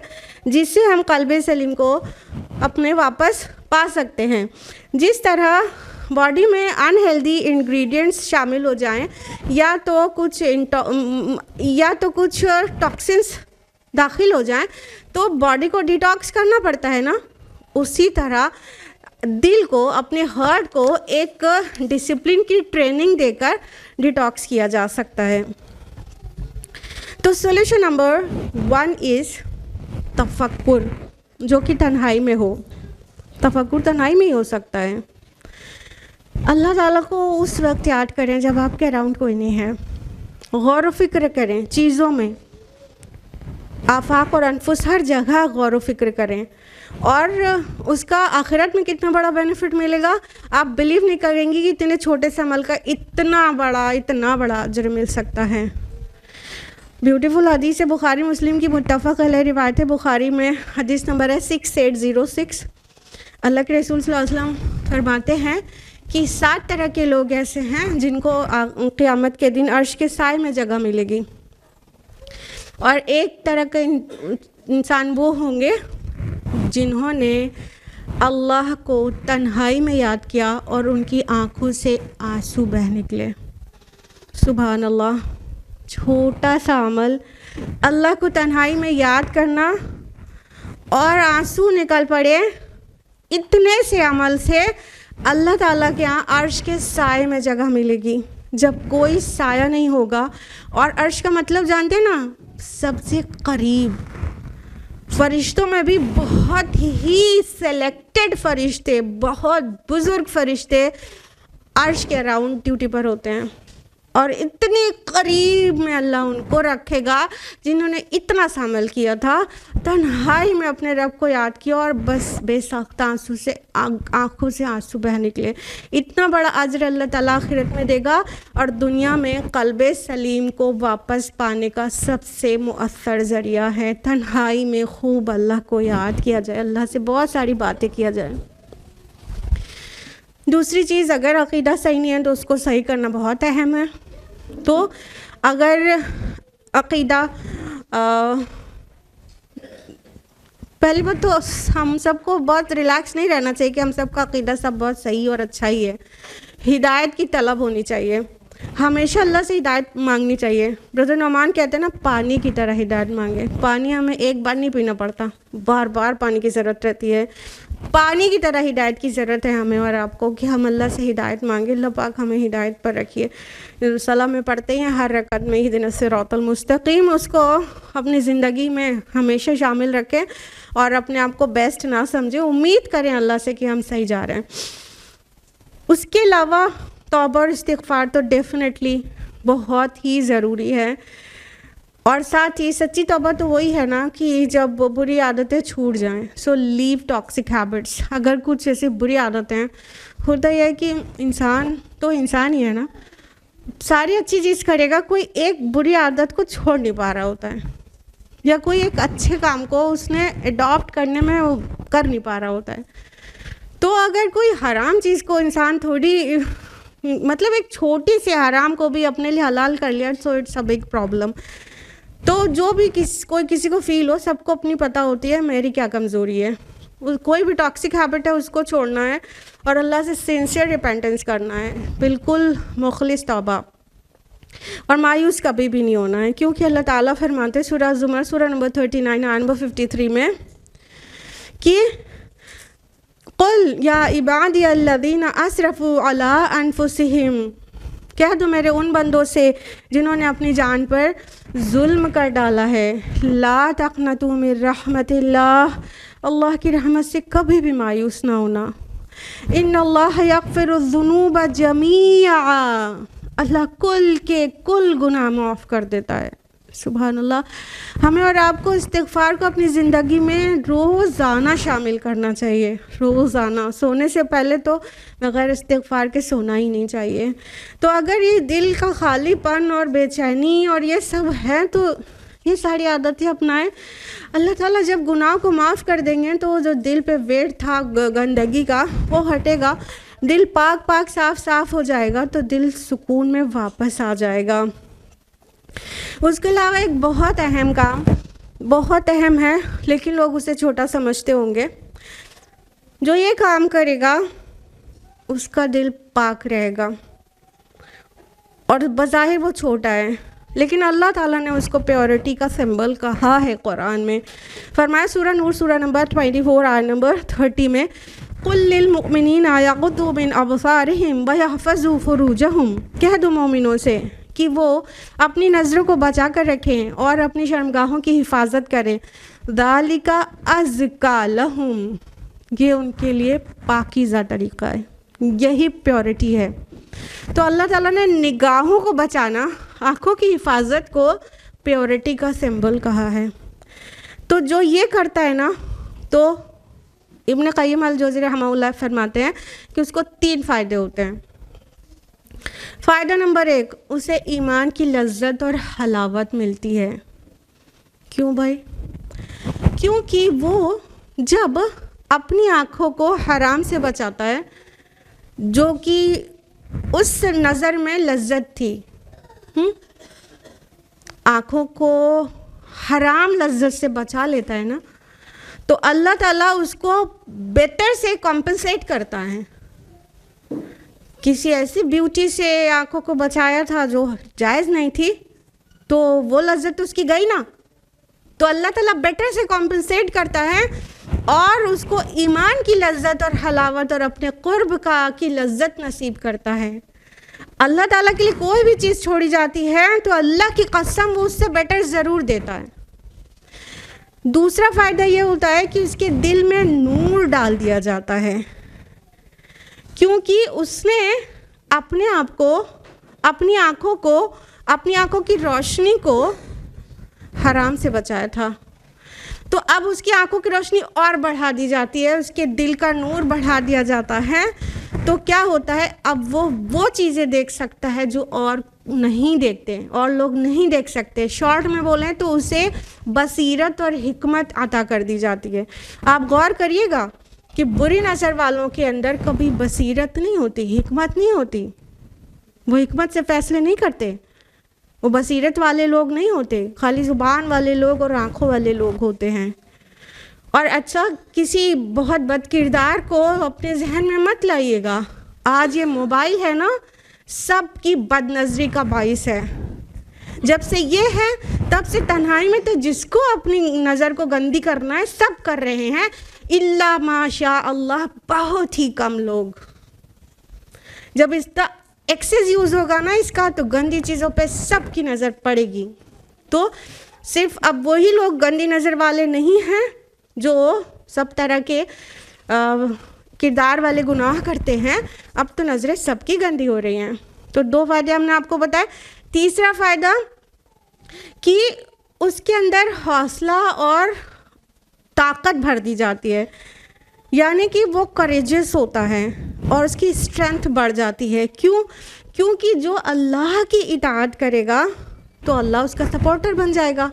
جس سے ہم قلب سلیم کو اپنے واپس پا سکتے ہیں۔ جس طرح باڈی میں انہیلدی انگریڈینٹس شامل ہو جائیں یا تو کچھ ٹاکسنس داخل ہو جائیں تو باڈی کو ڈیٹاکس کرنا پڑتا ہے نا، اسی طرح دل کو، اپنے ہارٹ کو ایک ڈسپلن کی ٹریننگ دے کر ڈیٹاکس کیا جا سکتا ہے۔ تو سولوشن نمبر 1 از تفکر، جو کہ تنہائی میں ہو۔ تفکر تنہائی میں ہی ہو سکتا ہے۔ اللہ تعالیٰ کو اس وقت یاد کریں جب آپ کے اراؤنڈ کوئی نہیں ہے، غور و فکر کریں چیزوں میں، آفاق اور انفس ہر جگہ غور و فکر کریں، اور اس کا آخرت میں کتنا بڑا بینیفٹ ملے گا آپ بلیو نہیں کریں گی کہ اتنے چھوٹے سے عمل کا اتنا بڑا اجر مل سکتا ہے۔ بیوٹیفل حدیث بخاری مسلم کی متفق علیہ روایت بخاری میں حدیث نمبر ہے 6806۔ اللہ کے رسول صلی اللہ علیہ وسلم فرماتے ہیں کہ 7 طرح کے لوگ ایسے ہیں جن کو قیامت کے دن عرش کے سائے میں جگہ ملے گی، اور ایک طرح کا انسان وہ ہوں گے جنہوں نے اللہ کو تنہائی میں یاد کیا اور ان کی آنکھوں سے آنسو بہہ نکلے۔ سبحان اللہ، چھوٹا سا عمل، اللہ کو تنہائی میں یاد کرنا اور آنسو نکل پڑے، اتنے سے عمل سے اللہ تعالیٰ کے یہاں عرش کے سائے میں جگہ ملے گی جب کوئی سایہ نہیں ہوگا۔ اور عرش کا مطلب جانتے ہیں نا، سب سے قریب۔ فرشتوں میں بھی بہت ہی سلیکٹڈ فرشتے، بہت بزرگ فرشتے عرش کے اراؤنڈ ڈیوٹی پر ہوتے ہیں، اور اتنے قریب میں اللہ ان کو رکھے گا جنہوں نے اتنا سا عمل کیا تھا، تنہائی میں اپنے رب کو یاد کیا اور بس بے ساختہ آنکھوں سے آنسو بہہ نکلے۔ اتنا بڑا اجر اللہ تعالیٰ آخرت میں دے گا، اور دنیا میں قلب سلیم کو واپس پانے کا سب سے مؤثر ذریعہ ہے تنہائی میں خوب اللہ کو یاد کیا جائے، اللہ سے بہت ساری باتیں کیا جائے۔ دوسری چیز، اگر عقیدہ صحیح نہیں ہے تو اس کو صحیح کرنا بہت اہم ہے۔ تو اگر عقیدہ پہلی بات تو ہم سب کو بہت ریلیکس نہیں رہنا چاہیے کہ ہم سب کا عقیدہ سب بہت صحیح اور اچھا ہی ہے۔ ہدایت کی طلب ہونی چاہیے، ہمیشہ اللہ سے ہدایت مانگنی چاہیے۔ برادر نعمان کہتے ہیں نا، پانی کی طرح ہدایت مانگے۔ پانی ہمیں ایک بار نہیں پینا پڑتا، بار بار پانی کی ضرورت رہتی ہے۔ پانی کی طرح ہدایت کی ضرورت ہے ہمیں اور آپ کو کہ ہم اللہ سے ہدایت مانگیں۔ اللہ پاک ہمیں ہدایت پر رکھیے۔ صلاح میں پڑھتے ہیں ہر رکعت میں اہدنا الصراط المستقیم، اس کو اپنی زندگی میں ہمیشہ شامل رکھیں اور اپنے آپ کو بیسٹ نہ سمجھیں، امید کریں اللہ سے کہ ہم صحیح جا رہے ہیں۔ اس کے علاوہ توبہ اور استغفار تو ڈیفینیٹلی بہت ہی ضروری ہے، اور ساتھ ہی سچی توبہ تو وہی ہے نا کہ جب بری عادتیں چھوٹ جائیں۔ سو لیو ٹاکسک ہیبٹس۔ اگر کچھ ایسی بری عادتیں، ہوتا یہ ہے کہ انسان تو انسان ہی ہے نا، ساری اچھی چیز کرے گا، کوئی ایک بری عادت کو چھوڑ نہیں پا رہا ہوتا ہے، یا کوئی ایک اچھے کام کو اس نے اڈاپٹ کرنے میں کر نہیں پا رہا ہوتا ہے۔ تو اگر کوئی حرام چیز کو انسان تھوڑی مطلب ایک چھوٹی سی حرام کو بھی اپنے لیے حلال کر لیا، so it's a big problem. تو جو بھی کوئی کسی کو فیل ہو، سب کو اپنی پتہ ہوتی ہے میری کیا کمزوری ہے۔ کوئی بھی ٹاکسک ہیبٹ ہے اس کو چھوڑنا ہے اور اللہ سے سنسیئر ریپینٹنس کرنا ہے، بالکل مخلص توبہ، اور مایوس کبھی بھی نہیں ہونا ہے، کیونکہ اللہ تعالیٰ فرماتے سورہ زمر سورہ نمبر 39 آیت نمبر 53 میں کہ قل یا عبادی الذین اسرفوا علی انفسہم، کہہ دو میرے ان بندوں سے جنہوں نے اپنی جان پر ظلم کر ڈالا ہے، لا تقنطوا من رحمت اللہ، اللہ کی رحمت سے کبھی بھی مایوس نہ ہونا، ان اللہ یغفر الذنوب جمیعا، اللہ کل کے کل گناہ معاف کر دیتا ہے۔ سبحان اللہ۔ ہمیں اور آپ کو استغفار کو اپنی زندگی میں روزانہ شامل کرنا چاہیے، روزانہ۔ سونے سے پہلے تو بغیر استغفار کے سونا ہی نہیں چاہیے۔ تو اگر یہ دل کا خالی پن اور بے چینی اور یہ سب ہے تو یہ ساری عادتیں اپنائیں. اللہ تعالیٰ جب گناہ کو معاف کر دیں گے تو جو دل پہ ویٹ تھا گندگی کا وہ ہٹے گا, دل پاک پاک صاف صاف ہو جائے گا, تو دل سکون میں واپس آ جائے گا. اس کے علاوہ ایک بہت اہم کام, بہت اہم ہے لیکن لوگ اسے چھوٹا سمجھتے ہوں گے, جو یہ کام کرے گا اس کا دل پاک رہے گا. اور بظاہر وہ چھوٹا ہے لیکن اللہ تعالیٰ نے اس کو پیورٹی کا سمبل کہا ہے قرآن میں. فرمایا سورہ نور سورہ نمبر 24 آیت نمبر 30 میں, قُل لِّلْمُؤْمِنِينَ يَغُضُّوا مِنْ أَبْصَارِهِمْ وَيَحْفَظُوا فُرُوجَهُمْ, کہہ دو مومنوں سے کہ وہ اپنی نظروں کو بچا کر رکھیں اور اپنی شرمگاہوں کی حفاظت کریں. ذَلِكَ أَزْكَىٰ لَهُمْ, یہ ان کے لیے پاکیزہ طریقہ ہے, یہی پیورٹی ہے. تو اللہ تعالیٰ نے نگاہوں کو بچانا, آنکھوں کی حفاظت کو پیورٹی کا سمبل کہا ہے. تو جو یہ کرتا ہے نا, تو ابن قیم الجوزی رحمہ اللہ فرماتے ہیں کہ اس کو 3 فائدے ہوتے ہیں. فائدہ نمبر 1, اسے ایمان کی لذت اور حلاوت ملتی ہے. کیوں بھائی؟ کیونکہ وہ جب اپنی آنکھوں کو حرام سے بچاتا ہے, جو کہ اس نظر میں لذت تھی, آنکھوں کو حرام لذت سے بچا لیتا ہے نا, تو اللہ تعالیٰ اس کو بہتر سے کمپنسیٹ کرتا ہے. کسی ایسی بیوٹی سے آنکھوں کو بچایا تھا جو جائز نہیں تھی, تو وہ لذت اس کی گئی نا, تو اللہ تعالیٰ بیٹر سے کمپنسیٹ کرتا ہے اور اس کو ایمان کی لذت اور حلاوت اور اپنے قرب کی لذت نصیب کرتا ہے. اللہ تعالیٰ کے لیے کوئی بھی چیز چھوڑی جاتی ہے تو اللہ کی قسم وہ اس سے بیٹر ضرور دیتا ہے. دوسرا فائدہ یہ ہوتا ہے کہ اس کے دل میں نور ڈال دیا جاتا ہے, کیونکہ اس نے اپنے آپ کو, اپنی آنکھوں کو, اپنی آنکھوں کی روشنی کو حرام سے بچایا تھا. تو اب اس کی آنکھوں کی روشنی اور بڑھا دی جاتی ہے, اس کے دل کا نور بڑھا دیا جاتا ہے. تو کیا ہوتا ہے, اب وہ چیزیں دیکھ سکتا ہے جو اور نہیں دیکھتے, اور لوگ نہیں دیکھ سکتے. شارٹ میں بولیں تو اسے بصیرت اور حکمت عطا کر دی جاتی ہے. آپ غور کریے گا کہ بری نظر والوں کے اندر کبھی بصیرت نہیں ہوتی, حکمت نہیں ہوتی, وہ حکمت سے فیصلے نہیں کرتے, وہ بصیرت والے لوگ نہیں ہوتے, خالی زبان والے لوگ اور آنکھوں والے لوگ ہوتے ہیں. اور اچھا, کسی بہت بد کردار کو اپنے ذہن میں مت لائیے گا. آج یہ موبائل ہے نا, سب کی بد نظری کا باعث ہے. جب سے یہ ہے تب سے تنہائی میں تو جس کو اپنی نظر کو گندی کرنا ہے سب کر رہے ہیں, الا ماشاء اللہ بہت ہی کم لوگ. جب اس کا ایکسیس یوز ہوگا نا اس کا, تو گندی چیزوں پہ سب کی نظر پڑے گی. تو صرف اب وہی لوگ گندی نظر والے نہیں ہیں جو سب طرح کے کردار والے گناہ کرتے ہیں, اب تو نظریں سب کی گندی ہو رہی ہیں. تو 2 فائدے ہم نے آپ کو بتائے. تیسرا فائدہ کہ اس کے اندر حوصلہ اور طاقت بھر دی جاتی ہے, یعنی کہ وہ کریجس ہوتا ہے اور اس کی اسٹرینتھ بڑھ جاتی ہے. کیوں؟ کیونکہ جو اللہ کی اطاعت کرے گا تو اللہ اس کا سپورٹر بن جائے گا,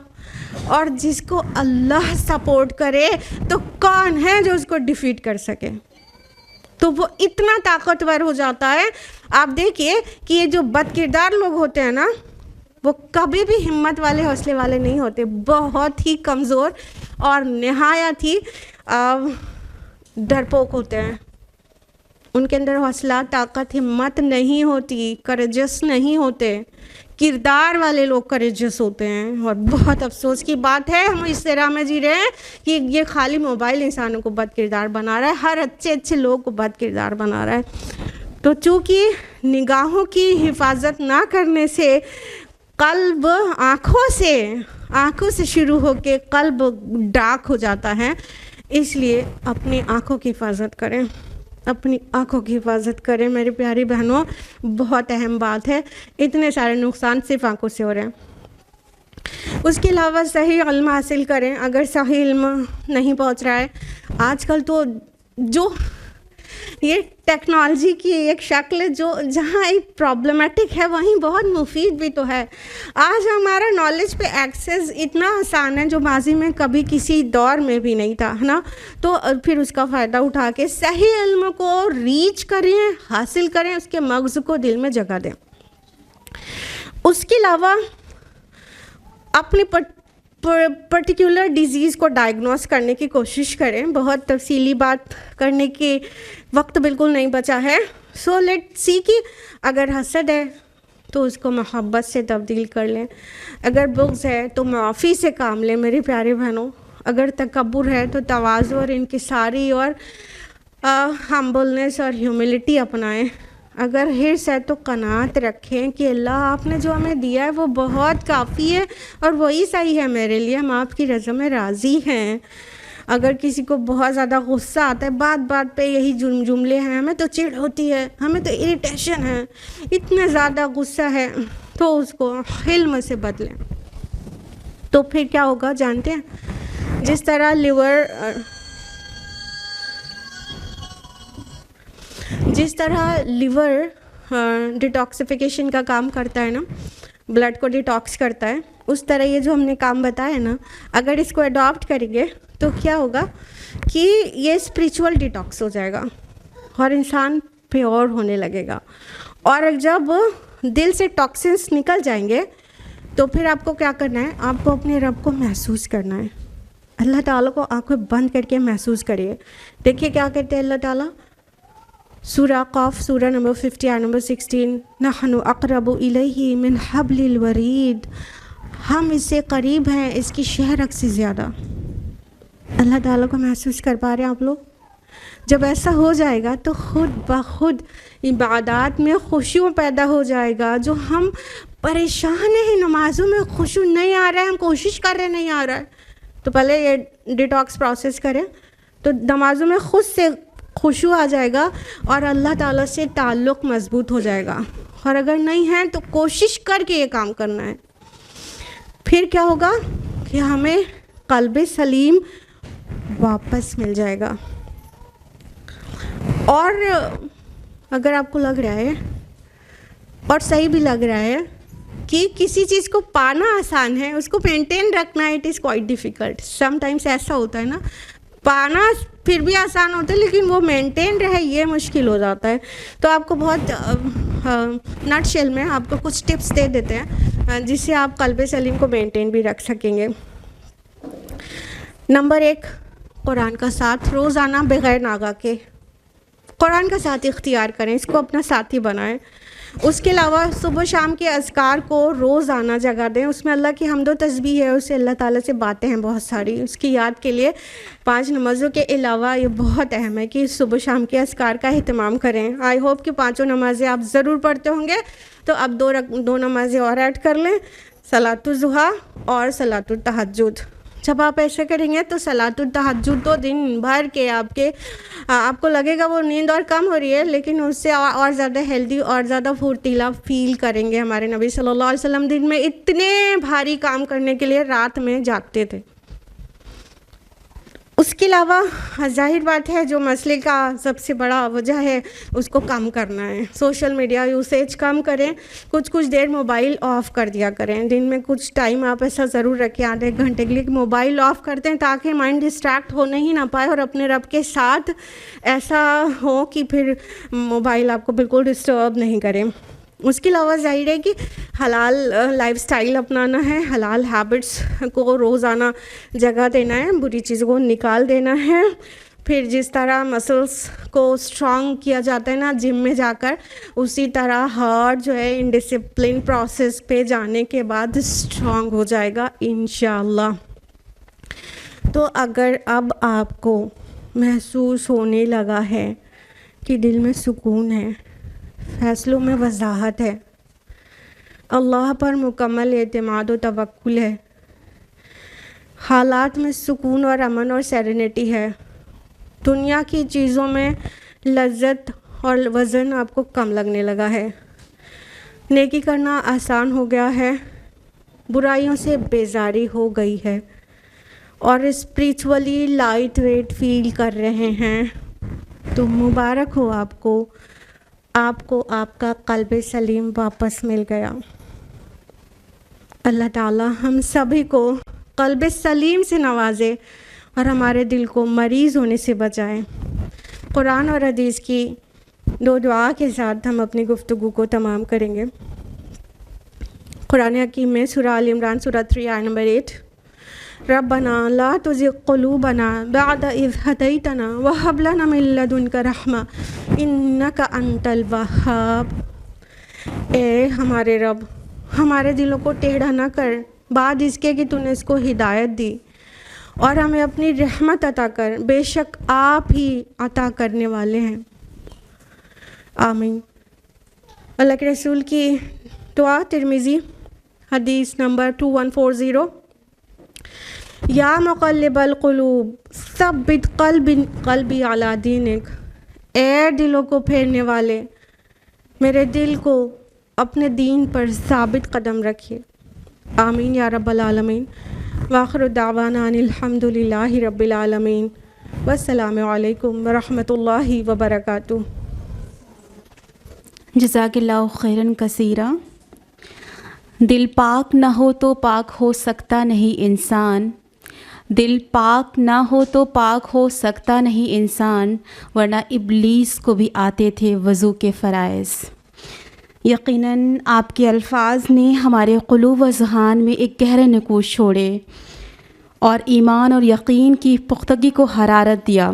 اور جس کو اللہ سپورٹ کرے تو کون ہے جو اس کو ڈیفیٹ کر سکے. تو وہ اتنا طاقتور ہو جاتا ہے. آپ دیکھیے کہ یہ جو بد کردار لوگ ہوتے ہیں نا, وہ کبھی بھی ہمت والے حوصلے والے نہیں ہوتے, بہت ہی کمزور اور نہایت ہی ڈرپوک ہوتے ہیں. ان کے اندر حوصلہ, طاقت, ہمت نہیں ہوتی, کریجس نہیں ہوتے. کردار والے لوگ کریجس ہوتے ہیں. اور بہت افسوس کی بات ہے, ہم اس طرح میں جی رہے ہیں کہ یہ خالی موبائل انسانوں کو بد کردار بنا رہا ہے, ہر اچھے لوگ کو بد کردار بنا رہا ہے. تو چونکہ نگاہوں کی حفاظت نہ کرنے سے قلب آنکھوں سے شروع ہو کے قلب ڈارک ہو جاتا ہے. اس لیے اپنی آنکھوں کی حفاظت کریں, اپنی آنکھوں کی حفاظت کریں میری پیاری بہنوں, بہت اہم بات ہے. اتنے سارے نقصان صرف آنکھوں سے ہو رہے ہیں. اس کے علاوہ صحیح علم حاصل کریں اگر صحیح علم نہیں پہنچ رہا ہے. آج کل تو جو یہ ٹیکنالوجی کی ایک شکل ہے جو جہاں ایک پرابلمٹک ہے وہیں بہت مفید بھی تو ہے. آج ہمارا نالج پہ ایکسیس اتنا آسان ہے جو ماضی میں کبھی کسی دور میں بھی نہیں تھا، ہے نا. تو پھر اس کا فائدہ اٹھا کے صحیح علم کو ریچ کریں، حاصل کریں، اس کے مغز کو دل میں جگہ دیں. اس کے علاوہ اپنی پرٹیکولر ڈیزیز کو ڈائگنوز کرنے کی کوشش کریں. بہت تفصیلی بات کرنے کی وقت بالکل نہیں بچا ہے. سو لیٹ سی کہ اگر حسد ہے تو اس کو محبت سے تبدیل کر لیں، اگر بغض ہے تو معافی سے کام لیں میری پیارے بہنوں، اگر تکبر ہے تو تواضع اور انکساری اور ہمبلنس اور ہیوملٹی اپنائیں، اگر حرص ہے تو قناعت رکھیں کہ اللہ آپ نے جو ہمیں دیا ہے وہ بہت کافی ہے اور وہی صحیح ہے میرے لیے، ہم آپ کی رضا میں راضی ہیں. اگر کسی کو بہت زیادہ غصہ آتا ہے، بات بات پہ یہی جملے ہیں، ہمیں تو چڑ ہوتی ہے، ہمیں تو اریٹیشن ہے، اتنا زیادہ غصہ ہے، تو اس کو حلم سے بدلیں. تو پھر کیا ہوگا جانتے ہیں؟ جس طرح لیور ڈیٹاکسیفیکیشن کا کام کرتا ہے نا، بلڈ کو ڈیٹاکس کرتا ہے، اس طرح یہ جو ہم نے کام بتایا نا، اگر اس کو اڈاپٹ کریں گے تو کیا ہوگا کہ یہ اسپریچول ڈیٹاکس ہو جائے گا اور انسان پیور ہونے لگے گا. اور جب دل سے ٹاکسنس نکل جائیں گے تو پھر آپ کو کیا کرنا ہے؟ آپ کو اپنے رب کو محسوس کرنا ہے. اللہ تعالیٰ کو آنکھیں بند کر کے محسوس کریے. دیکھیے کیا کہتے ہیں اللہ تعالیٰ، سورہ قاف سورہ نمبر 50 آیت نمبر 16، نحن اقرب الیہ من حبل الورید، ہم اس سے قریب ہیں اس کی شہرک سے زیادہ. اللہ تعالیٰ کو محسوس کر پا رہے ہیں آپ لوگ؟ جب ایسا ہو جائے گا تو خود بخود عبادات میں خشوع پیدا ہو جائے گا. جو ہم پریشان ہیں نمازوں میں خشوع نہیں آ رہا ہے، ہم کوشش کر رہے نہیں آ رہا ہے، تو پہلے یہ ڈیٹاکس پروسیس کریں تو نمازوں میں خود سے خشوع آ جائے گا اور اللہ تعالیٰ سے تعلق مضبوط ہو جائے گا. اور اگر نہیں ہے تو کوشش کر کے یہ کام کرنا ہے. پھر کیا ہوگا کہ ہمیں قلب سلیم واپس مل جائے گا. اور اگر آپ کو لگ رہا ہے اور صحیح بھی لگ رہا ہے کہ کسی چیز کو پانا آسان ہے، اس کو مینٹین رکھنا it is quite difficult. Some times ایسا ہوتا ہے نا، پانا پھر بھی آسان ہوتا ہے لیکن وہ مینٹین رہے یہ مشکل ہو جاتا ہے. تو آپ کو بہت نٹ شیل میں آپ کو کچھ ٹپس دے دیتے ہیں جس سے آپ قلب سلیم کو مینٹین بھی رکھ سکیں گے. نمبر 1، قرآن کا ساتھ روزانہ بغیر ناغہ کے قرآن کا ساتھ اختیار کریں، اس کو اپنا ساتھی بنائیں. اس کے علاوہ صبح شام کے اذکار کو روزانہ جگہ دیں، اس میں اللہ کی حمد و تسبیح ہے، اس سے اللہ تعالیٰ سے باتیں ہیں بہت ساری. اس کی یاد کے لیے 5 نمازوں کے علاوہ یہ بہت اہم ہے کہ صبح شام کے اذکار کا اہتمام کریں. آئی ہوپ کہ 5 نمازیں آپ ضرور پڑھتے ہوں گے، تو اب 2 نمازیں اور ایڈ کر لیں، صلاۃ الضحیٰ اور صلاۃ التہجد. جب آپ ایسا کریں گے تو صلاۃ التہجد تو دن بھر کے آپ کو لگے گا وہ نیند اور کم ہو رہی ہے، لیکن اس سے اور زیادہ ہیلدی اور زیادہ پھرتیلا فیل کریں گے. ہمارے نبی صلی اللہ علیہ وسلم دن میں اتنے بھاری کام کرنے کے لیے رات میں جاگتے تھے. اس کے علاوہ ظاہر بات ہے جو مسئلے کا سب سے بڑا وجہ ہے اس کو کم کرنا ہے. سوشل میڈیا یوسیج کم کریں، کچھ دیر موبائل آف کر دیا کریں. دن میں کچھ ٹائم آپ ایسا ضرور رکھیں، آدھے ایک گھنٹے کے لیے کہ موبائل آف کرتے ہیں تاکہ مائنڈ ڈسٹریکٹ ہونے ہی نہ پائے اور اپنے رب کے ساتھ ایسا ہو کہ پھر موبائل آپ کو بالکل ڈسٹرب نہیں کریں. اس کے علاوہ ظاہر ہے کہ حلال لائف سٹائل اپنانا ہے، حلال ہیبٹس کو روزانہ جگہ دینا ہے، بری چیزوں کو نکال دینا ہے. پھر جس طرح مسلس کو اسٹرانگ کیا جاتا ہے نا جم میں جا کر، اسی طرح ہارٹ جو ہے ان ڈسپلن پروسیس پہ جانے کے بعد اسٹرانگ ہو جائے گا انشاءاللہ. تو اگر اب آپ کو محسوس ہونے لگا ہے کہ دل میں سکون ہے، فیصلوں میں وضاحت ہے، اللہ پر مکمل اعتماد و توکل ہے، حالات میں سکون اور امن اور سیرینٹی ہے، دنیا کی چیزوں میں لذت اور وزن آپ کو کم لگنے لگا ہے، نیکی کرنا آسان ہو گیا ہے، برائیوں سے بیزاری ہو گئی ہے اور اسپریچولی لائٹ ویٹ فیل کر رہے ہیں، تو مبارک ہو آپ کو آپ کا قلب سلیم واپس مل گیا۔ اللہ تعالی ہم سبھی کو قلب سلیم سے نوازے اور ہمارے دل کو مریض ہونے سے بچائے۔ قرآن اور حدیث کی 2 دعا کے ساتھ ہم اپنی گفتگو کو تمام کریں گے۔ قرآن حکیم میں سورہ آل عمران سورہ 3 آیت نمبر 8، ربنا لا تزغ قلوبنا بعد اذ ہدیتنا وہب لنا من لدنک رحمہ انک انت الوہاب۔ اے ہمارے رب، ہمارے دلوں کو ٹیڑھا نہ کر بعد اس کے کہ تو نے اس کو ہدایت دی، اور ہمیں اپنی رحمت عطا کر، بے شک آپ ہی عطا کرنے والے ہیں۔ آمین۔ اللہ کے رسول کی دعا ترمذی حدیث نمبر 2140، یا مقلب القلوب ثبت قلبی علی دینک۔ اے دلوں کو پھیرنے والے، میرے دل کو اپنے دین پر ثابت قدم رکھیے۔ آمین یا رب العالمین۔ وآخر دعوانا ان الحمد للہ رب العالمین، والسلام علیکم ورحمۃ اللہ وبرکاتہ۔ جزاک اللہ خیراً کثیرا۔ دل پاک نہ ہو تو پاک ہو سکتا نہیں انسان، دل پاک نہ ہو تو پاک ہو سکتا نہیں انسان، ورنہ ابلیس کو بھی آتے تھے وضو کے فرائض۔ یقیناً آپ کے الفاظ نے ہمارے قلوب و ذہان میں ایک گہرے نقوش چھوڑے اور ایمان اور یقین کی پختگی کو حرارت دیا۔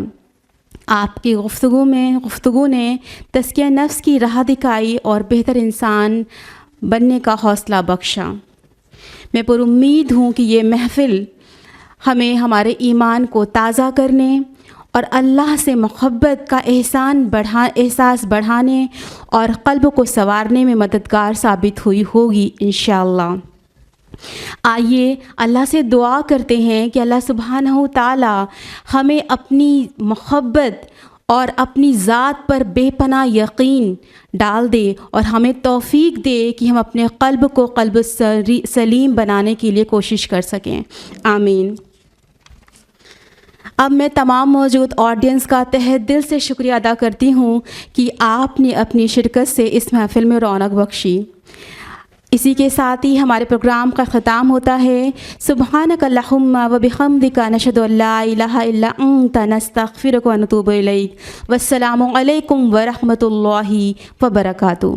آپ کی گفتگو نے تزکیہ نفس کی راہ دکھائی اور بہتر انسان بننے کا حوصلہ بخشا۔ میں پر امید ہوں کہ یہ محفل ہمیں ہمارے ایمان کو تازہ کرنے اور اللہ سے محبت کا احساس بڑھانے اور قلب کو سنوارنے میں مددگار ثابت ہوگی انشاءاللہ۔ آئیے اللہ سے دعا کرتے ہیں کہ اللہ سبحانہ و تعالی ہمیں اپنی محبت اور اپنی ذات پر بے پناہ یقین ڈال دے اور ہمیں توفیق دے کہ ہم اپنے قلب کو قلب سلیم بنانے کے لیے کوشش کر سکیں۔ آمین۔ اب میں تمام موجود آڈینس کا تہہ دل سے شکریہ ادا کرتی ہوں کہ آپ نے اپنی شرکت سے اس محفل میں رونق بخشی۔ اسی کے ساتھ ہی ہمارے پروگرام کا ختام ہوتا ہے۔ سبحانک اللہم و بحمدک نشہد ان لا الہ الا انت نستغفرک و نتوب الیک۔ والسلام علیکم ورحمۃ اللہ وبرکاتہ۔